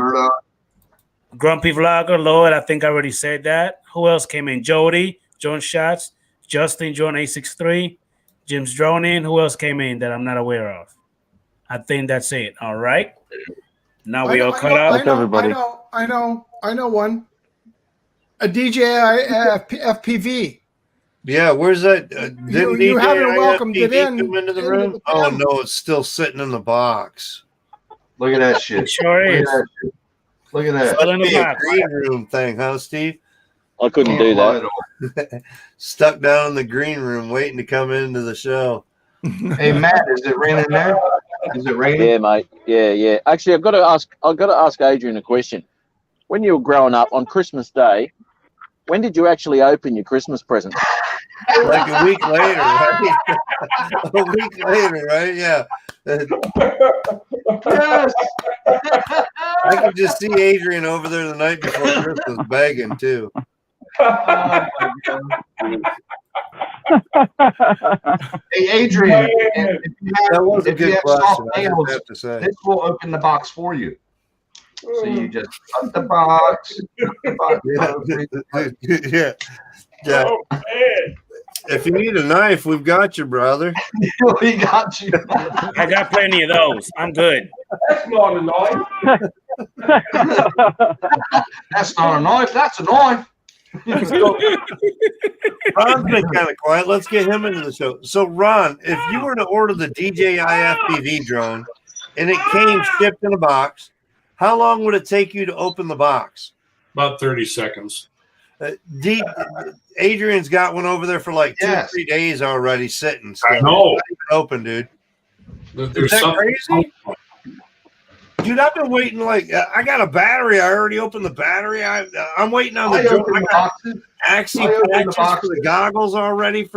Grumpy Vlogger, Lloyd, I think I already said that. Who else came in? Jody, John Shots, Justin, John 863, Jim's Drone in. Who else came in that I'm not aware of? I think that's it. All right. Now we all cut out. Everybody. I know one. A DJI FPV. Yeah, where's that? Didn't you haven't welcomed FPV it in. come into the room? Oh no, it's still sitting in the box. Look at that shit. It sure is. Look at that. Must be a green room thing, huh, Steve? I couldn't do that. Stuck down in the green room, waiting to come into the show. Hey Matt, is it raining there? Is it raining? Yeah, mate. Yeah. Actually, I've got to ask Adrian a question. When you were growing up on Christmas Day, when did you actually open your Christmas present? Like a week later, right? A week later, right? Yeah. Yes. I could just see Adrian over there the night before Christmas begging too. Oh, hey Adrian, that was a good question. I have to say, this will open the box for you. So you just cut the box. Yeah. Oh, if you need a knife, we've got you, brother. We got you. I got plenty of those. I'm good. That's not a knife. That's not a knife. That's a knife. Ron's been kind of quiet. Let's get him into the show. So, Ron, if you were to order the DJI FPV drone and it came shipped in a box, how long would it take you to open the box? About 30 seconds. Adrian's got one over there for like 2 or 3 days already sitting. I know. Not even open, dude. There's Is that crazy? Dude, I've been waiting. Like, I got a battery. I already opened the battery. I'm waiting on the drone. I got actually patches for the goggles already.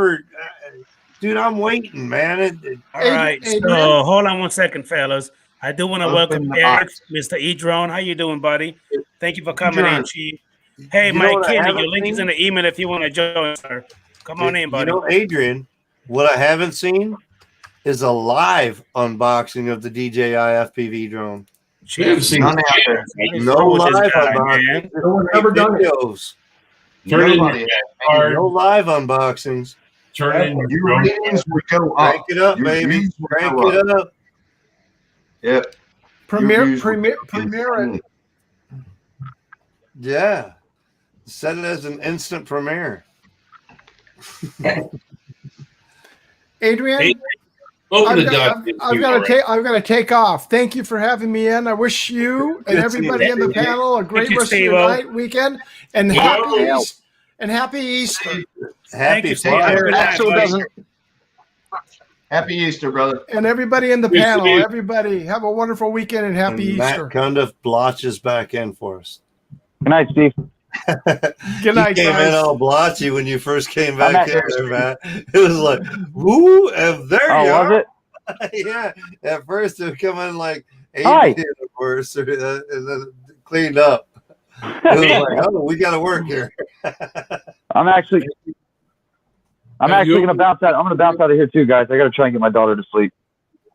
Dude, I'm waiting, man. All right. So hold on one second, fellas. I do want to welcome Eric, Mr. E-Drone. How you doing, buddy? Thank you for coming in, Chief. Hey, Mike Kenny, your link is in the email if you want to join, sir. Come on in, buddy. You know, Adrian, what I haven't seen is a live unboxing of the DJI FPV drone. No live unboxings. No one ever done videos. No live unboxings. Your ratings would go up. Crank it up, baby. Crank it up. Yep. Premiere it. Yeah. Set it as an instant premiere. Adrian, I've got to take off. Thank you for having me in. I wish you and everybody in the panel a great rest of your night, weekend, and happy Easter. Happy Easter, brother. And everybody in the panel, everybody have a wonderful weekend and happy Easter. Matt Cundiff blotches back in for us. Good night, Steve. Good night, you came guys. in all blotchy when you first came back in there, Matt. It was like, woo, and there you are. Was it? Yeah. At first, it would come in like 8, of course, and then cleaned up. It was like, oh, we got to work here. I'm actually going to bounce out. I'm going to bounce out of here too, guys. I got to try and get my daughter to sleep.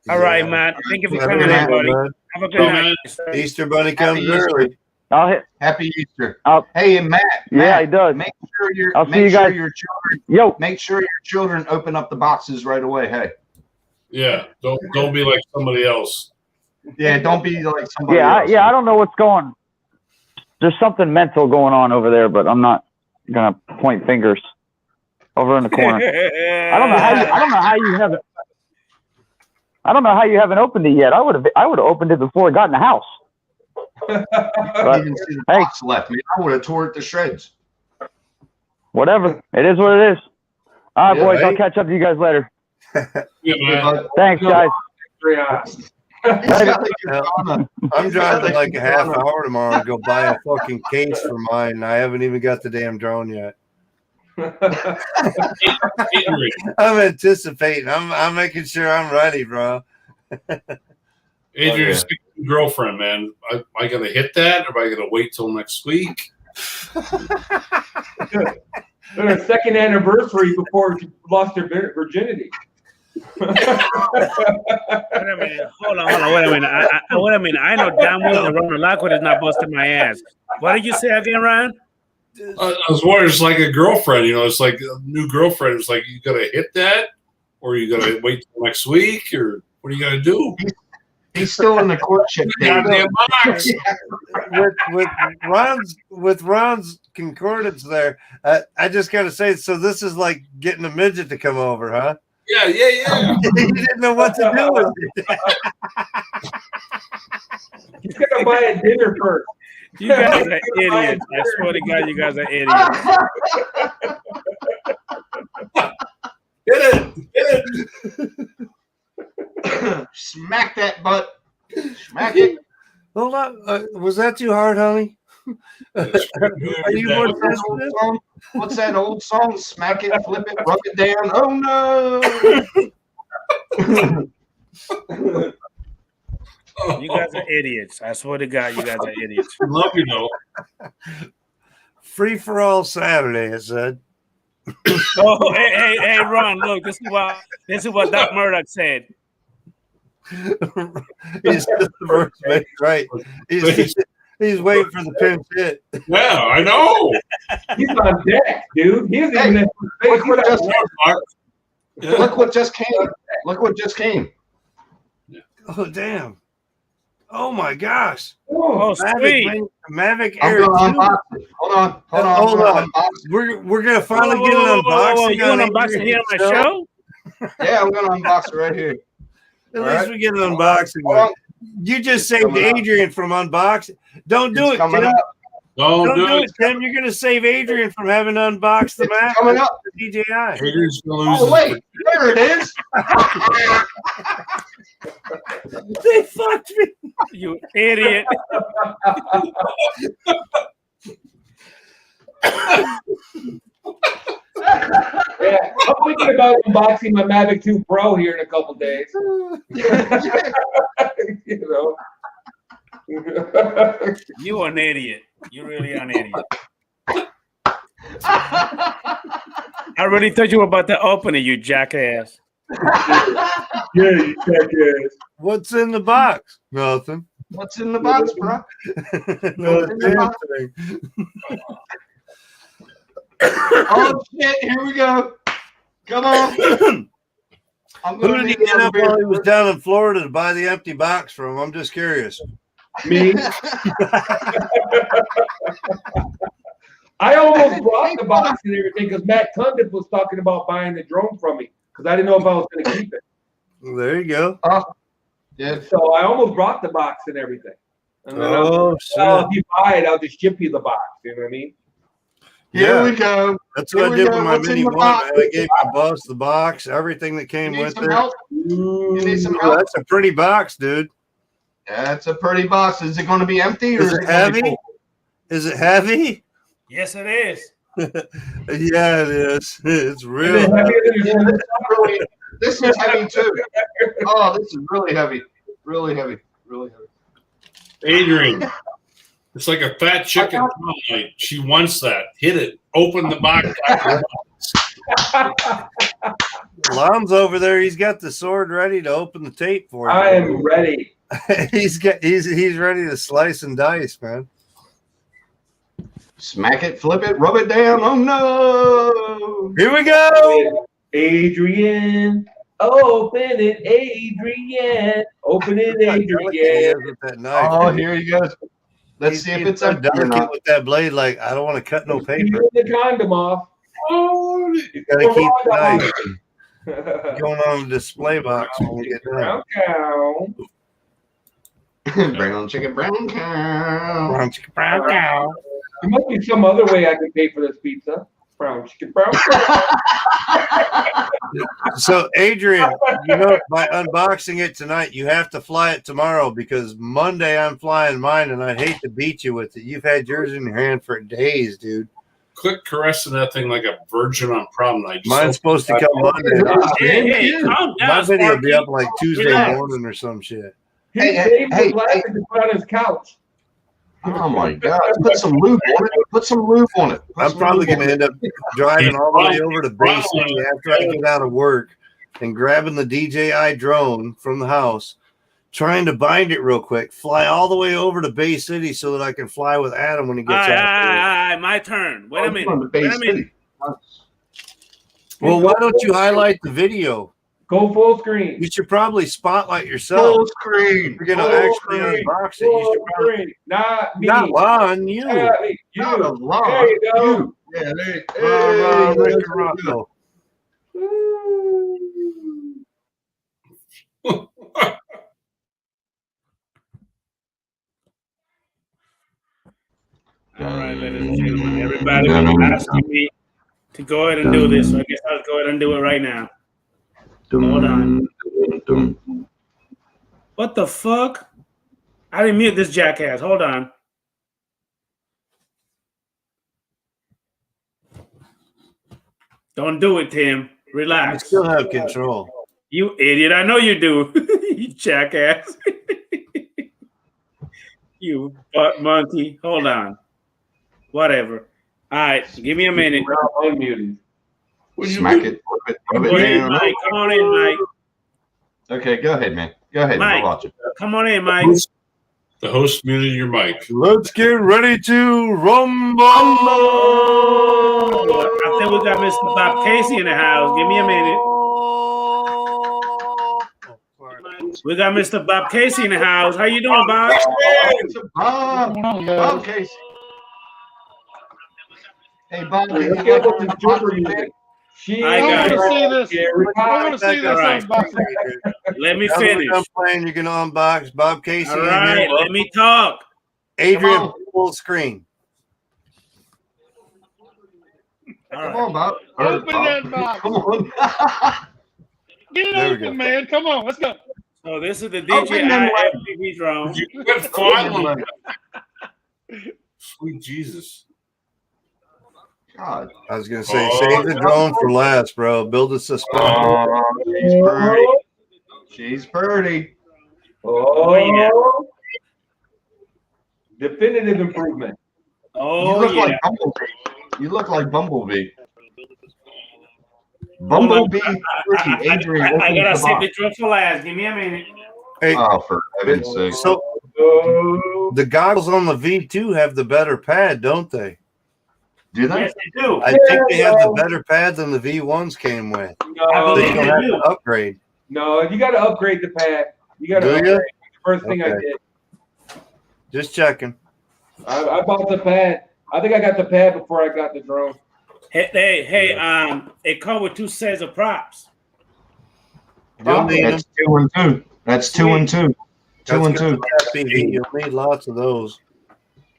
All right, Matt. Thank you for coming in, buddy. Have a good night. Easter Bunny comes early. Happy Easter. Hey, and Matt. Yeah, he does. Make sure your children open up the boxes right away. Hey. Yeah, don't be like somebody else. Yeah, don't be like somebody else. I don't know what's going. There's something mental going on over there, but I'm not gonna point fingers over in the corner. I don't know how you have it. I don't know how you haven't opened it yet. I would have opened it before it got in the house. I But, didn't see the hey. box left, man. I would have tore it to shreds. Whatever. It is what it is. All right, Yeah, boys. I'll right. catch up to you guys later. Yeah, man. Thanks, guys. I'm driving like a half hour tomorrow to go buy a fucking case for mine. And I haven't even got the damn drone yet. I'm anticipating. I'm making sure I'm ready, bro. Adrian, speaking of girlfriend, man, am I going to hit that, or am I going to wait till next week? Their second anniversary before she lost her virginity. Wait a minute. Hold on. Wait a minute. I know damn well that Ronald Lockwood is not busting my ass. What did you say again, Ryan? I was wondering, it's like a girlfriend, it's like a new girlfriend. It's like, you got to hit that, or you got to wait till next week, or what are you going to do? He's still in the courtship stage. Goddamn box. with Ron's concordance there, I just got to say, so this is like getting a midget to come over, huh? Yeah. You didn't know what to do with it. He's gonna buy a dinner first. You guys are idiots. I swear to God, you guys are idiots. Hit it. Smack that butt. Smack it. Hold on. Was that too hard, honey? Are you more sensitive? What's that old song? Smack it, flip it, rub it down. Oh no! You guys are idiots. I swear to God, you guys are idiots. Love you, though. Free for all Saturday, it said. Oh, hey, Ron, look, this is what Doc Murdoch said. He's just the first mate, right? He's waiting for the pinch hit. Yeah, I know. He's on deck, dude. He isn't even. Look what just came. Look what just came. Look what just came. Oh, damn. Oh, my gosh. Oh, sweet. Mavic I'm Air going 2. to unbox it. Hold on. We're going to finally get an unboxing. You want to unbox it here on my show? Yeah, I'm going to unbox it right here. At least we get an unboxing. You just saved Adrian from unboxing. Don't do it, Tim. Don't do it, Tim. You're going to save Adrian from having to unbox the map. Coming up. The DJI. Adrian's going to lose. Oh, wait. There it is. They fucked me. You idiot. Yeah, I'm thinking about unboxing my Mavic 2 Pro here in a couple days. You an idiot. You really are an idiot. I already told you about the opening, you jackass. Yeah, you jackass. What's in the box? Nothing. What's in the box, bro? No damn thing. Oh shit! Here we go. Come on. Who did he get up while he was down in Florida to buy the empty box from? I'm just curious. Me. I almost brought the box and everything because Matt Cundiff was talking about buying the drone from me because I didn't know if I was going to keep it. Well, there you go. Yeah. So I almost brought the box and everything. And then shit. if you buy it, I'll just ship you the box. You know what I mean? Here we go. That's what I did with my Mini One. I gave my boss the box, everything that came with it. You need some help? That's a pretty box, dude. Yeah, it's a pretty box. Is it going to be empty or is it heavy? Is it heavy? Yes, it is. Yeah, it is. It's real. This is heavy too. Oh, this is really heavy. Really heavy. Really heavy. Adrian, it's like a fat chicken. Like she wants that. Hit it. Open the box. Lon's over there. He's got the sword ready to open the tape for you. I am ready. he's ready to slice and dice, man. Smack it, flip it, rub it down. Oh no! Here we go. Adrian, open it, Adrian. Open it, Adrian. Oh, here he goes. Let's see if it's a delicate with that blade. Like, I don't want to cut no paper. Keep the condom off. Oh, you gotta keep it nice. Going on the display box when we get done. Brown cow. Brown chicken, brown cow. Brown chicken, brown cow. There must be some other way I can pay for this pizza. Brown chicken, brown cow. So, Adrian, by unboxing it tonight, you have to fly it tomorrow because Monday I'm flying mine, and I'd hate to beat you with it. You've had yours in your hand for days, dude. Quit caressing that thing like a virgin on prom night. Mine's supposed to come Monday. Hey, calm down, My video will be Sparky. up like Tuesday Relax. morning or some shit. Hey, put on his couch. Oh my God! Put some lube on it. Put some lube on it. I'm probably going to end up driving all the way over to Bay City after I get out of work and grabbing the DJI drone from the house, trying to bind it real quick, fly all the way over to Bay City so that I can fly with Adam when he gets out. All right, my turn. Wait a minute. Well, why don't you highlight the video? Go full screen. You should probably spotlight yourself. Full screen. You're going to actually unbox it. You should probably, Not me. not Lon, you. You. Lon. There you go. You. Yeah, hey, Rick that's and Rocco. All right, ladies and gentlemen, everybody was asking me to go ahead and do this, so I guess I'll go ahead and do it right now. Hold on. What the fuck? I didn't mute this jackass. Hold on. Don't do it, Tim. I Relax. still have control. You idiot. I know you do. You jackass. You butt monkey. Hold on. Whatever. All right. Give me a minute. Unmuted. Smack it. Rub it Go ahead, down. Mike. Come on in, Mike. Okay, go ahead, man. Go ahead. Mike. I'll watch it. Come on in, Mike. The host muted your mic. Let's get ready to rumble. I think we got Mr. Bob Casey in the house. Give me a minute. We got Mr. Bob Casey in the house. How you doing, Bob? Bob Casey. Hey, Bob. Let's get with this jumper music. Hi, guys. I want to see this. I want to see this Right. unboxing. Let me Now that finish. we're done playing, you're going to unbox Bob Casey. All in right, here. let me talk. Adrian, full screen. All Come right. on, Bob. Open that box. Come on. Get it There we go. open, man. Come on, let's go. So this is the Open DJI them FPV drone. Quit filing. Sweet Jesus. God. I was going to say, save the drone for last, bro. Build a suspension. Oh, she's pretty. She's pretty. Oh, yeah. Definitive improvement. You Oh, look yeah. like Bumblebee. You look like Bumblebee. Bumblebee. Adrian, I open gotta the save box. the drone for last. Give me a minute. Hey, Oh, for heaven's sake. so the goggles on the V2 have the better pad, don't they? Do they? Yes, they do. I think they have the better pad than the V1s came with. I No, So you believe don't they have do. to upgrade. no, you got to upgrade the pad. You got to Do upgrade. ya? The first thing I Okay. did. Just checking. I bought the pad. I think I got the pad before I got the drone. Hey, it come with 2 sets of props. You'll need them. That's 2 and 2. That's 2 and 2. 2 and 2. FPV. You'll need lots of those.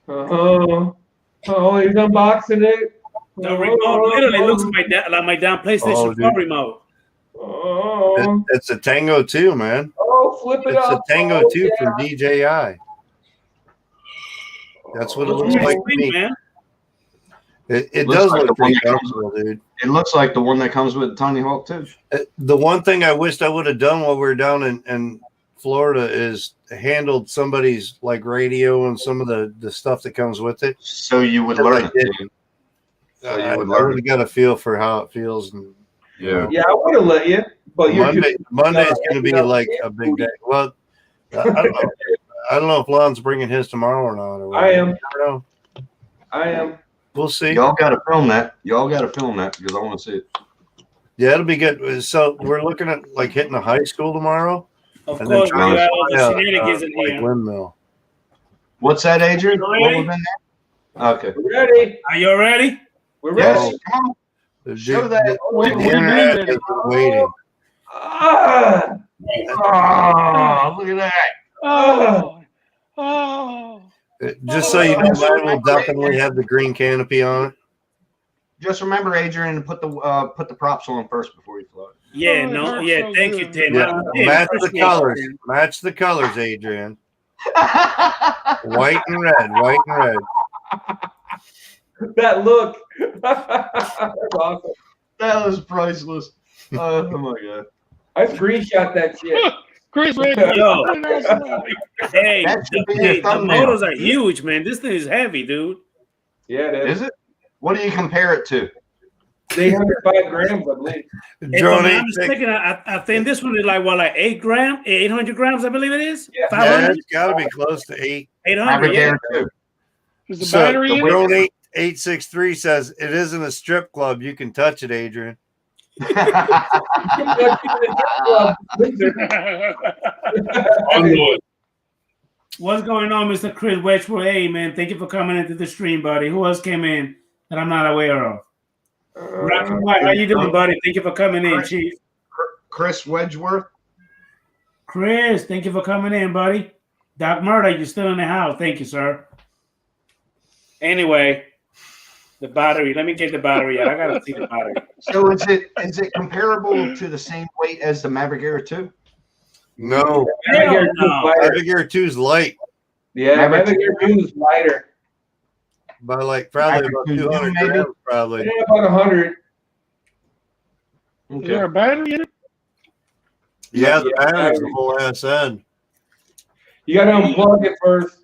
Oh, he's unboxing it. The remote literally looks like my damn PlayStation 4 remote. Oh, It's a Tango 2, man. oh, flip it It's a up. Tango Oh, 2 yeah. from DJI. That's what it looks Pretty like to sweet, me. man. It Looks does like look the one pretty that comes comfortable, dude. It looks like the one that comes with Tiny Hawk too. The one thing I wished I would have done while we were down in Florida is handled somebody's like radio and some of the stuff that comes with it. So you would But learn I it. didn't. So you I would would learn. have got a feel for how it feels. And, Yeah. Yeah, I would have let you, but you're Monday's going to be like a big day. Well, I don't know. I don't know if Lon's bringing his tomorrow or not. Or whatever. I am. I don't know. I am. We'll see. Y'all got to film that. Y'all got to film that because I want to see it. Yeah, it'll be good. So we're looking at like hitting a high school tomorrow. Of And course, we then got all the try out, shenanigans in like here. Windmill. What's that, Adrian? You What ready? was in there? Okay. We're ready. Are you ready? We're Yes. ready. Come on. Show that. The internet has been waiting. Ah, Oh, look at that. Oh. Oh. Just so you know, mine will definitely have the green canopy on it. Just remember, Adrian, to put the props on first before you float. Yeah, Oh, it no, hurts yeah. so Thank you, good. Tim. Yeah, Tim, match the appreciate colors. you. Match the colors, Adrian. White and red. White and red. that look. That's awesome. That was priceless. Oh my god. I screenshot that shit. Chris Red. Yo. Hey, That should be hey, a the thumbnail. motors are huge, man. This thing is heavy, dude. Yeah, it is. Is it? What do you compare it to? 805 grams, I believe. If I'm not mistaken, I think this one is like 800 grams, I believe it is. Yeah. 500, It's got to be close to 800. Maverick Yeah. Air 2. Is the So battery the in it? Drone 863 says it isn't a strip club. You can touch it, Adrian. What's going on, Mr. Chris Wedgwood? Hey, man, thank you for coming into the stream, buddy. Who else came in that I'm not aware of? Rocky White, how you doing, buddy? Thank you for coming in, Chief. Chris Wedgeworth. Chris, thank you for coming in, buddy. Doc Murder, you're still in the house. Thank you, sir. Anyway, the battery. Let me get the battery out. I gotta see the battery. So is it comparable to the same weight as the Maverick Air 2? No. Maverick Air 2 is lighter. Maverick Air 2 is light Yeah, Maverick Air 2 is lighter. by like probably about 200 grams, probably. Yeah, about 100. Is there a battery in it? Yeah, the battery's the whole ass end. You got to unplug it first.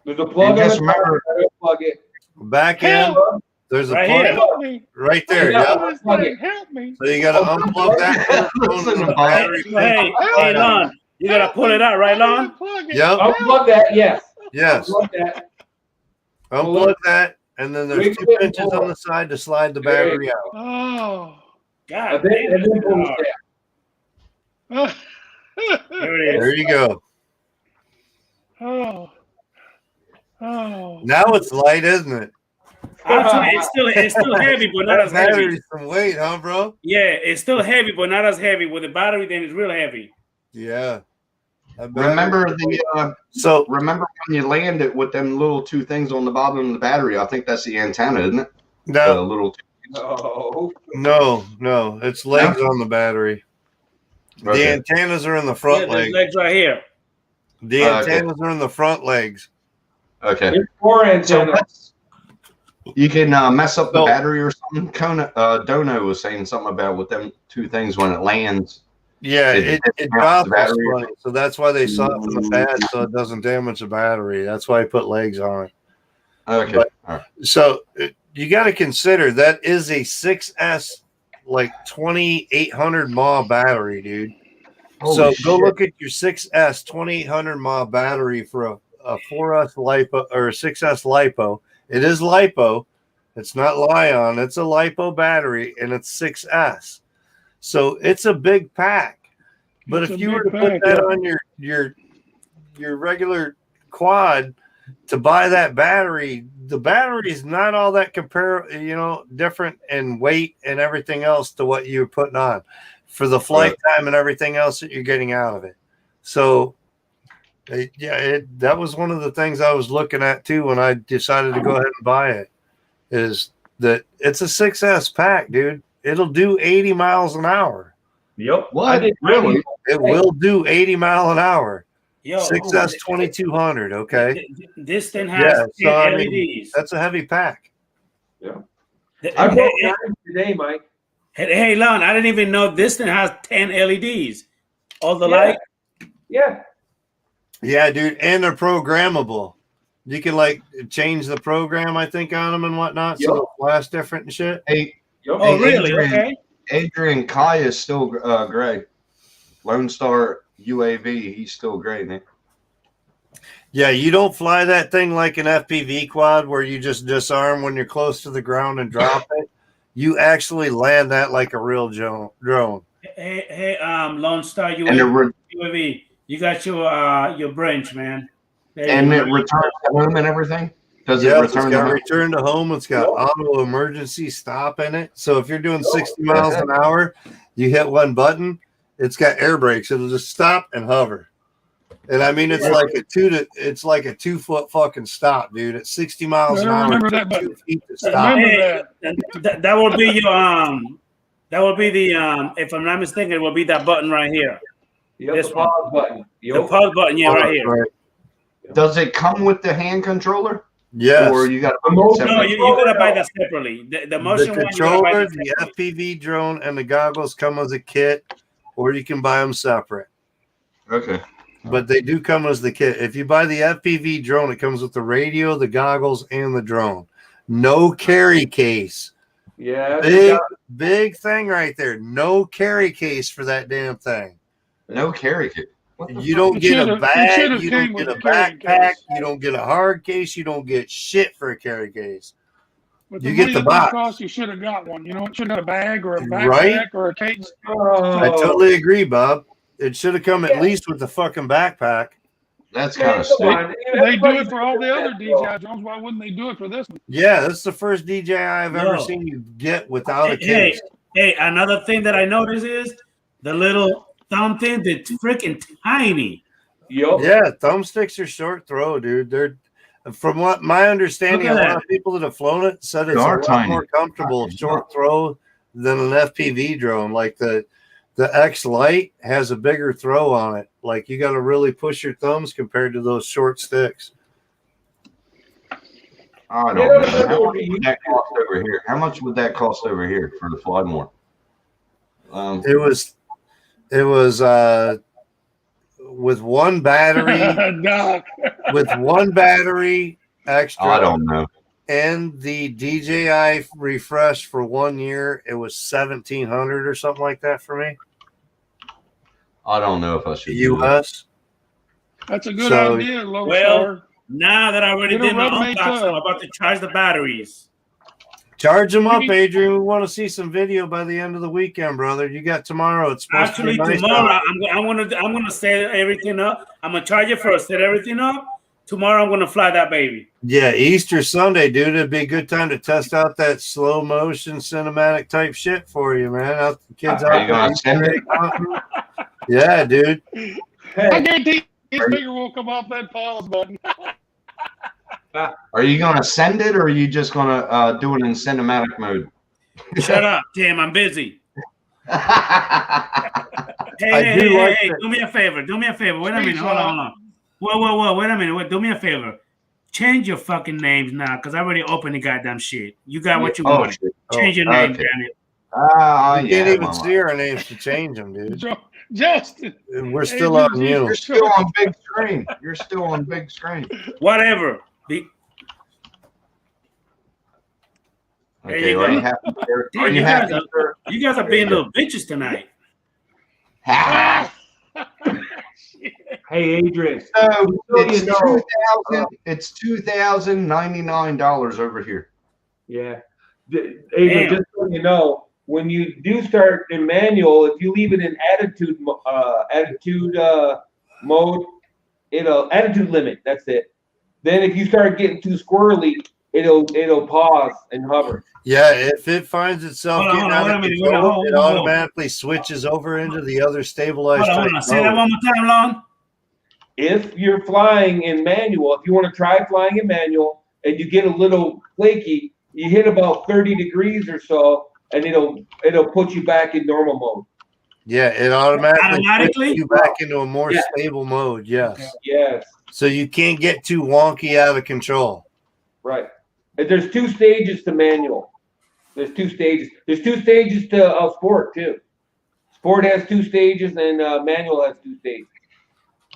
There's a plug And on just the top. remember- You gotta Unplug it. Back end, there's a Right plug here. Help me. right there. Yeah. Yeah. Unplug it. Help me. So you got to unplug that. Listen to the battery. Hey, Lon, you gotta pull it out, right, Lon? Yep. Unplug that, yes. Yes. Unplug that. Unplug that, and then there's 2 pinches on the side to slide the battery out. Oh. God And then, damn and then pull it. it down. There it is. There you go. Oh. Oh. Now it's light, isn't it? Actually, it's still heavy, but not as heavy. Battery's some weight, huh, bro? Yeah, it's still heavy, but not as heavy. With the battery, then it's real heavy. Yeah. Remember remember when you land it with them little 2 things on the bottom of the battery? I think that's the antenna, isn't it? No. The little No, it's legs on the battery. The Okay. antennas are in the front Yeah, there's legs. legs right here. The Okay. antennas are in the front legs. Okay. There's 4 So antennas. you can mess up the So- battery or something. Dono was saying something about with them 2 things when it lands. Yeah, It it drops drops the battery. funny, so that's why they soften the pad so it doesn't damage the battery. That's why I put legs on it. Okay. But- All right. So you got to consider that is a 6S like 2800 mAh battery, dude. Holy so go shit. look at your 6S 2800 mAh battery for a 4S lipo or a 6S lipo. It is lipo. It's not Lion. It's a lipo battery, and it's 6S. So it's a big pack. But It's if a you were to big put pack, that yeah. on your regular quad to buy that battery, the battery is not all that different in weight and everything else to what you're putting on for the flight time and everything else that you're getting out of it. So that was one of the things I was looking at too when I decided to go ahead and buy it, is that it's a 6S pack, dude. It'll do 80 miles an hour. Yep. What? Really? It will do 80 mile an hour. Yo, 6S 2200, okay? This thing has Yeah, so I 10 mean, LEDs. that's a heavy pack. Yeah. Hey, I broke hey, 9 today, Mike. hey, Lon, I didn't even know this thing has 10 LEDs. All the Yeah. light. Yeah. Yeah, dude, and they're programmable. You can like change the program, I think, on them and whatnot, so they'll flash different and shit. Hey, Yep. Oh, Hey, really? Adrian. Okay. Adrian Kai is still gray. Lone Star UAV, he's still gray, man. Yeah, you don't fly that thing like an FPV quad where you just disarm when you're close to the ground and drop it. You actually land that like a real drone. Hey, Lone Star And it UAV. You got your branch, man. There you and go. it returns home and everything. Does Yeah, it it's return got to home? return to home. It's got auto emergency stop in it. So if you're doing 60 miles an hour, you hit one button, it's got air brakes. It'll just stop and hover. And I mean, it's like a 2 foot fucking stop, dude. At 60 miles an I hour, remember it that took button. 2 feet to stop. Remember Hey, that. that will be your that will be the if I'm not mistaken, it will be that button right here. Yep, This the pause button. The Yep. pause button, yeah, right here. Right. Does it come with the hand controller? Yes. Or you got to No, you gotta buy that separately. The The motion one, you gotta buy controller, that the separately. FPV drone, and the goggles come as a kit, or you can buy them separate. Okay. But they do come as the kit. If you buy the FPV drone, it comes with the radio, the goggles, and the drone. No carry case. Yeah. Big thing right there. No carry case for that damn thing. No carry kit. You don't get a bag. You don't came get with a the carrying backpack. case. You don't get a hard case. You don't get shit for a carry case. But You the get money the that box. cost, you should have got one. You know, it should have got a bag or a backpack Right? or a case. I totally agree, Bob. It should have come at least with the fucking backpack. That's kind of stupid. They do it for all the other DJI drones. Why wouldn't they do it for this one? Yeah, that's the first DJI I've ever No. seen you get without a Hey, case. another thing that I noticed is the little thumb thing. That's freaking tiny. Yeah, thumbsticks are short throw, dude. They're from what my understanding, a Look at lot that. of people that have flown it said They it's a are lot tiny. more comfortable short throw than an FPV drone. Like the X Lite has a bigger throw on it. Like you got to really push your thumbs compared to those short sticks. I don't know. How much would that cost over here? How much would that cost over here for the Flymore? It was with one battery, Doc. with one battery extra. I don't know. And the DJI refresh for 1 year, it was 1,700 or something like that for me. I don't know if I should. do that. US. That's a good So- idea, Low Well, Star. now that I already Get a did my Rubbermaid unboxing, tub. I'm about to charge the batteries. Charge them up, Adrian. We want to see some video by the end of the weekend, brother. You got tomorrow. It's supposed Actually, to be nice tomorrow out. I'm gonna set everything up. I'm gonna charge it first, set everything up. Tomorrow I'm gonna fly that baby. Yeah, Easter Sunday, dude. It'd be a good time to test out that slow motion cinematic type shit for you, man. Out the kids Are out you gonna send it? there. Yeah, dude. I guarantee his finger will come off that pause button. Are you gonna send it, or are you just gonna do it in cinematic mode? Shut up, Tim. I'm busy. Hey, I hey, do hey, like hey, that. do me a favor. Do me a favor. Wait a minute. Hold Screenshot. on, hold on. Whoa. Wait a minute. Do me a favor. Change your fucking names now, because I already opened the goddamn shit. You got what you Oh, wanted. shit. Change your Oh, name, okay. damn it. You can't even see our names to change them, dude. Justin. We're still on you. You're still on big screen. You're still on big screen. Whatever. There Okay, you are go. you happy? Sir? Damn, Are you happy? Sir? You guys are being little bitches tonight. Hey, Adrian. So it's you know, it's $2,099 over here. Yeah. Adrian, Damn. just so you know, when you do start in manual, if you leave it in attitude mode, it'll attitude limit. That's it. Then if you start getting too squirrely, it'll pause and hover. Yeah, if it finds itself Hold on, getting hold on, out wait of a minute, control, wait, it hold on. automatically switches over into the other stabilized Hold on. type Say that mode. one more time, Lon. If you're flying in manual, if you want to try flying in manual and you get a little flaky, you hit about 30 degrees or so, and it'll put you back in normal mode. Yeah, it automatically Automatically? puts you back into a more Yeah. stable mode. Yes. Yes, So you can't get too wonky out of control. right. And there's 2 stages to manual. There's 2 stages. There's 2 stages to sport too. Sport has 2 stages, and manual has 2 stages.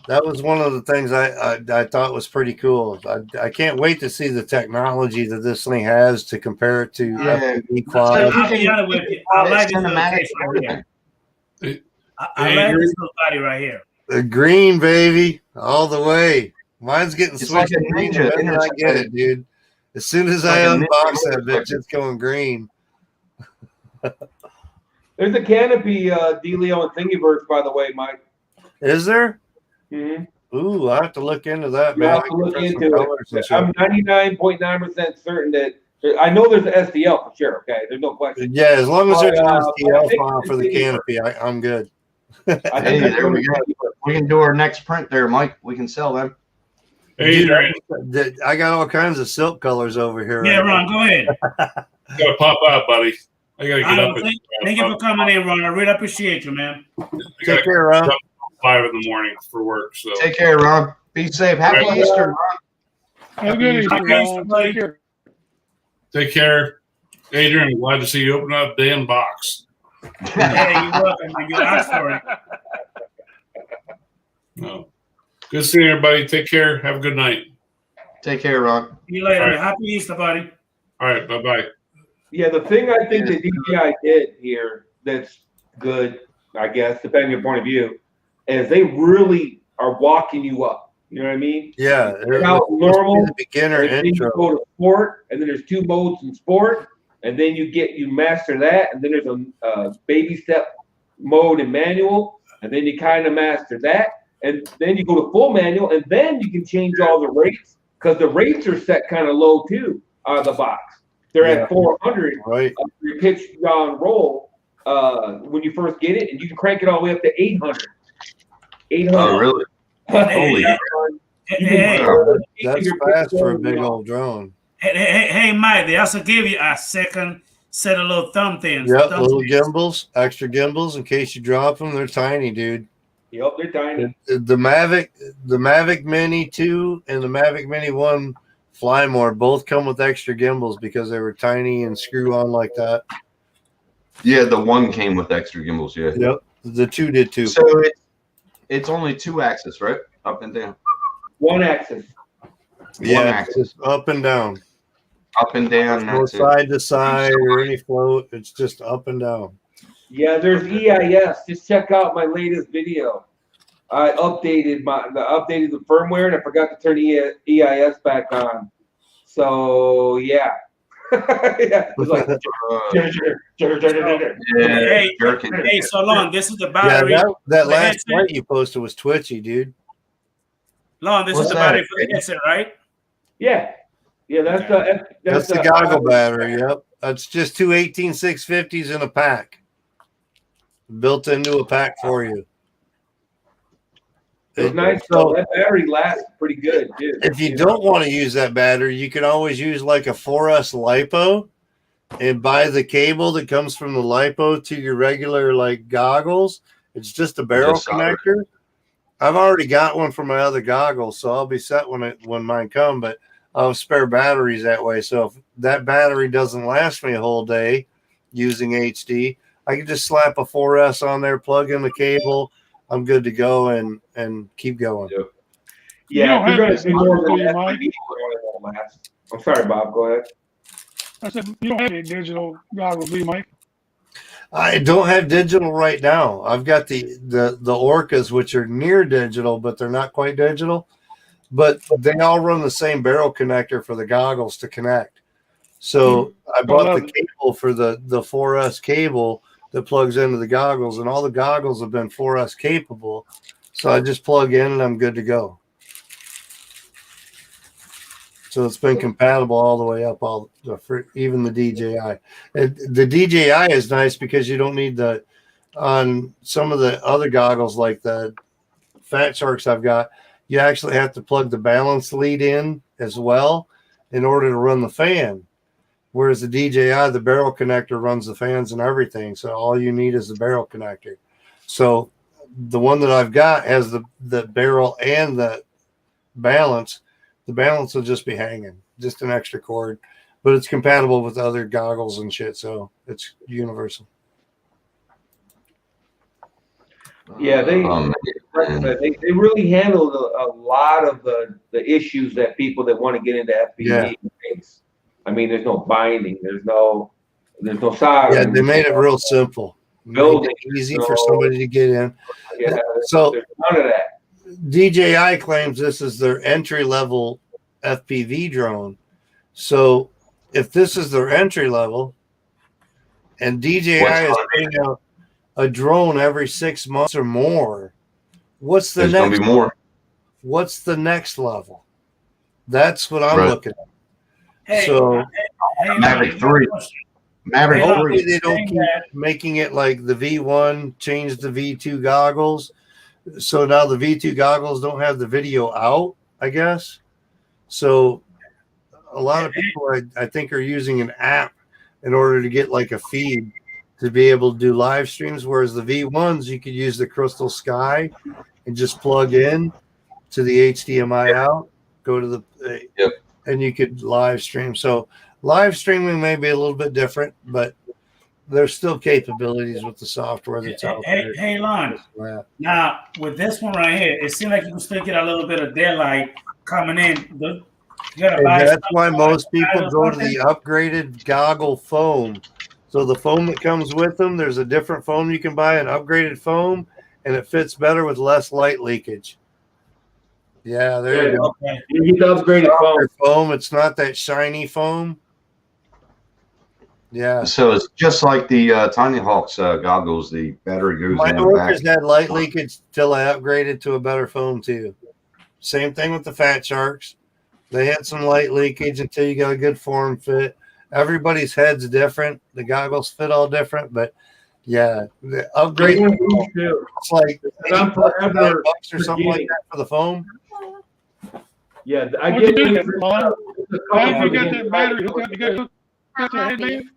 That was one of the things I thought was pretty cool. I can't wait to see the technology that this thing has to compare it to Yeah. FPV quad. I'll be honest with you. I like this little Cinematic case right here. Hey, I like this little body right here. The green, baby, all the way. Mine's getting It's switched like a to green. ninja The minute I get it, dude. As soon as I like a ninja unbox that motorcycle. bitch, it's going green. There's a canopy dealio and thingiverse, by the way, Mike. Is there? Mm-hmm. Ooh, I have to look into that, You man. have to look I can into colors and it. shit. I'm 99.9% certain that I know there's an STL for sure. Okay, there's no question. Yeah, as long as there's an I STL think file for the it's canopy, I'm good. I Hey, think there we go. We can do our next print there, Mike. We can sell them. Adrian, Dude, I got all kinds of silk colors over here. Yeah, right Ron, go ahead. gotta pop out, buddy. I gotta get up. Thank you for coming in, Ron. I really appreciate you, man. Take care, Ron. 5 in the morning for work. So Take care, Ron. Be safe. Happy Right. Easter, Ron. Have a good Easter, Ron. Take care. take care, Adrian. I'm glad to see you open up Dan box. Hey, you're welcome. You asked for it. No. Good seeing everybody. Take care. Have a good night. Take care, Ron. See you later. All right. Happy Easter, buddy. All right. Bye bye. Yeah, the thing I think that DJI did here that's good, I guess, depending on your point of view, is they really are walking you up. You know what I mean? Yeah, It's out normal, the beginner and then intro. you go to sport, and then there's 2 modes in sport, and then you master that, and then there's a baby step mode in manual, and then you kind of master that, and then you go to full manual, and then you can change all the rates because the rates are set kind of low too out of the box. They're Yeah. at 400 Right. your pitch down roll when you first get it, and you can crank it all the way up to 800. 800. Oh, really? Holy. Hey, That's fast for a big old drone. hey, Mike, they also give you a second set of little thumb things. Yep, thumb little sticks. gimbals, extra gimbals in case you drop them. They're tiny, dude. Yep, they're tiny. The Mavic Mini 2 and the Mavic Mini 1 Fly More both come with extra gimbals because they were tiny and screw on like that. Yeah, the 1 came with extra gimbals. Yeah. Yep, the 2 did too. So it's only 2 axis, right? Up and down. 1 axis. Yeah, One it's axis. just up and down. Up and down. No That's it. side to side or any float. It's just up and down. Yeah, there's EIS. Just check out my latest video. I updated the firmware, and I forgot to turn EIS back on. So yeah, yeah, it was like Hey, so long. This is the Yeah, battery. that for the last headset. flight you posted was twitchy, dude. Long, this What's is the that? battery for the headset, right? yeah, That's the goggle battery. Yep, that's just 2 18650s in a pack, built into a pack for you. It's nice. So- So that battery lasts pretty good too. If you don't want to use that battery, you can always use like a 4S LiPo and buy the cable that comes from the LiPo to your regular like goggles. It's just a barrel Just solder. connector. I've already got one for my other goggles, so I'll be set when mine come, but I'll have spare batteries that way. So if that battery doesn't last me a whole day using HD, I can just slap a 4S on there, plug in the cable. I'm good to go and keep going. Yeah, don't if you're have gonna this do more digital, than you that, might. it won't last. I'm sorry, Bob. Go ahead. I said, you don't have any digital goggles, do you, Mike? I don't have digital right now. I've got the Orcas, which are near digital, but they're not quite digital. But they all run the same barrel connector for the goggles to connect. So I bought the cable for the 4S cable that plugs into the goggles, and all the goggles have been 4S capable. So I just plug in and I'm good to go. So it's been compatible all the way up, for even the DJI. The DJI is nice because you don't need on some of the other goggles like the Fat Sharks I've got, you actually have to plug the balance lead in as well in order to run the fan. Whereas the DJI, the barrel connector runs the fans and everything. So all you need is the barrel connector. So the one that I've got has the barrel and the balance. The balance will just be hanging, just an extra cord, but it's compatible with other goggles and shit. So it's universal. Yeah, they really handled a lot of the issues that people that want to get into FPV face. I mean, there's no binding, there's no soldering. Yeah, they made it real simple. Building, made it easy for somebody to get in. Yeah, so there's none of that. DJI claims this is their entry level FPV drone. So if this is their entry level, and DJI is putting out a drone every 6 months or more, what's the There's next? gonna be more. what's the next level? That's what I'm Right. looking at. Hey, So Maverick 3. Maverick hopefully 3. they don't keep making it like the V1 changed the V2 goggles. So now the V2 goggles don't have the video out, I guess. So a lot of people, I think, are using an app in order to get like a feed to be able to do live streams. Whereas the V1s, you could use the Crystal Sky and just plug in to the HDMI out, go to the, and you could live stream. So live streaming may be a little bit different, but there's still capabilities with the software that's out there. Hey, Lon. Now, with this one right here, it seems like you can still get a little bit of daylight coming in. You gotta buy That's why most people go to the upgraded goggle foam. So the foam that comes with them, there's a different foam you can buy, an upgraded foam, and it fits better with less light leakage. Yeah, there you go. Okay. You get the upgraded foam. It's not that shiny foam. Yeah. So it's just like the Tiny Hawk's goggles. The battery goes My in the back. workers had light leakage till I upgraded to a better foam too. Same thing with the Fat Sharks. They had some light leakage until you got a good form fit. Everybody's head's different. The goggles fit all different, but yeah, the upgrade. It's like I'm forever $8 or something like that for the foam. Yeah, I What get you it. do, Lon? How you got that battery hooked up? You got hooked up to the headband?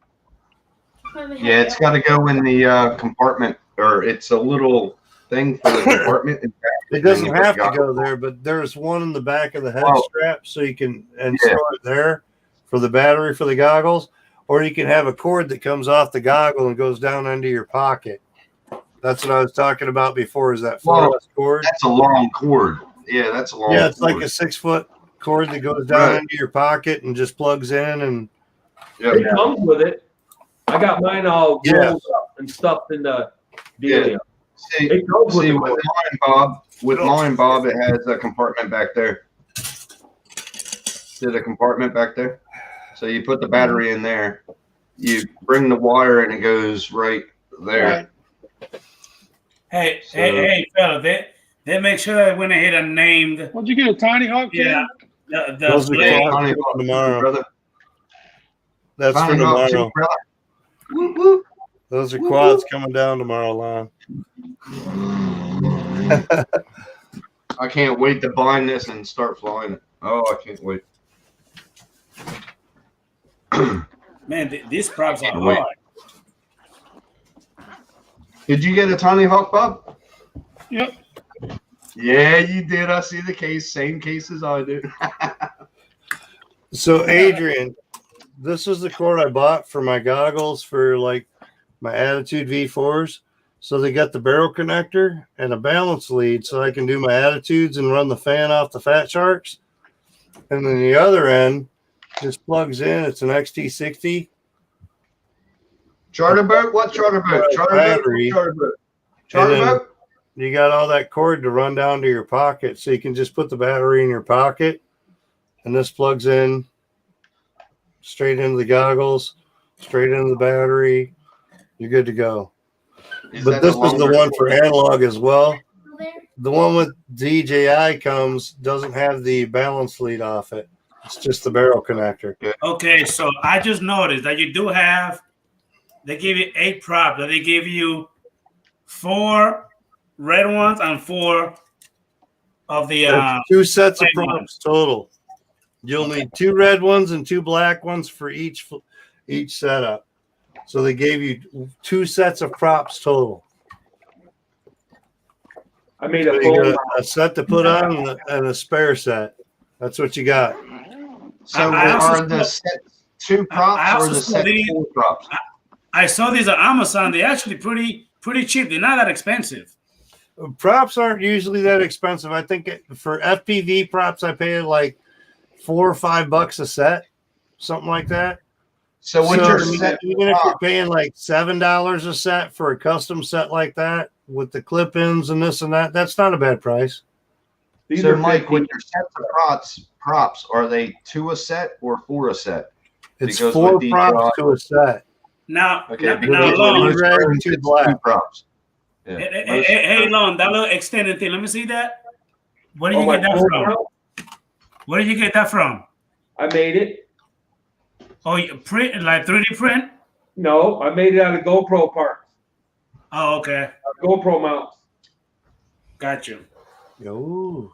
Yeah, it's got to go in the compartment, or it's a little thing for the compartment. It doesn't have to go there, but there's one in the back of the head strap, so you can store it there for the battery for the goggles, or you can have a cord that comes off the goggle and goes down into your pocket. That's what I was talking about before. Is that 4S cord? That's a long cord. Yeah, that's a long. Yeah, it's cord. like a 6-foot cord that goes down into your pocket and just plugs in, and It comes with it. I got mine all rolled up and stuffed in the dealio. See, It comes with with mine, Bob, it has a compartment back there. See the compartment back there? So you put the battery in there. You bring the wire and it goes right there. Hey, fella, they make sure that when they hit a named. What'd you get, a Tiny Hawk? Yeah. those are quads for tomorrow. That's for tomorrow. Those are quads coming down tomorrow, Lon. I can't wait to bind this and start flying it. Oh, I can't wait. Man, these props are Wait. hard. Did you get a Tiny Hawk, Bob? Yep. Yeah, you did. I see the case. Same case as I do. So, Adrian, this is the cord I bought for my goggles for like my Attitude V4s. So they got the barrel connector and a balance lead so I can do my Attitudes and run the fan off the Fat Sharks. And then the other end just plugs in. It's an XT60. Charter boat? What charter boat? Charter Battery. boat? Charter boat? Charter boat? You got all that cord to run down to your pocket. So you can just put the battery in your pocket. And this plugs in straight into the goggles, straight into the battery. You're good to go. But this was the one for analog as well. The one with DJI doesn't have the balance lead off it. It's just the barrel connector. Okay, so I just noticed that you do have, they give you 8 props. They give you 4 red ones and 4 of the That's 2 sets of props total. You'll need 2 red ones and 2 black ones for each setup. So they gave you 2 sets of props total. I made So you got a set to put on and a spare set. That's what you got. So are the set 2 props or the set 4 props? I saw these on Amazon. They're actually pretty cheap. They're not that expensive. Props aren't usually that expensive. I think for FPV props, I pay like $4 or $5 a set, something like that. So what's your set? Even if you're paying like $7 a set for a custom set like that with the clip-ins and this and that, that's not a bad price. So Mike, with your sets of props, are they 2 a set or 4 a set? It's 4 props to a set. Now, Okay, now Lon, red and 2 black. props. Hey, Lon, that little extended thing. Let me see that. Where did you get that from? Where did you get that from? I made it. Oh, you print like 3D print? No, I made it out of GoPro parts. Oh, okay. GoPro mounts. Got you. Yo.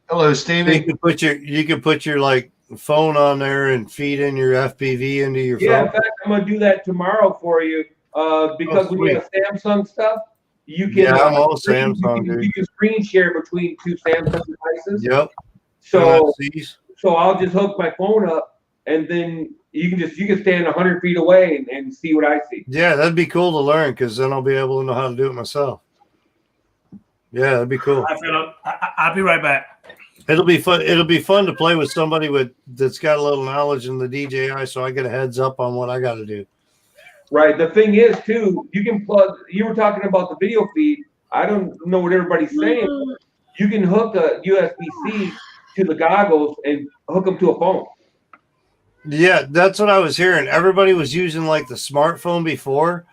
Hello, So Stevie. you can put your like phone on there and feed in your FPV into your Yeah, phone. in fact, I'm gonna do that tomorrow for you. Because when you have Samsung stuff, you can. Yeah, I'm all Samsung, you dude. can screen share between two Samsung devices. Yep. So I'll just hook my phone up, and then you can stand 100 feet away and see what I see. Yeah, that'd be cool to learn because then I'll be able to know how to do it myself. Yeah, that'd be cool. I'll be right back. It'll be fun. It'll be fun to play with somebody that's got a little knowledge in the DJI, so I get a heads up on what I got to do. Right. The thing is, too, you can plug. You were talking about the video feed. I don't know what everybody's saying. You can hook a USB-C to the goggles and hook them to a phone. Yeah, that's what I was hearing. Everybody was using like the smartphone before.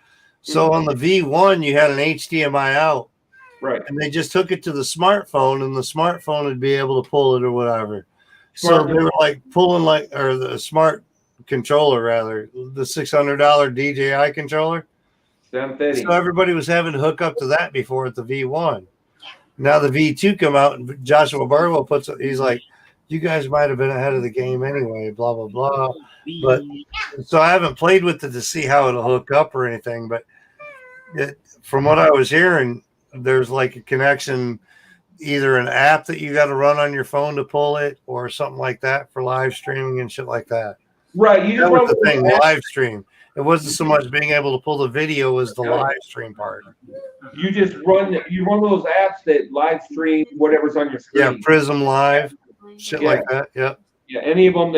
So on the V1, you had an HDMI out. Right. And they just took it to the smartphone, and the smartphone would be able to pull it or whatever. So they were like pulling or the smart controller, rather, the $600 DJI controller. So everybody was having to hook up to that before at the V1. Now the V2 come out, and Joshua Burwell he's like, you guys might have been ahead of the game anyway, blah, blah, blah. But so I haven't played with it to see how it'll hook up or anything. But from what I was hearing, there's like a connection, either an app that you got to run on your phone to pull it or something like that for live streaming and shit like that. Right. That was the thing, live stream. It wasn't so much being able to pull the video as the live stream part. You just run those apps that live stream whatever's on your screen. Yeah, Prism Live, shit like that. Yep. Yeah, any of them.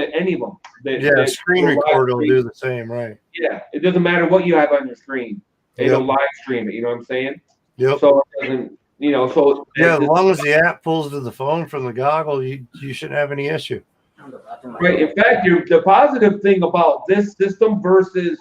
Yeah, screen recorder will do the same, right? Yeah, it doesn't matter what you have on your screen. It'll live stream it. You know what I'm saying? Yep. So it doesn't. So yeah, as long as the app pulls to the phone from the goggle, you shouldn't have any issue. Right. In fact, the positive thing about this system versus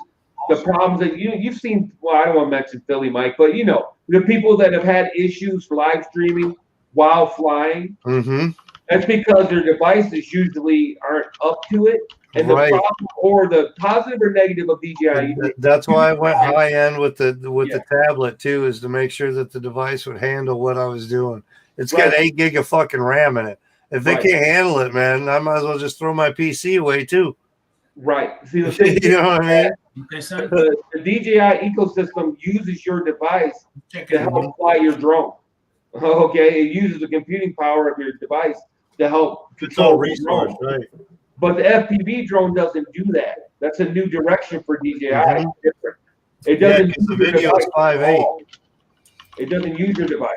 the problems that you've seen. Well, I don't want to mention Philly Mike, but the people that have had issues live streaming while flying. Mm-hmm. That's because their devices usually aren't up to it. And the problem, or the positive or negative of DJI. That's why I went high end with the tablet too, is to make sure that the device would handle what I was doing. It's got 8 gig of fucking RAM in it. If they can't handle it, man, I might as well just throw my PC away too. Right. See the thing. You know what I mean? The DJI ecosystem uses your device to help fly your drone. Okay, it uses the computing power of your device to help control the drone. Right. But the FPV drone doesn't do that. That's a new direction for DJI. It's different. It doesn't use the your video is device 5.8. It doesn't use your device.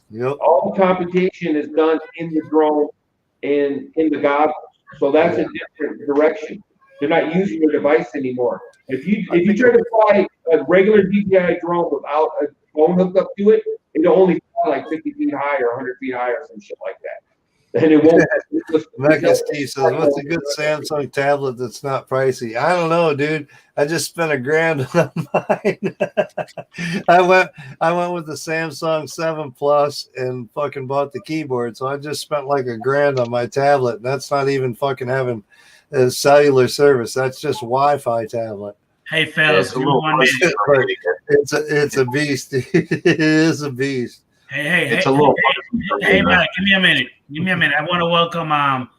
Yep. All the computation is done in the drone and in the goggles. So that's a different direction. They're not using your device anymore. If you try to fly a regular DJI drone without a phone hooked up to it, it'll only fly like 50 feet high or 100 feet high or some shit like that. And it won't. Mecha Steve says, "What's a good Samsung tablet that's not pricey?" I don't know, dude. I just spent $1,000 on mine. I went with the Samsung 7 Plus and fucking bought the keyboard. So I just spent like $1,000 on my tablet. And that's not even fucking having a cellular service. That's just Wi-Fi tablet. Hey fellas, it's a beast. It is a beast. Hey, Matt, give me a minute. I want to welcome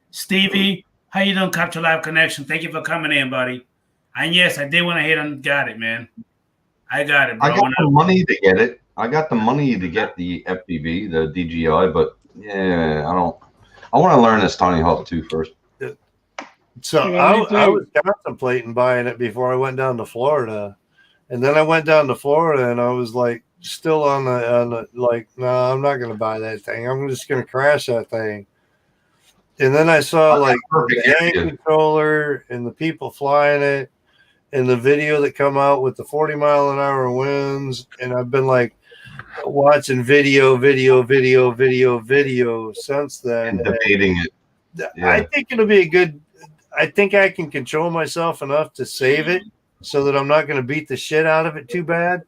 Stevie. How you doing, Capture Live Connection? Thank you for coming in, buddy. And yes, I did want to hit on. Got it, man. I got it, bro. I got the money to get it. I got the money to get the FPV, the DJI, but yeah, I don't. I want to learn this Tiny Hawk 2 first. So I was contemplating buying it before I went down to Florida, and then I went down to Florida, and I was like, still on the like, no, I'm not going to buy that thing. I'm just going to crash that thing. And then I saw like the game controller and the people flying it, and the video that come out with the 40-mile-an-hour winds, and I've been like watching video since then. And debating it. Yeah. I think it'll be a good. I think I can control myself enough to save it so that I'm not going to beat the shit out of it too bad.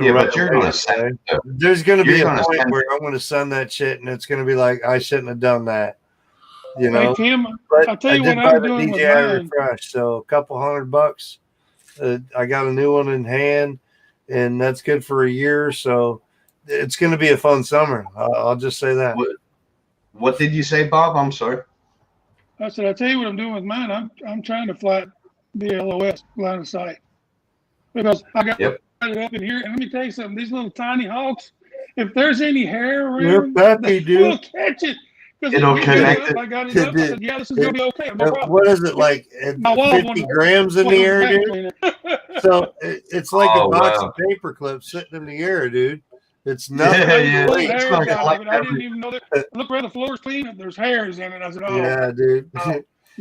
Yeah, right but you're away, gonna send. man. There's going to be You're a gonna point send. where I'm going to send that shit, and it's going to be like I shouldn't have done that, you Hey, know. Tim, But I'll tell I you did what buy I'm the doing with DJI mine. refresh, so a couple $100. I got a new one in hand, and that's good for a year. So it's going to be a fun summer. I'll just say that. What did you say, Bob? I'm sorry. I said, I'll tell you what I'm doing with mine. I'm trying to fly BLOS, line of sight. Because I got Yep. it up in here. And let me tell you something, these little tiny hawks, if there's any hair You're around, happy, they dude. will catch it. Because It'll it got connect up, it. I got it up. I said, yeah, this is going to be okay. No problem. What is it like? My wall 50 wanted- grams in the wanted air, vacuum dude? cleaner. So it's like a Oh, box wow. of paper clips sitting in the air, dude. It's Yeah, nothing. yeah. Little It's hairs gonna out collect of it. I didn't every. even know that. I looked around, the floor's clean, and there's hairs in it. I said, oh, Yeah, dude.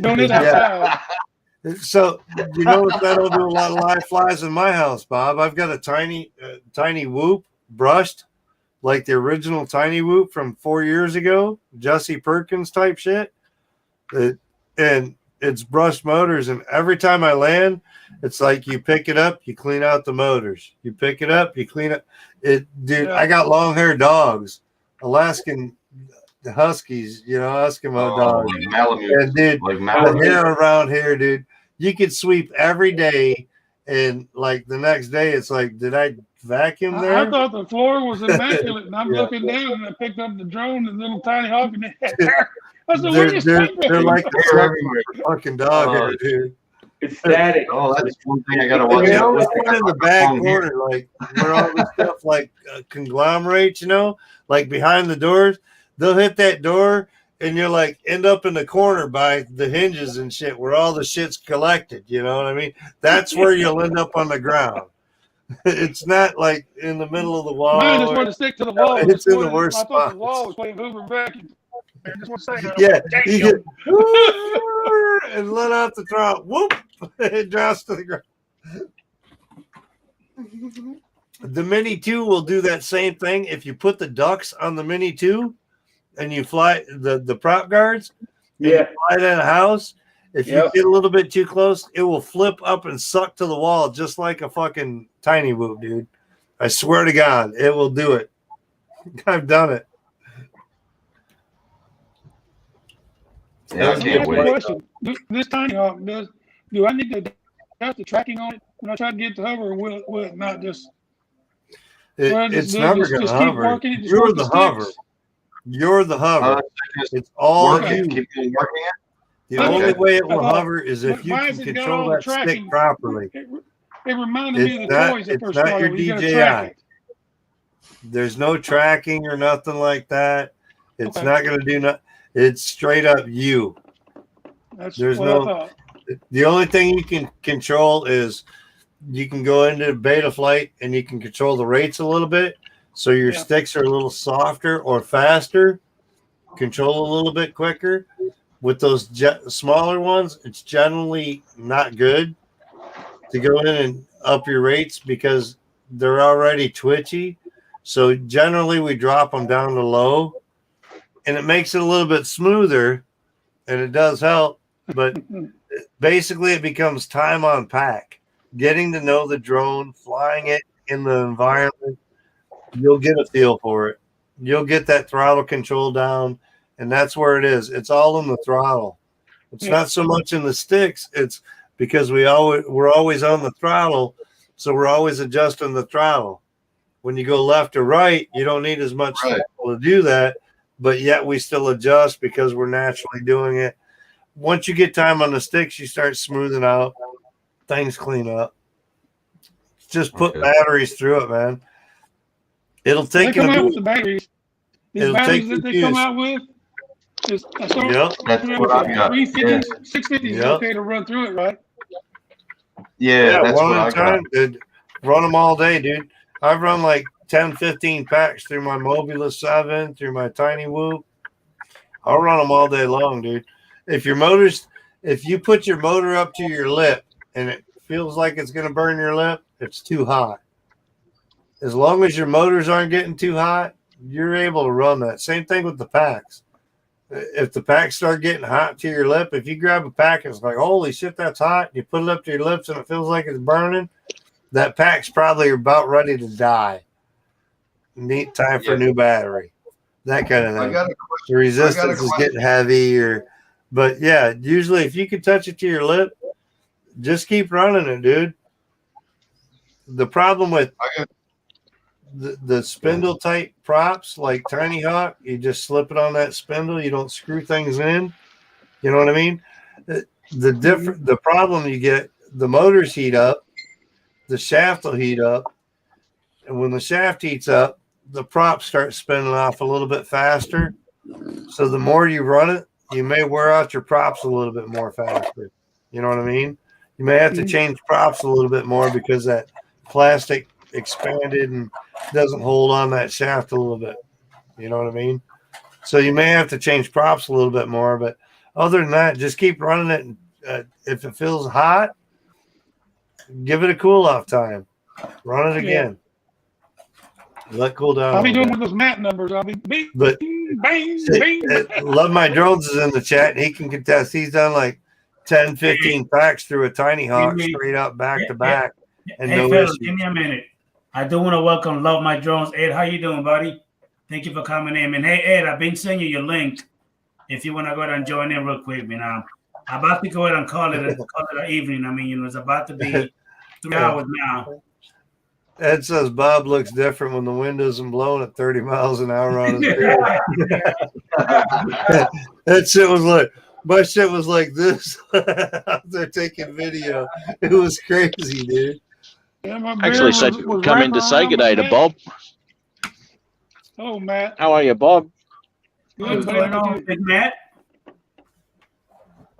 doing this Yeah. outside. So you notice I don't do a lot of live flies in my house, Bob. I've got a tiny whoop brushed, like the original tiny whoop from 4 years ago, Jesse Perkins type shit. And it's brushed motors, and every time I land, it's like you pick it up, you clean out the motors. You pick it up, you clean it. Dude, Yeah. I got long hair dogs, Alaskan Huskies, Eskimo dogs. Like Malamute. And dude, Like the Malamute. hair around here, dude, you could sweep every day, and like the next day, it's like, did I vacuum I there? thought the floor was immaculate, and I'm Yeah. looking down, and I picked up the drone, and little tiny hawk, and it had hair. I said, where is They're like the Hair everywhere. fucking dog Oh, hair, dude. It's static. Oh, that's one thing I gotta And watch they out. always One thing put I in the got back wrong here. corner, like where all the stuff like conglomerates, like behind the doors. They'll hit that door, and you're like end up in the corner by the hinges and shit, where all the shit's collected. You know what I mean? That's where you'll end up on the ground. It's not like in the middle of the wall. Mine just wanted to stick to the wall. It's in the worst I thought spots. the wall was playing Hoover vacuum. I just want to say that. Yeah, Damn. you get "Woo," and let out the throttle. Whoop! It drops to the ground. The Mini 2 will do that same thing. If you put the ducks on the Mini 2 and you fly the prop guards, and you fly it in a house, if you get a little bit too close, it will flip up and suck to the wall just like a fucking tiny whoop, dude. I swear to God, it will do it. I've done it. Yeah, I can't wait. Question. This tiny hawk do I need to adjust the tracking on it when I try to get to hover, or will it not just? It's never going to keep hover. working it, just You're work the sticks? hover. You're the hover. It's all Work it. you. Keep on working it. The Okay. only way it will I thought, hover is if but you why can has it got control all the that stick tracking? properly. It reminded me of It's the not, toys that it's first not started. your You got to track DJI. it. There's no tracking or nothing like that. It's Okay. not going to do nothing. It's straight up you. That's There's what no. I thought. The only thing you can control is you can go into beta flight and you can control the rates a little bit. So your Yeah. sticks are a little softer or faster, control a little bit quicker. With those smaller ones, it's generally not good to go in and up your rates because they're already twitchy. So generally we drop them down to low, and it makes it a little bit smoother, and it does help. But basically it becomes time on pack. Getting to know the drone, flying it in the environment, you'll get a feel for it. You'll get that throttle control down, and that's where it is. It's all in the throttle. It's not so much in the sticks. It's because we're always on the throttle, so we're always adjusting the throttle. When you go left or right, you don't need as much throttle to do that, but yet we still adjust because we're naturally doing it. Once you get time on the sticks, you start smoothing out. Things clean up. Just put batteries through it, man. It'll take They come you. out with the batteries. These It'll batteries take that you they come years. out with. Is, That's what I got. 350s, 650s is Yep. okay to run through it, right? Yeah, that's one what at I a got. time, dude. Run them all day, dude. I've run like 10, 15 packs through my Mobula 7, through my Tiny Whoop. I'll run them all day long, dude. If you put your motor up to your lip and it feels like it's going to burn your lip, it's too hot. As long as your motors aren't getting too hot, you're able to run that. Same thing with the packs. If the packs start getting hot to your lip, if you grab a pack and it's like, holy shit, that's hot, you put it up to your lips and it feels like it's burning, that pack's probably about ready to die. Neat time for a new battery. That kind of thing. The resistance is getting heavy, but yeah, usually if you can touch it to your lip, just keep running it, dude. The problem with the spindle type props like Tiny Hawk, you just slip it on that spindle. You don't screw things in. You know what I mean? The problem you get, the motors heat up, the shaft will heat up, and when the shaft heats up, the props start spinning off a little bit faster. So the more you run it, you may wear out your props a little bit more faster. You know what I mean? You may have to change props a little bit more because that plastic expanded and doesn't hold on that shaft a little bit. You know what I mean? So you may have to change props a little bit more, but other than that, just keep running it. And, if it feels hot, give it a cool off time. Run it again. Let cool down. I'll be doing with those mat numbers. I'll be bing, but bang, Love My Drones is in the chat, and he can contest. He's done like 10, 15 packs through a Tiny Hawk straight up back to back. And hey, no fellas, issue. give me a minute. I do want to welcome Love My Drones. Ed, how you doing, buddy? Thank you for coming in. And hey, Ed, I've been sending you your link. If you want to go ahead and join in real quick, I'm about to go ahead and call it an evening. I mean, it's about to be 3 hours now. Ed says Bob looks different when the wind isn't blowing at 30 miles an hour on his beard. That shit was like, my shit was like this. They're taking video. It was crazy, dude. Yeah, Actually, said come in to say good day to Bob. Hello, Matt. How are you, Bob? What's going on, Big Matt?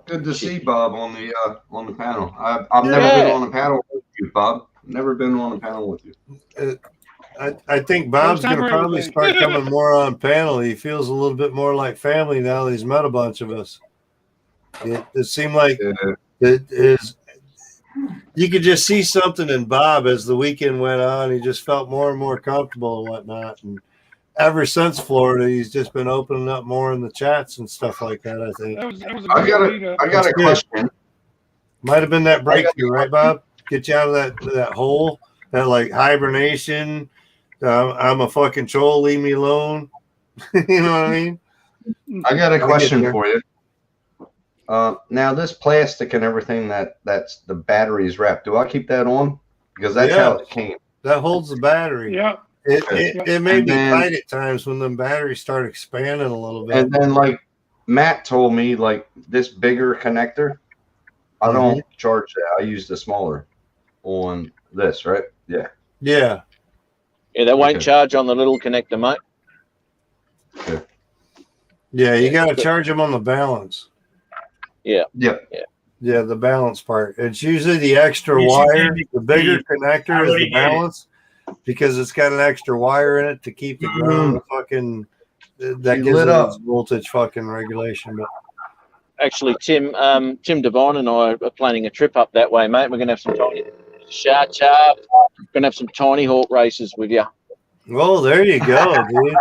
Good to see Bob on the panel. I've never been on a panel with you, Bob. Never been on a panel with you. I think Bob's going to probably start coming more on panel. He feels a little bit more like family now that he's met a bunch of us. It seemed like it is. You could just see something in Bob as the weekend went on. He just felt more and more comfortable and whatnot. And ever since Florida, he's just been opening up more in the chats and stuff like that, I think. I got a question. Might have been that breakthrough, right, Bob? Get you out of that hole, that like hibernation. I'm a fucking troll. Leave me alone. You know what I mean? I got a question for you. Now this plastic and everything that's the batteries wrapped. Do I keep that on? Because that's how it came. That holds the battery. Yeah. It may be tight at times when the batteries start expanding a little bit. And then like Matt told me, like this bigger connector, I don't charge that. I use the smaller on this, right? Yeah. Yeah. Yeah, that won't charge on the little connector, mate. Okay. Yeah, you got to charge them on the balance. Yeah. Yeah, the balance part. It's usually the extra wire. The bigger connector is the balance because it's got an extra wire in it to keep the ground fucking. That gives it its voltage fucking regulation. But actually, Tim Devine and I are planning a trip up that way, mate. We're gonna have some tiny We're gonna have some Tiny Hawk races with you. Oh, there you go, dude.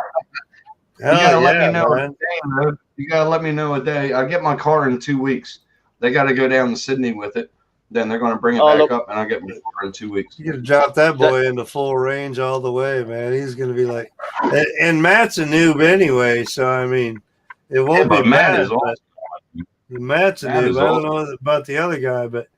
You gotta let me know a day, man. You gotta let me know a day. I get my car in 2 weeks. They got to go down to Sydney with it. Then they're going to bring it back up, and I get my car in 2 weeks. You got to drop that boy into full range all the way, man. He's going to be like, and Matt's a noob anyway, so I mean, it won't be Matt bad. is awesome. Matt's a noob. I don't know about the other guy, but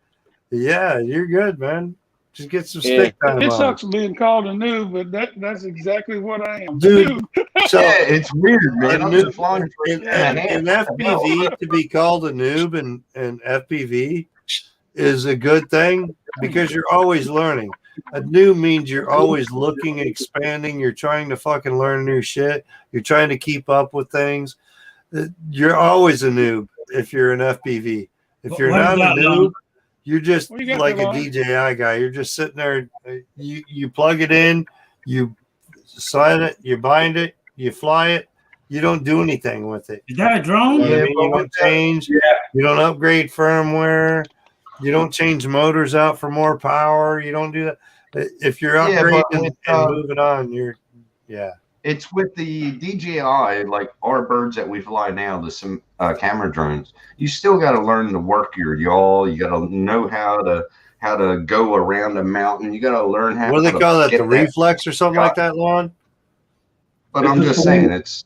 yeah, you're good, man. Just get some stick time. It on. sucks being called a noob, but that's exactly what I am, dude. So yeah, it's weird, man. I'm just flying in FPV to be called a noob and FPV is a good thing because you're always learning. A noob means you're always looking, expanding. You're trying to fucking learn new shit. You're trying to keep up with things. You're always a noob if you're an FPV. If you're not a noob, you're just like a DJI guy. You're just sitting there. You plug it in, you slide it, you bind it, you fly it. You don't do anything with it. Is that a drone? You don't change. You don't upgrade firmware. You don't change motors out for more power. You don't do that. If you're upgrading and moving on, It's with the DJI, like our birds that we fly now, the camera drones. You still got to learn to work your yaw. You got to know how to how to go around a mountain. You got to learn how. What do they to call that? get The reflex or something like that, Lon? But I'm just saying, it's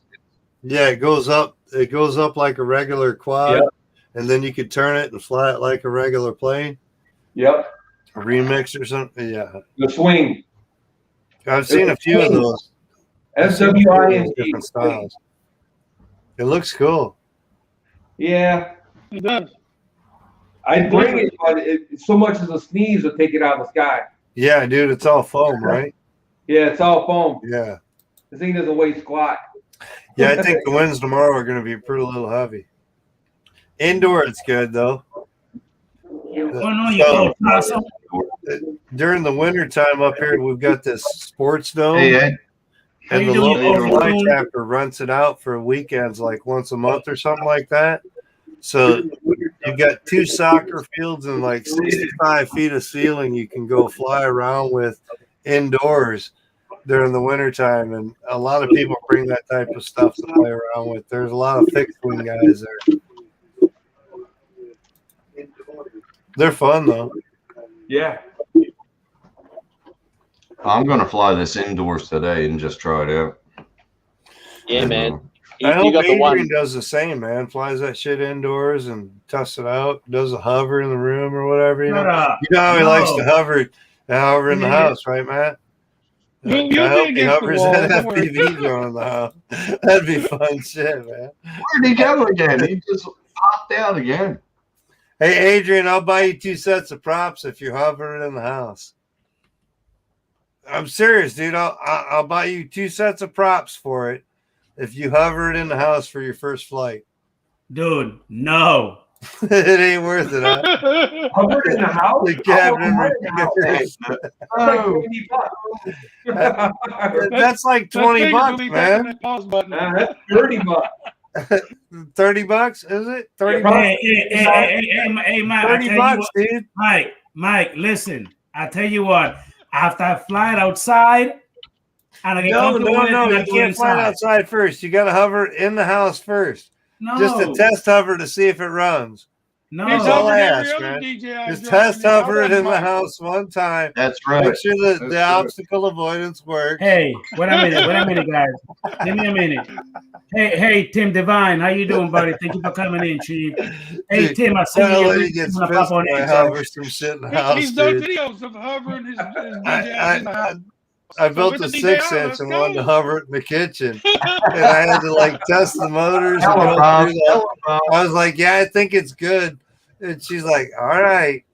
yeah, it goes up. It goes up like a regular quad, Yep. and then you could turn it and fly it like a regular plane. Yep. A remix or something. Yeah, The swing. I've seen a few of those. SWING. Different styles. It looks cool. Yeah. It does. I'd bring it, but so much as a sneeze will take it out of the sky. Yeah, dude, it's all foam, right? Yeah, it's all foam. Yeah. This thing doesn't weigh squat. Yeah, I think the winds tomorrow are going to be pretty little heavy. Indoor, it's good though. During the winter time up here, we've got this sports dome, and the local fly chapter rents it out for weekends, like once a month or something like that. So you've got 2 soccer fields and like 65 feet of ceiling you can go fly around with indoors during the wintertime. And a lot of people bring that type of stuff to play around with. There's a lot of fixed wing guys there. They're fun though. Yeah. I'm going to fly this indoors today and just try it out. Yeah, man. I hope got the Adrian one. does the same, man. Flies that shit indoors and tests it out. Does a hover in the room or whatever. You know how he likes to hover in the house, right, Matt? I hope he hovers that FPV drone in the house. That'd be fun shit, man. Where'd he go again? He just popped out again. Hey, Adrian, I'll buy you 2 sets of props if you hover it in the house. I'm serious, dude. I'll buy you 2 sets of props for it if you hover it in the house for your first flight. Dude, no. It ain't worth it. Huh? Hover it in the house? The cabin that's like $20, man. That's $30. $30, is it? $30. Hey, Mike. $30, dude. Mike, listen. I tell you what. After I fly it outside, and I get comfortable with it, no. I You go can't fly it inside. outside first. You got to hover it in the house first. No. Just a test hover to see if it runs. No. That's all I ask, man. Just test hover it in the house one time. That's right. Make sure that the obstacle avoidance works. Hey, wait a minute, guys. Give me a minute. Hey, Tim Devine, how you doing, buddy? Thank you for coming in, Chief. Hey, Dude, Tim, I see you. lady gets pissed when I hover some shit in the house, He's done dude. videos of hovering his DJI in the house. I built a 6-inch and wanted to hover it in the kitchen, and I had to like test the motors and go through that. I was like, "Yeah, I think it's good," and she's like, "All right,"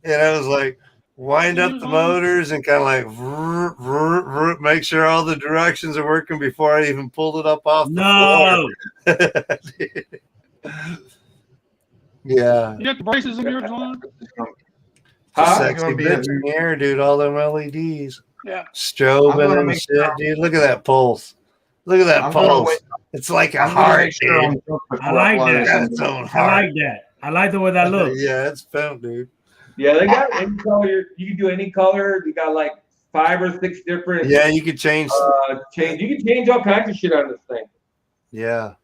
and I was like, "Wind up the motors and kind of like vroom, vroom, vroom, make sure all the directions are working before I even pulled it up off the floor." Yeah. You got the braces in yours on? Sexy bitch in the air, dude. All them LEDs. Yeah. Strobing and shit, dude. Look at that pulse. Look at that pulse. It's like a heart, dude. I like that. That's own I heart. like that. I like the way that looks. Yeah, it's felt, dude. Yeah, they got any color. You can do any color. You got like 5 or 6 different. Yeah, you could change. You can change all kinds of shit on this thing. Yeah,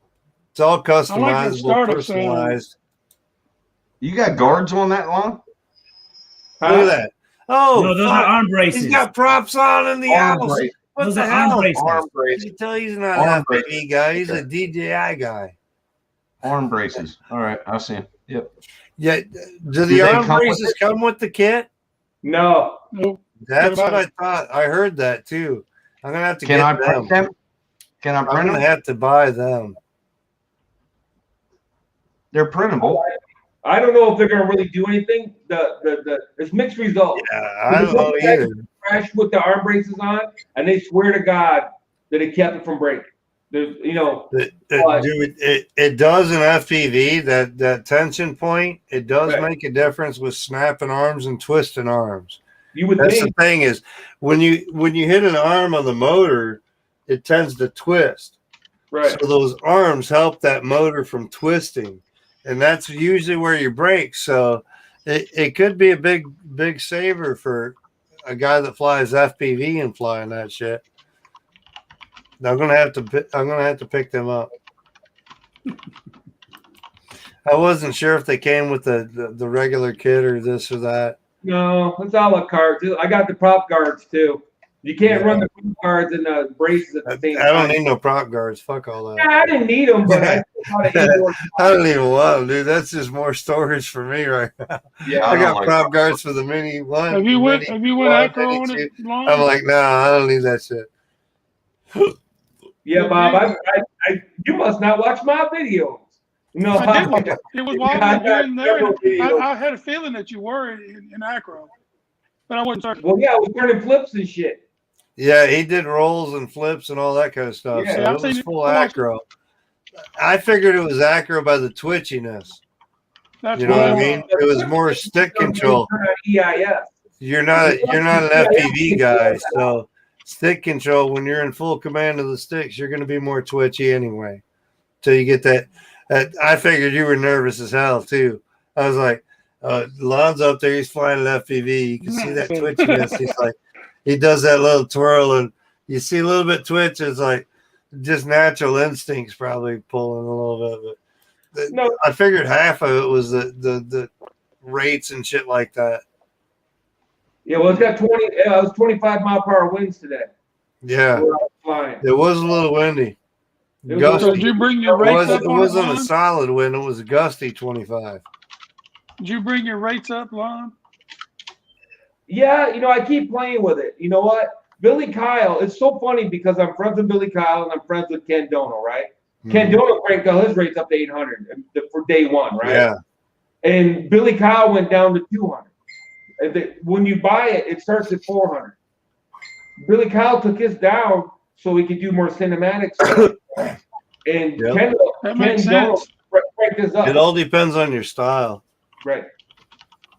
it's all customizable, personalized. You got guards on that one? Look at that. Oh, no, those are arm braces. He's got props on in the house. What Those the are hell? arm braces. Arm braces. You can tell he's not an FPV guy. He's a DJI guy. Arm braces. All right, I see him. Yep. Yeah. Do the arm braces come with the kit? No. That's what I thought. I heard that too. I'm gonna have to get them. Print them? Can I print I'm them? gonna have to buy them. They're printable. I don't know if they're gonna really do anything. It's mixed results. Yeah, I don't know either. Crash with the arm braces on, and they swear to God that it kept it from breaking. There's, It does in FPV that tension point. It does make a difference with snapping arms and twisting arms. You would That's think. the thing is when you hit an arm on the motor, it tends to twist. Right. So those arms help that motor from twisting, and that's usually where you break. So it could be a big saver for a guy that flies FPV and flying that shit. I'm gonna have to pick them up. I wasn't sure if they came with the regular kit or this or that. No, it's a la carte. I got the prop guards too. You can't run the prop guards and the braces at the same time. I don't need no prop guards. Fuck all that. Yeah, I didn't need them, but I still got an indoor. I don't even want them, dude. That's just more storage for me right now. Yeah, I got prop guards for the Mini 1. Have you went acro on it? I'm like, no, I don't need that shit. Yeah, Bob, you must not watch my videos. No, I did watch it. It was while I was in there. I had a feeling that you were in acro, but I wasn't certain. Well, yeah, I was turning flips and shit. Yeah, he did rolls and flips and all that kind of stuff. Yeah, so it was full acro. I figured it was acro by the twitchiness. That's you know what I mean? It was more stick control. You're not an FPV guy, so stick control. When you're in full command of the sticks, you're going to be more twitchy anyway. Till you get that. I figured you were nervous as hell too. I was like, Lon's up there, he's flying an FPV. You can see that twitchiness. He's like, he does that little twirl, and you see a little bit twitch. It's like just natural instincts probably pulling a little bit. But no, I figured half of it was the rates and shit like that. Yeah, well, it's got 20. It was 25-mile-per-hour winds today. Yeah, it was a little windy. So did you bring your rates up? It wasn't a solid wind. It was a gusty 25. Did you bring your rates up, Lon? Yeah, I keep playing with it. You know what? Billy Kyle, it's so funny because I'm friends with Billy Kyle and I'm friends with Ken Dono, right? Mm-hmm. Ken Dono cranked all his rates up to 800 for day one, right? Yeah. And Billy Kyle went down to 200. And when you buy it, it starts at 400. Billy Kyle took his down so he could do more cinematics. And Ken Dono cranked his up. It all depends on your style. Right.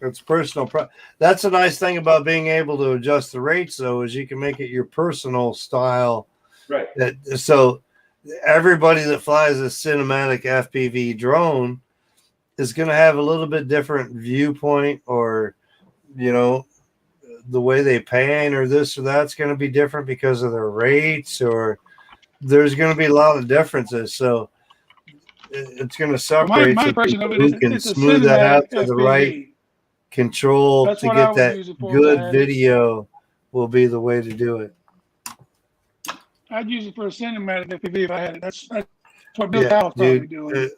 It's personal. That's a nice thing about being able to adjust the rates, though, is you can make it your personal style. Right. So everybody that flies a cinematic FPV drone is going to have a little bit different viewpoint, or, the way they pan or this or that's going to be different because of their rates, or there's going to be a lot of differences. So it's going to separate my people of it who is can it's a smooth that out to FPV. the right control. That's to what I get would that use it for, good man. video will be the way to do it. I'd use it for a cinematic FPV if I had it. That's what Bill Kyle's probably doing.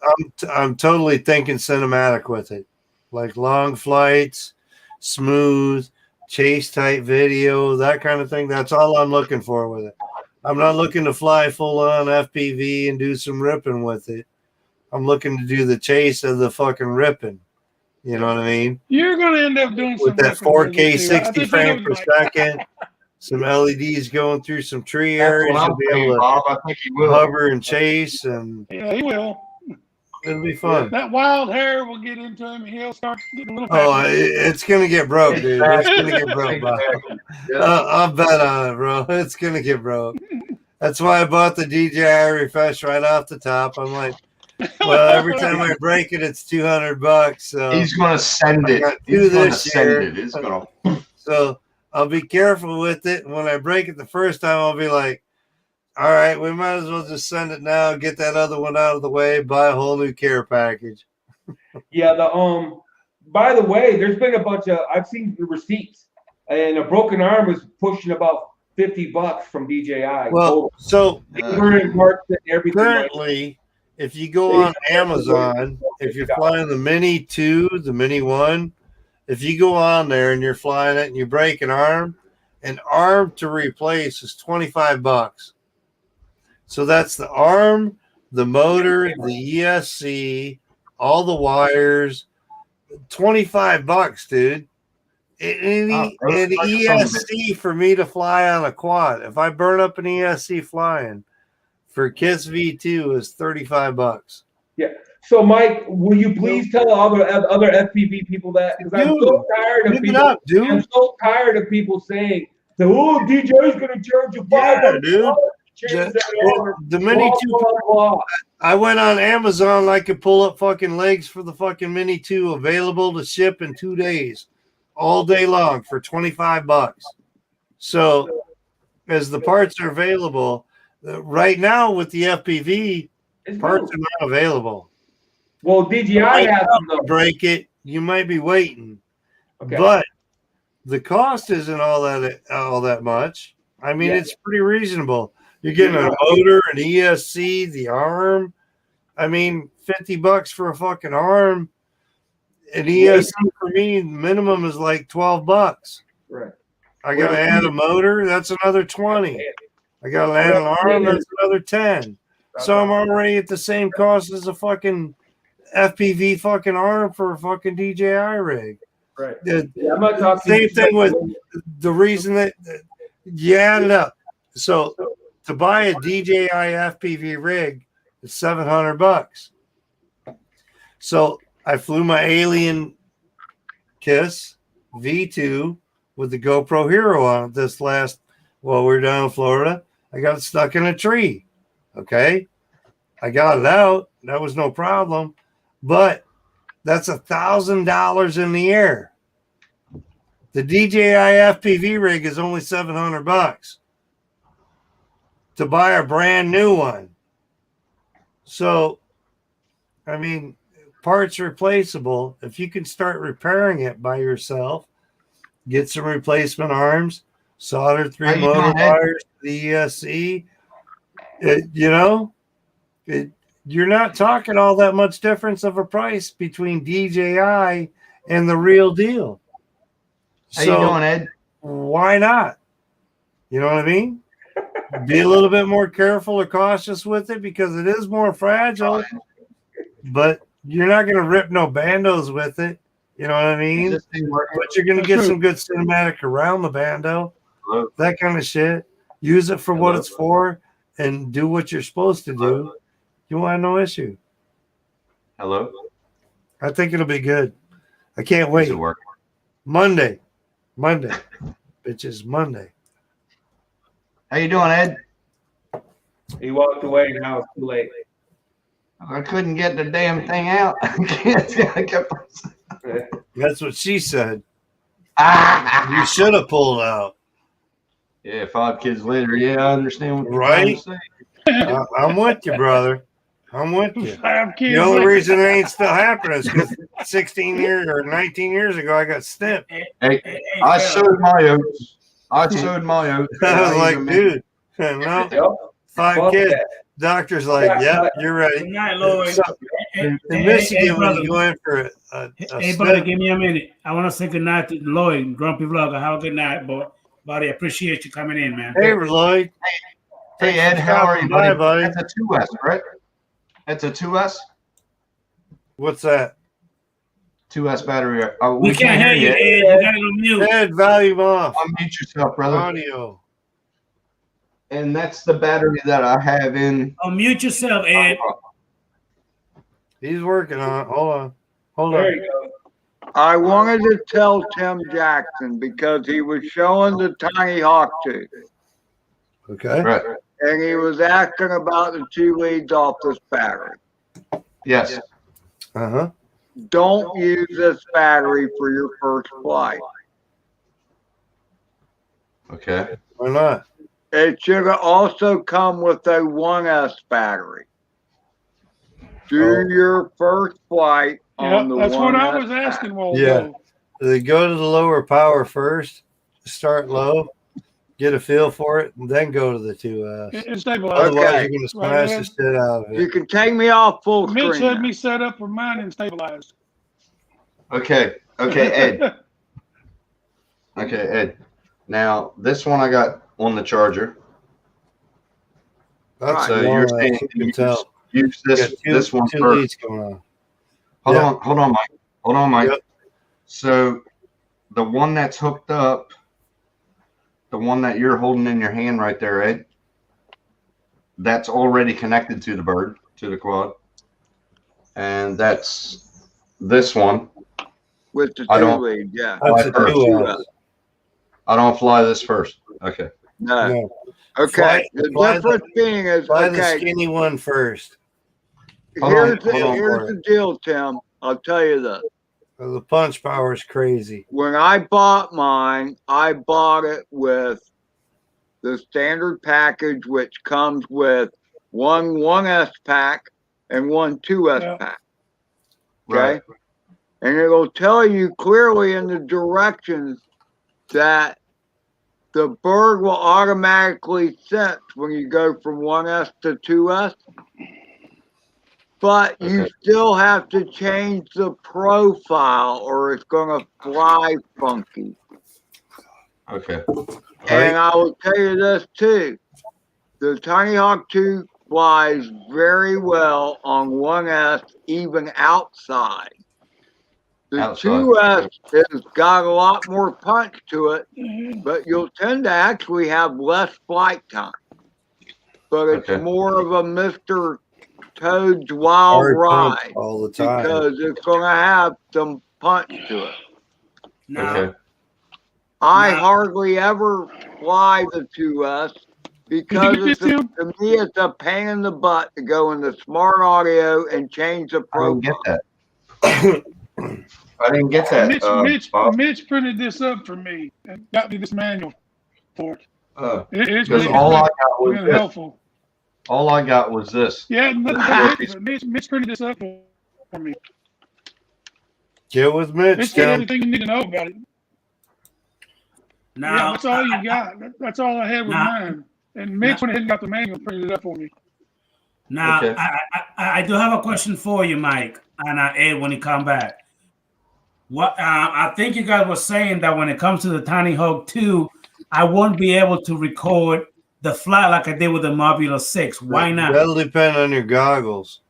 I'm totally thinking cinematic with it, like long flights, smooth chase type video, that kind of thing. That's all I'm looking for with it. I'm not looking to fly full on FPV and do some ripping with it. I'm looking to do the chase of the fucking ripping. You know what I mean? You're going to end up doing with that some 4K 60 frames per second, some LEDs going through some tree areas. You'll be able to Bob. I think he will. hover and chase, and yeah, he will. It'll be fun. That wild hair will get into him, and he'll start getting a little. Oh, it's gonna get broke, dude. It's gonna get broke, Bob. I'll bet on it, bro. It's gonna get broke. That's why I bought the DJI Refresh right off the top. I'm like, well, every time I break it, it's $200. So he's gonna send it. He's gonna send it. It's gonna. So I'll be careful with it. When I break it the first time, I'll be like, all right, we might as well just send it now, get that other one out of the way, buy a whole new care package. Yeah, by the way, there's been a bunch of, I've seen the receipts, and a broken arm is pushing about $50 from DJI. Well, so currently, if you go on Amazon, if you're flying the Mini 2, the Mini 1, if you go on there and you're flying it and you break an arm to replace is $25. So that's the arm, the motor, the ESC, all the wires, $25, dude. And the ESC for me to fly on a quad. If I burn up an ESC flying for KISS V2 is $35. Yeah. So, Mike, will you please tell other FPV people that? Because I'm so tired of people. I'm so tired of people saying, "Oh, DJI's going to charge you $500." Dude. The Mini 2, I went on Amazon. I could pull up fucking legs for the fucking Mini 2 available to ship in 2 days, all day long for $25. So, as the parts are available right now with the FPV, parts are not available. Well, DJI has them though. Break it, you might be waiting, but the cost isn't all that much. I mean, Yeah. it's pretty reasonable. You're getting a motor, an ESC, the arm. I mean, $50 for a fucking arm. An ESC for me, minimum is like $12. Right. I got to add a motor. That's another 20. I got to add an arm. That's another 10. So I'm already at the same cost as a fucking FPV fucking arm for a fucking DJI rig. Right. I'm not talking same thing with the reason that you add it up. So to buy a DJI FPV rig, it's $700. So I flew my Alien Kiss V2 with the GoPro Hero on it while we were down in Florida. I got stuck in a tree. Okay. I got it out. That was no problem. But that's $1,000 in the air. The DJI FPV rig is only $700 to buy a brand new one. So, I mean, parts replaceable. If you can start repairing it by yourself, get some replacement arms, solder 3 motor wires to the ESC. You're not talking all that much difference of a price between DJI and the real deal. How you doing, Ed? Why not? You know what I mean? Be a little bit more careful or cautious with it because it is more fragile, but you're not going to rip no bandos with it. You know what I mean? But you're going to get some good cinematic around the bando, that kind of shit. Use it for what it's for and do what you're supposed to do. You won't have no issue. Hello? I think it'll be good. I can't wait. Monday. Bitches, Monday. How you doing, Ed? He walked away. Now it's too late. I couldn't get the damn thing out. That's what she said. You should have pulled out. Yeah, 5 kids later. Yeah, I understand what you're Right? trying to say. I'm with you, brother. I'm with you. 5 kids. The only reason it ain't still happening is because 16 years or 19 years ago, I got snipped. Hey, I sowed my oats. I was like, dude, no, 5 kids. Doctor's like, yeah, you're ready. Good night, Lloyd. So, in Michigan, when you go in for a Hey, buddy, give me a minute. I want to say good night to Lloyd, Grumpy Vlogger. Have a good night, buddy. I appreciate you coming in, man. Hey, Lloyd. Hey, Ed, how are you, buddy? Hi, buddy. That's a 2S, right? That's a 2S? What's that? 2S battery. We can't hear you, Ed. You got it on mute. Ed, volume off. Unmute yourself, brother. Audio. And that's the battery that I have in. Unmute yourself, Ed. He's working on it. Hold on. There you go. I wanted to tell Tim Jackson because he was showing the tiny hawk tooth. Okay. Right. And he was asking about the 2 leads off this battery. Yes. Uh-huh. Don't use this battery for your first flight. Okay. Why not? It should also come with a 1S battery. Do your first flight on the 1S. That's what I was asking. Yeah. They go to the lower power first, start low, get a feel for it, and then go to the 2S. It stabilized. Otherwise, Okay. you're going to smash the shit out of You it. can take me off full Mitch screen. had me set up for mine and stabilized. Okay, Ed. Okay, Ed. Now, this one I got on the charger. That's So long, you're saying you can tell. use this this one two first. leads going on. Hold on, Mike. Hold on, Mike. Yep. So the one that's hooked up, the one that you're holding in your hand right there, Ed, that's already connected to the bird, to the quad. And that's this one. With the I 2 don't- lead, yeah. That's a first. 2S. I don't fly this first. Okay. No. No. Okay. The Fly difference being is, Buy the okay, skinny one first. here's hold on, the deal, Tim. I'll tell you this. The punch power is crazy. When I bought mine, I bought it with the standard package, which comes with one 1S pack and one 2S Yeah. pack. Okay. Right. And it'll tell you clearly in the directions that the bird will automatically sense when you go from 1S to 2S, but you still have to change the profile or it's going to fly funky. Okay. And I will tell you this too. The Tiny Hawk 2 flies very well on 1S, even outside. The 2S has got a lot more punch to it, but you'll tend to actually have less flight time. But it's more of a Mr. Toad's Wild Hard punch Ride all the time. because it's going to have some punch to it. Now, I hardly ever fly the 2S because to me it's a pain in the butt to go into smart audio and change the profile. I didn't get that. Mitch printed this up for me and got me this manual for it. It's Because really, all I got was really this. helpful. All I got was this. Yeah, Mitch printed this up for me. Get with Mitch. It's got everything you need to know about it. Now, yeah, that's all you got. That's all I had with mine. And Mitch went ahead and got the manual and printed it up for me. Now, I do have a question for you, Mike, and Ed, when you come back. What I think you guys were saying that when it comes to the Tiny Hawk 2, I won't be able to record the flight like I did with the Mobula 6. Why not? That'll depend on your goggles.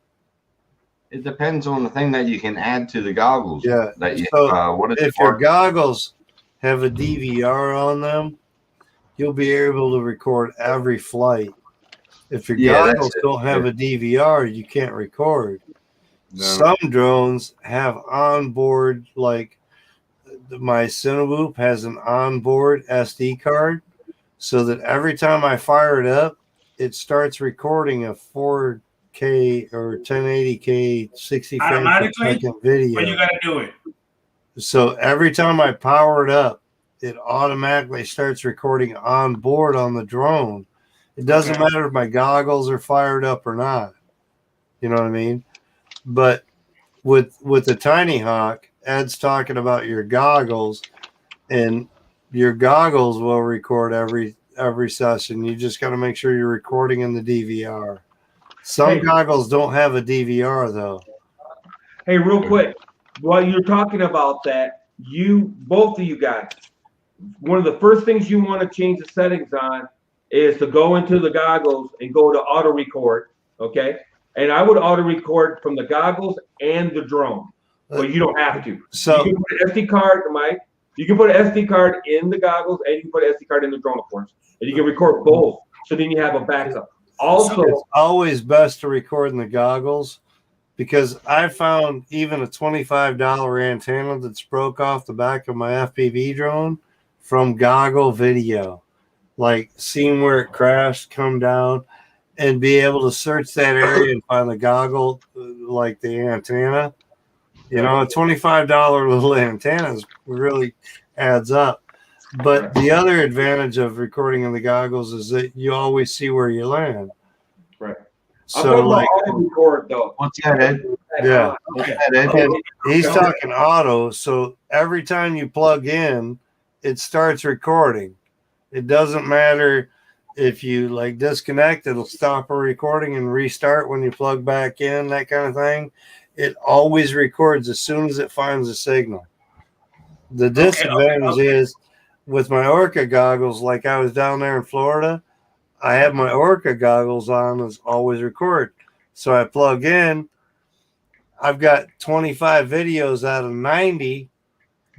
It depends on the thing that you can add to the goggles. Yeah. That you, So what is if your goggles have a DVR on them, you'll be able to record every flight. If your goggles don't have a DVR, you can't record. No. Some drones have onboard, like my Cinewhoop has an onboard SD card, so that every time I fire it up, it starts recording a 4K or 1080K 60 frames per second video. When you gotta do it. So every time I power it up, it automatically starts recording on board on the drone. It doesn't matter if my goggles are fired up or not. You know what I mean? But with the Tiny Hawk, Ed's talking about your goggles, and your goggles will record every session. You just got to make sure you're recording in the DVR. Some goggles don't have a DVR though. Hey, real quick, while you're talking about that, both of you guys, one of the first things you want to change the settings on is to go into the goggles and go to auto record. Okay. And I would auto record from the goggles and the drone, but you don't have to. So you can put an SD card, Mike. You can put an SD card in the goggles, and you can put an SD card in the drone, of course. And you can record both, so then you have a backup. Also, it's always best to record in the goggles, because I found even a $25 antenna that's broke off the back of my FPV drone from goggle video, like seeing where it crashed, come down, and be able to search that area and find the goggle, like the antenna. You know, a $25 little antenna really adds up. But the other advantage of recording in the goggles is that you always see where you land. Right. So, like, record though. What's that, Ed? Yeah. Ed? He's talking auto. So every time you plug in, it starts recording. It doesn't matter if you like disconnect, it'll stop a recording and restart when you plug back in, that kind of thing. It always records as soon as it finds a signal. The disadvantage is with my Orca goggles, like I was down there in Florida, I have my Orca goggles on as always record. So I plug in, I've got 25 videos out of 90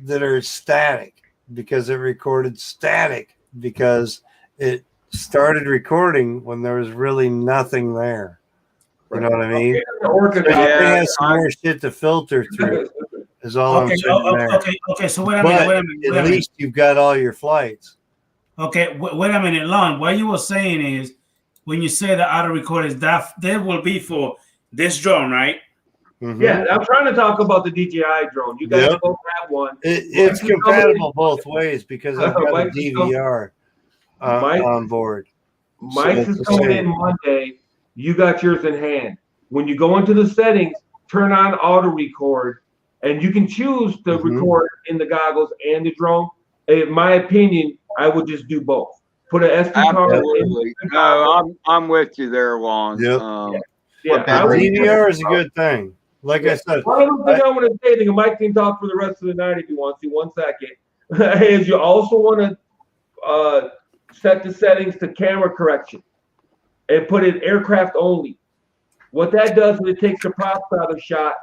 that are static because it recorded static because it started recording when there was really nothing there. You know what I mean? So it has some more shit to filter through. Is all I'm saying there. Okay. So wait a minute. At least you've got all your flights. Okay, wait a minute, Lon. What you were saying is, when you say the auto record is that will be for this drone, right? Mm-hmm. Yeah, I'm trying to talk about the DJI drone. You guys both have one. It's compatible both ways because I've got a DVR on board. Mike's is coming in Monday. You got yours in hand. When you go into the settings, turn on auto record, and you can choose to record in the goggles and the drone. in my opinion, I would just do both. Put an SD card in. Absolutely. No, I'm with you there, Juan. Yep. Yeah, The DVR is a good thing. Like I said, one other thing I want to say, and Mike can talk for the rest of the night if you want to. 1 second, is you also want to set the settings to camera correction and put it aircraft only. What that does is it takes the props out of the shot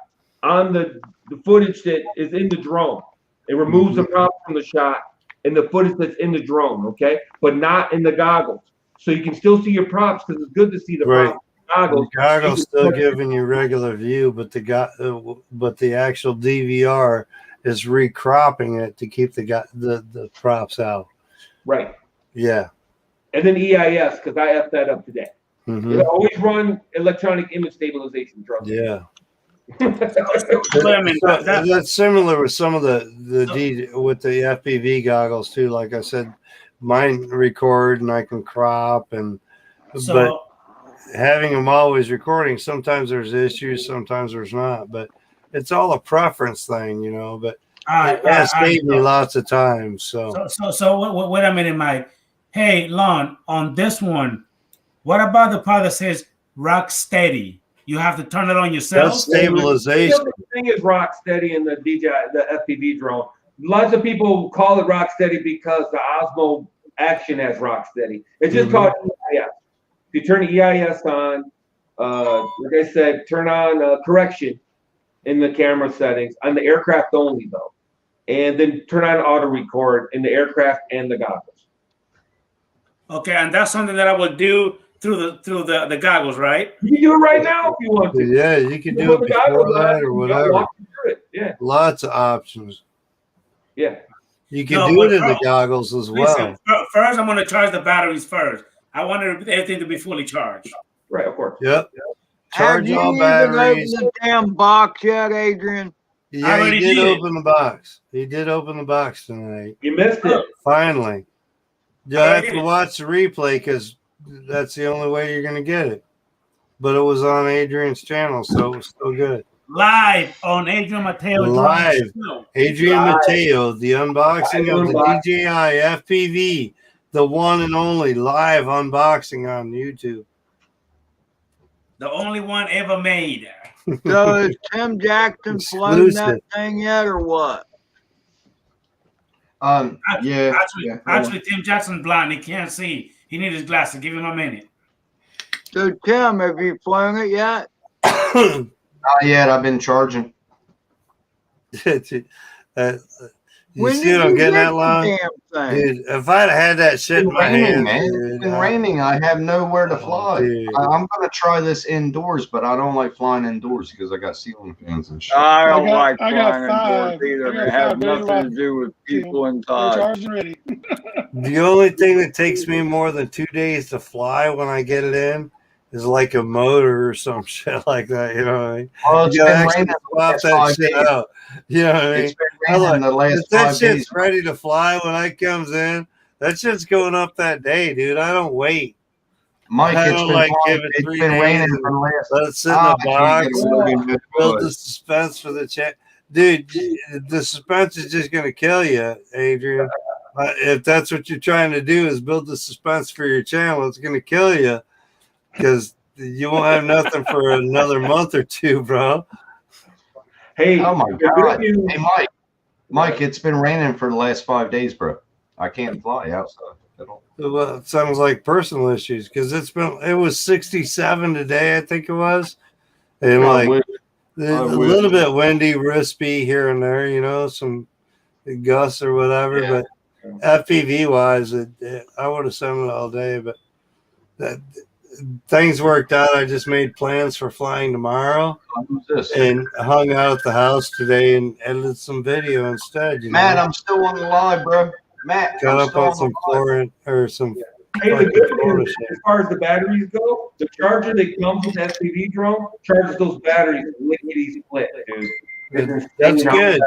on the footage that is in the drone. It removes the props from the shot and the footage that's in the drone, okay? But not in the goggles. So you can still see your props because it's good to see the props in the goggles. The goggles still giving you regular view, but the actual DVR is recropping it to keep the props out. Right. Yeah. And then EIS, because I F that up today. Mhm. Always run electronic image stabilization, trust me. Yeah. That's similar with some of the with the FPV goggles too. Like I said, mine record and I can crop but having them always recording, sometimes there's issues, sometimes there's not. But it's all a preference thing, you know. But it has saved me lots of times. So wait a minute, Mike. Hey, Lon, on this one, what about the part that says rock steady? You have to turn it on yourself. That's stabilization. The thing is rock steady in the FPV drone. Lots of people call it rock steady because the Osmo Action has rock steady. It's just called EIS. If you turn EIS on, like I said, turn on correction in the camera settings on the aircraft only though, and then turn on auto record in the aircraft and the goggles. Okay, and that's something that I will do through the goggles, right? You can do it right now if you want to. Yeah, you can do it before that or whatever. Yeah. Lots of options. Yeah. You can do it in the goggles as well. Listen, first, I'm going to charge the batteries first. I want everything to be fully charged. Right, of course. Yep. Have you even opened the damn box yet, Adrian? Yeah, he did open the box. He did open the box tonight. You missed it. Finally. You have to watch the replay because that's the only way you're going to get it. But it was on Adrian's channel, so it was still good. Live on Adrian Mateo. Live. Adrian Mateo, the unboxing of the DJI FPV, the one and only live unboxing on YouTube. The only one ever made. So has Tim Jackson flown that thing yet or what? Actually, Tim Jackson's blind. He can't see. He needs his glasses. Give him a minute. So, Tim, have you flown it yet? Not yet. I've been charging. You see what I'm getting at, Lon? Dude, if I'd had that shit in my hand, man. It's been raining. I have nowhere to fly. I'm going to try this indoors, but I don't like flying indoors because I got ceiling fans and shit. I don't like flying indoors either. It has nothing to do with people inside. The only thing that takes me more than 2 days to fly when I get it in is like a motor or some shit like that. You know what I mean? Well, it's been raining swap that shit out. You know what I mean? It's been raining the last if that 5 shit's days. ready to fly when I comes in, that shit's going up that day, dude. I don't wait. Mike, I it's don't been, like flying, give it it's 3 been days raining and for the last. let it sit in the box. Build the suspense for the chat. Dude, the suspense is just going to kill you, Adrian. If that's what you're trying to do is build the suspense for your channel, it's going to kill you because you won't have nothing for another month or two, bro. Hey, oh my God. Hey, Mike, it's been raining for the last 5 days, bro. I can't fly outside at all. Well, it sounds like personal issues because it was 67 today, I think it was. And like a little bit windy, rispy here and there, you know, some gusts or whatever. Yeah. But FPV wise, I would have sent it all day, but things worked out. I just made plans for flying tomorrow and hung out at the house today and edited some video instead. You Matt, know? I'm still on the live, bro. Matt, got up on some Florida or some. Hey, the good news, as far as the batteries go, the charger that comes with the FPV drone charges those batteries lickety split, dude. That's good.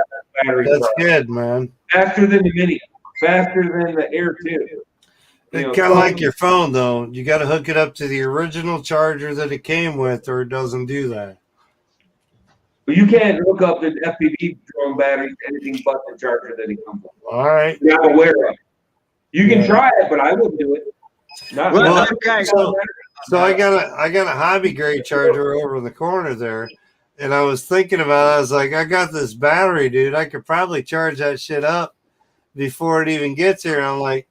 That's good, man. Faster than the Mini, faster than the Air 2. It's kind of like your phone, though. You got to hook it up to the original charger that it came with, or it doesn't do that. But you can't hook up the FPV drone batteries to anything but the charger that it comes with. All right. You're not aware of. You can Yeah. try it, but I wouldn't do it. Not Well, not- okay. So I got a hobby grade charger over in the corner there, and I was thinking about it. I was like, I got this battery, dude. I could probably charge that shit up before it even gets here. And I'm like,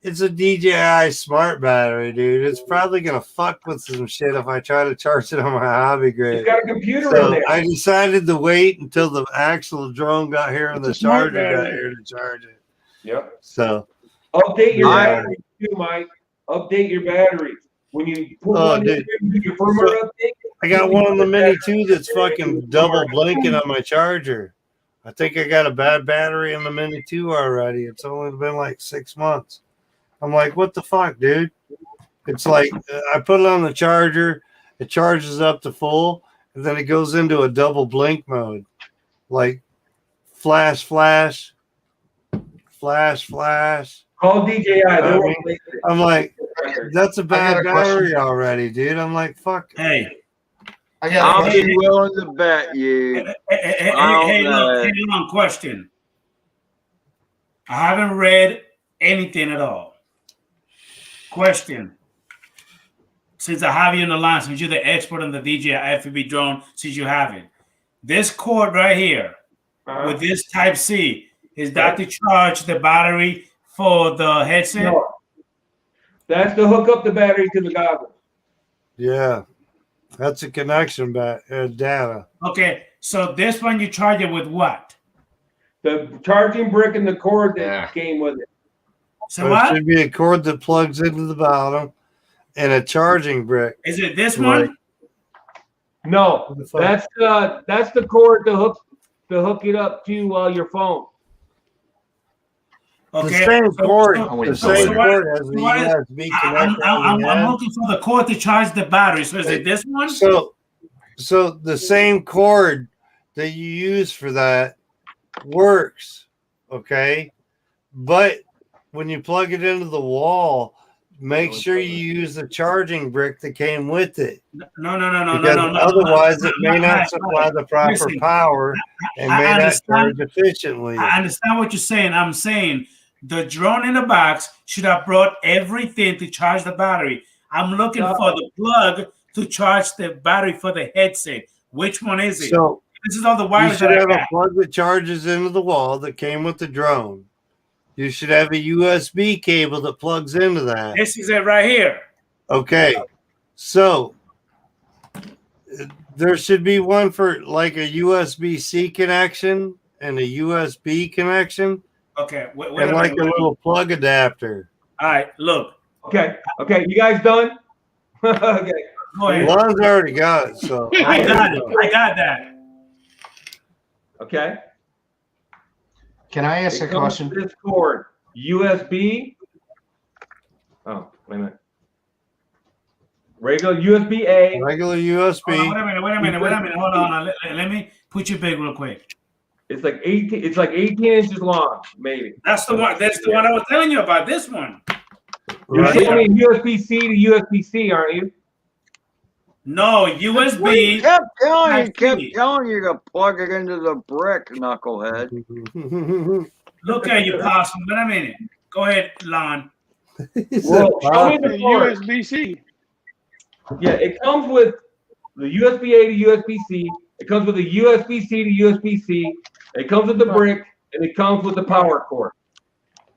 it's a DJI smart battery, dude. It's probably gonna fuck with some shit if I try to charge it on my hobby grade. It's got a computer in So there. I decided to wait until the actual drone got here and the It's a smart charger got battery. here to charge it. Yep. So Update your Yeah. batteries too, Mike. Update your batteries. When you put Oh, one in, dude. you do your firmware update. I got one on the Mini 2 that's fucking double blinking on my charger. I think I got a bad battery in the Mini 2 already. It's only been like 6 months. I'm like, what the fuck, dude? It's like I put it on the charger, it charges up to full, and then it goes into a double blink mode. Like flash, flash, flash, flash. Call DJI. I They'll mean, replace it. I'm like, that's a I bad got a question. battery already, dude. I'm like, fuck. Hey, I got a I'll question. be willing to bet you. hey, long question. I haven't read anything at all. Question. Since I have you on the line, since you're the expert on the DJI FPV drone, since you have it, this cord right here with this Type C, is that to charge the battery for the headset? No. That's to hook up the battery to the goggles. Yeah, that's a connection data. Okay, so this one you charge it with what? The charging brick and the cord that Yeah. came with it. So There what? should be a cord that plugs into the bottom and a charging brick. Is it this Like- one? No, the fuck? that's the cord to hook it up to your phone. The Okay. same cord, wait, the so same what- cord has the what is- USB connector. I'm looking for the cord to charge the battery. So is it this one? So the same cord that you use for that works, okay? But when you plug it into the wall, make sure you use the charging brick that came with it. No. Because otherwise it may not supply the proper Listen, power and I may not understand- charge efficiently. I understand what you're saying. I'm saying the drone in the box should have brought everything to charge the battery. I'm looking for the plug to charge the battery for the headset. Which one is it? So this is all the you wireless should that I have a got. plug that charges into the wall that came with the drone. You should have a USB cable that plugs into that. This is it right here. Okay, so there should be one for like a USB-C connection and a USB connection, Okay, wait and a like a minute. little plug adapter. All right, look. Okay, you guys done? Okay. Go ahead. Lon's already got it, so I got it. I got that. Okay. Can I ask It a comes question? with this cord, USB. Oh, wait a minute. Regular USB A. Regular USB. Hold on, wait a minute. Hold on. Let me put you big real quick. It's like 18. It's like 18 inches long, maybe. That's the one. That's the one I was telling you about. This one. You're Right. telling me USB-C to USB-C, aren't you? No, We USB. kept telling you, Type-C. to plug it into the brick, knucklehead. Look at you, possum. Wait a minute. Go ahead, Lon. Well, show me the cord. USB-C. Yeah, it comes with the USB-A to USB-C. It comes with a USB-C to USB-C. It comes with the brick, and it comes with the power cord.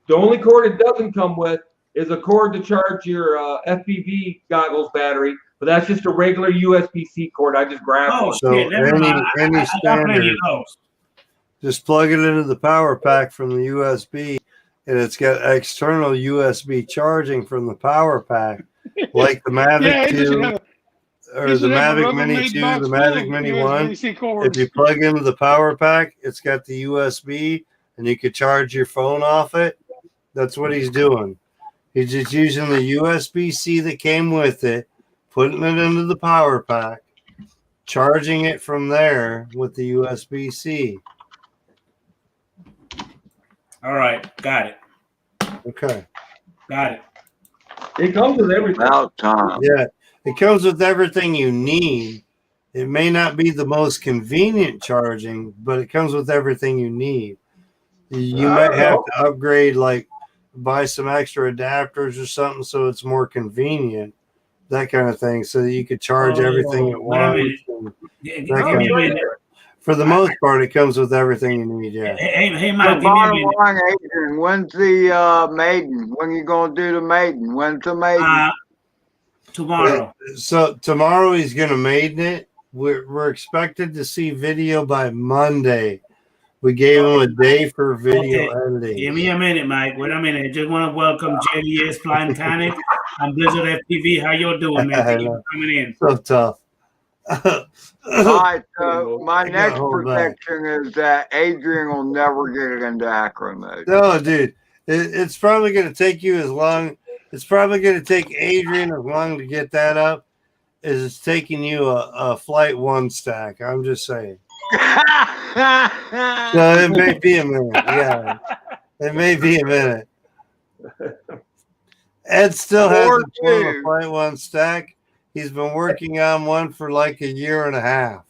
The only cord it doesn't come with is a cord to charge your FPV goggles battery, but that's just a regular USB-C cord. I just grabbed Oh, one. So shit. Never mind. any I got plenty standard, of those. just plug it into the power pack from the USB, and it's got external USB charging from the power pack, like the Mavic Yeah, it should 2 have, or it the should have a Mavic Mini Rubbermaid 2, box the full Mavic of Mini 1. USB-C If cords. you plug into the power pack, it's got the USB, and you could charge your phone off it. That's what he's doing. He's just using the USB-C that came with it, putting it into the power pack, charging it from there with the USB-C. All right. Got it. Okay. Got it. It comes with everything. About time. Yeah, it comes with everything you need. It may not be the most convenient charging, but it comes with everything you need. You might have to upgrade, like buy some extra adapters or something so it's more convenient, that kind of thing, so that you could charge everything at wait a once. minute. And Give that me kind a of minute. For the most part, it comes with everything you need. Yeah. Hey, The Matt, give me a bottom minute. line, Adrian, when's the maiden? When you gonna do the maiden? When's the maiden? Tomorrow. So tomorrow he's gonna maiden it. We're expected to see video by Monday. We gave him a day for video editing. Give me a minute, Mike. Wait a minute. I just want to welcome JDS Flying Tonic and Blizzard FPV. How y'all doing, man? Thank you for coming in. So tough. All right, so my I next gotta hold back. prediction is that Adrian will never get it into acro mode. No, dude, it's probably going to take you as long. It's probably going to take Adrian as long to get that up as it's taking you a Flight 1 stack. I'm just saying. So it may be a minute. Yeah, it may be a minute. Ed still hasn't flown a Flight 1 stack. He's been working on one for like a year and a half.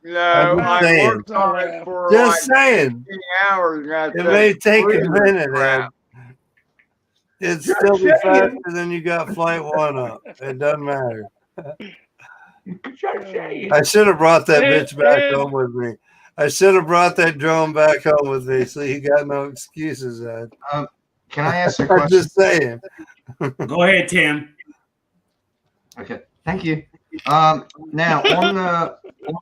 No, I worked on it for Just like saying. 15 hours. And It may take a minute, Ed. It's still be faster than you got Flight 1 up. It doesn't matter. I should have brought that bitch back home with me. I should have brought that drone back home with me, so you got no excuses, Ed. Can I ask a I'm question? just saying. Go ahead, Tim. Okay, thank you. Now on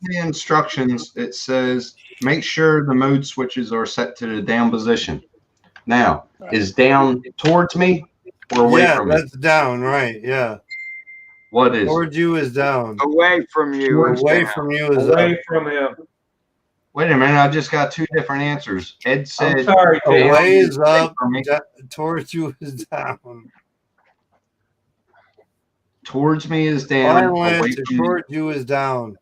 the instructions, it says make sure the mode switches are set to the down position. Now, is down towards me or away from me? Yeah, that's down, right? Yeah. What is? Towards you is down. Away from you. Away from you is Away up. from him. Wait a minute, I just got two different answers. Ed said sorry, Tim. Away is up. from me. Towards you is down. Towards me is down. Final Away answer. from me. Towards you is down.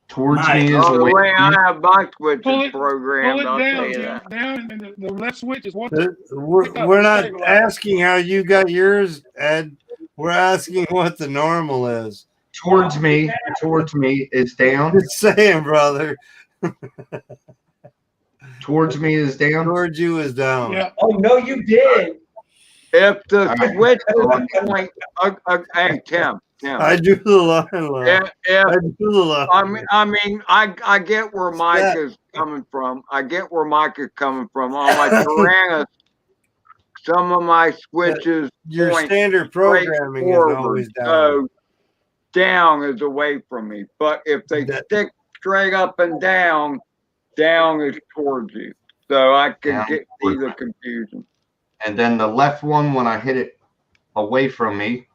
Towards me is The away way from me. I have my switches Pull it programmed, I'll tell down, you Tim. that. Down, and the left switch is what? We're not asking how you got yours, Ed. We're asking what the normal is. Towards me is down. Just saying, brother. Towards me is down. Towards you is down. Yeah. Oh no, you did. If the All right. switch is point, hey Tim, I drew the line, Lon. I drew the line. I get where Mike is coming from. I get where Mike is coming from. On my Tyrannus, some of my switches Your point standard straight programming is forward, always down. so down is away from me. But if they stick straight up and down is towards you. So I can Down get towards either confusion. And then the left one, when I hit it away from me,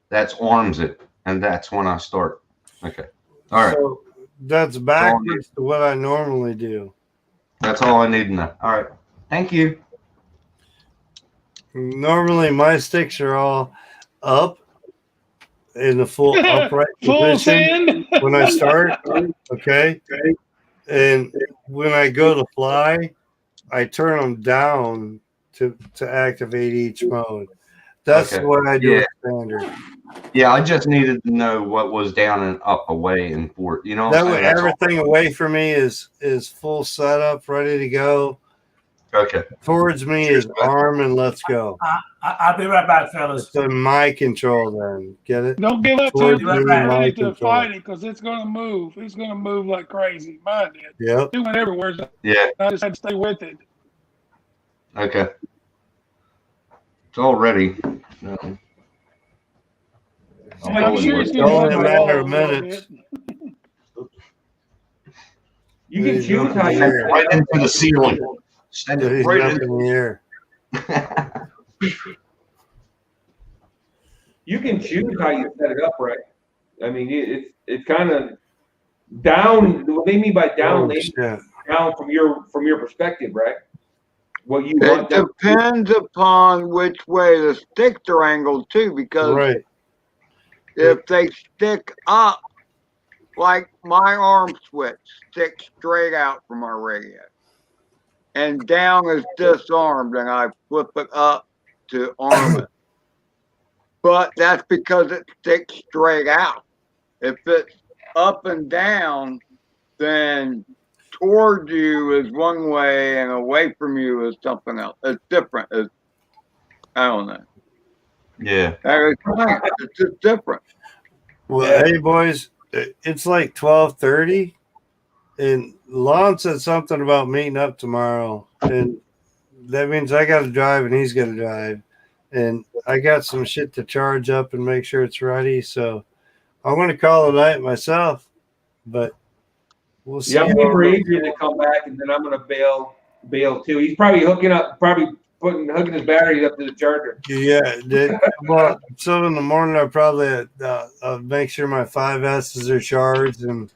that's arms it, and that's when I start. Okay. All right. So that's backwards to what I normally do. That's all I need to know. All right. Thank you. Normally, my sticks are all up in the full upright Full position send. when I start. Okay. And when I go to fly, I turn them down to activate each mode. That's Okay. what I do Yeah. with standard. Yeah, I just needed to know what was down and up, away, and forward. You know what That I'm way, saying? That's all. everything away from me is full setup, ready to go. Okay. Towards me is arm and let's go. I'll be right back, fellas. It's in my control then. Get it? Don't give up Towards till me, you're my ready to control. fight it, because it's going to move. It's going to move like crazy. Mine did. Yep. It went everywhere. So Yeah. I just had to stay with it. Okay. It's all ready. I'm sure it's It's going only to a move matter a of little minutes. bit. You can He's choose up how in you the air. Right into the ceiling. Send it He's right up into in the air. You can choose how you set it up, right? I mean, it's kind of down. What they mean by down, Oh, they shit. down from your perspective, right? What you It want. Them. depends upon which way the sticks are angled too, because Right. if they stick up, like my arm switch sticks straight out from my radio, and down is disarmed, and I flip it up to arm it. But that's because it sticks straight out. If it's up and down, then toward you is one way and away from you is something else. It's different. I don't know. Yeah. It's just different. Well, hey boys, it's like 12:30, and Lon said something about meeting up tomorrow, and that means I got to drive and he's got to drive, and I got some shit to charge up and make sure it's ready. So I'm going to call it a night myself, but we'll see. Yeah, I'm waiting for Adrian to come back, and then I'm gonna bail too. He's probably hooking his batteries up to the charger. Yeah. Well, so in the morning I'll probably I'll make sure my 5S's are charged and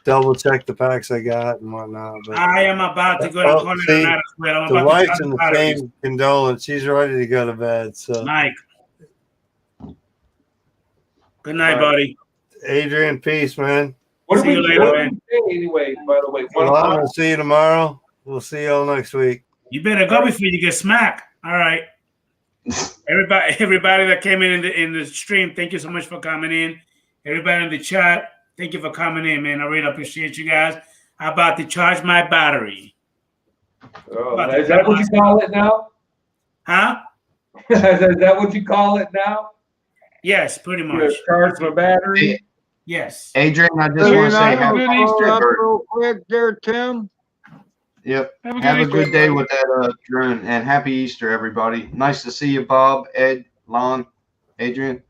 double check the packs I got and whatnot. But I am about to go to corner see, tonight as well. I'm the about to wife's charge in the the batteries. same condolence. She's ready to go to bed. So Mike. Good night, buddy. Adrian, peace, man. What See you later, man. Anyway, by the way, Well, I'm gonna see you tomorrow. We'll see y'all next week. You better go before you get smacked. All right. Everybody that came in the stream, thank you so much for coming in. Everybody in the chat, thank you for coming in, man. I really appreciate you guys. I'm about to charge my battery. Oh, is that what you call it now? Huh? Is that what you call it now? Yes, pretty much. Charge my battery. Yes. Adrian, I just want to say happy Easter. Real quick there, Tim. Yep. Have a good Have a Easter, good day everybody. with that drone, and happy Easter, everybody. Nice to see you, Bob, Ed, Lon, Adrian.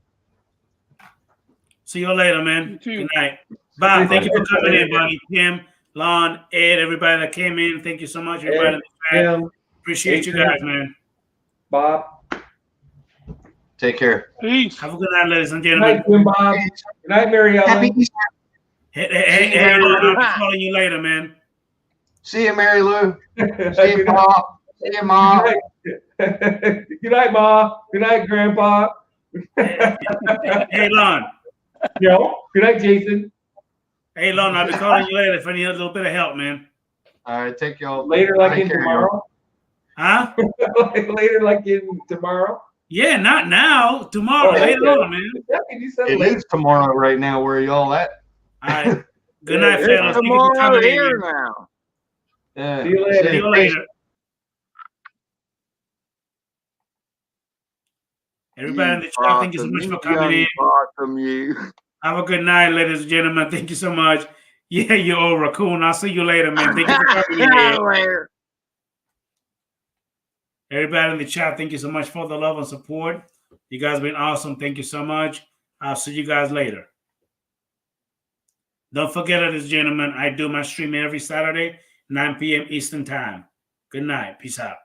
See you later, man. You too. Good night. Bob, thank you for coming in, buddy. Tim, Lon, Ed, everybody that came in, thank you so much. Everybody in the chat. Tim, Appreciate you Adrian. guys, man. Bob. Take care. Peace. Have a good night, ladies and Good gentlemen. night, Tim Bob. Good night, Mary Ellen. Hey, Lon, I'll be calling you later, man. See you, Mary Lou. See you, Bob. See you, Mom. Good night, Ma. Good night, Grandpa. Hey, Lon. Yo. Good night, Jason. Hey, Lon, I'll be calling you later if I need a little bit of help, man. All right, take y'all. Later, like Take in care, tomorrow. Huh? Later, like in tomorrow. Yeah, not now. Tomorrow, Oh, later okay. on, man. You said It later. is tomorrow right now. Where y'all at? All right. Good night, It's fellas. Thank you for tomorrow coming here in. now. Yeah. See you later. See you later. Everybody in the chat, thank you so much for coming in. Awesome, you. Have a good night, ladies and gentlemen. Thank you so much. Yeah, you old raccoon. I'll see you later, man. Thank you for coming in. Later. Everybody in the chat, thank you so much for the love and support. You guys have been awesome. Thank you so much. I'll see you guys later. Don't forget, ladies and gentlemen, I do my stream every Saturday, 9 p.m. Eastern Time. Good night. Peace out.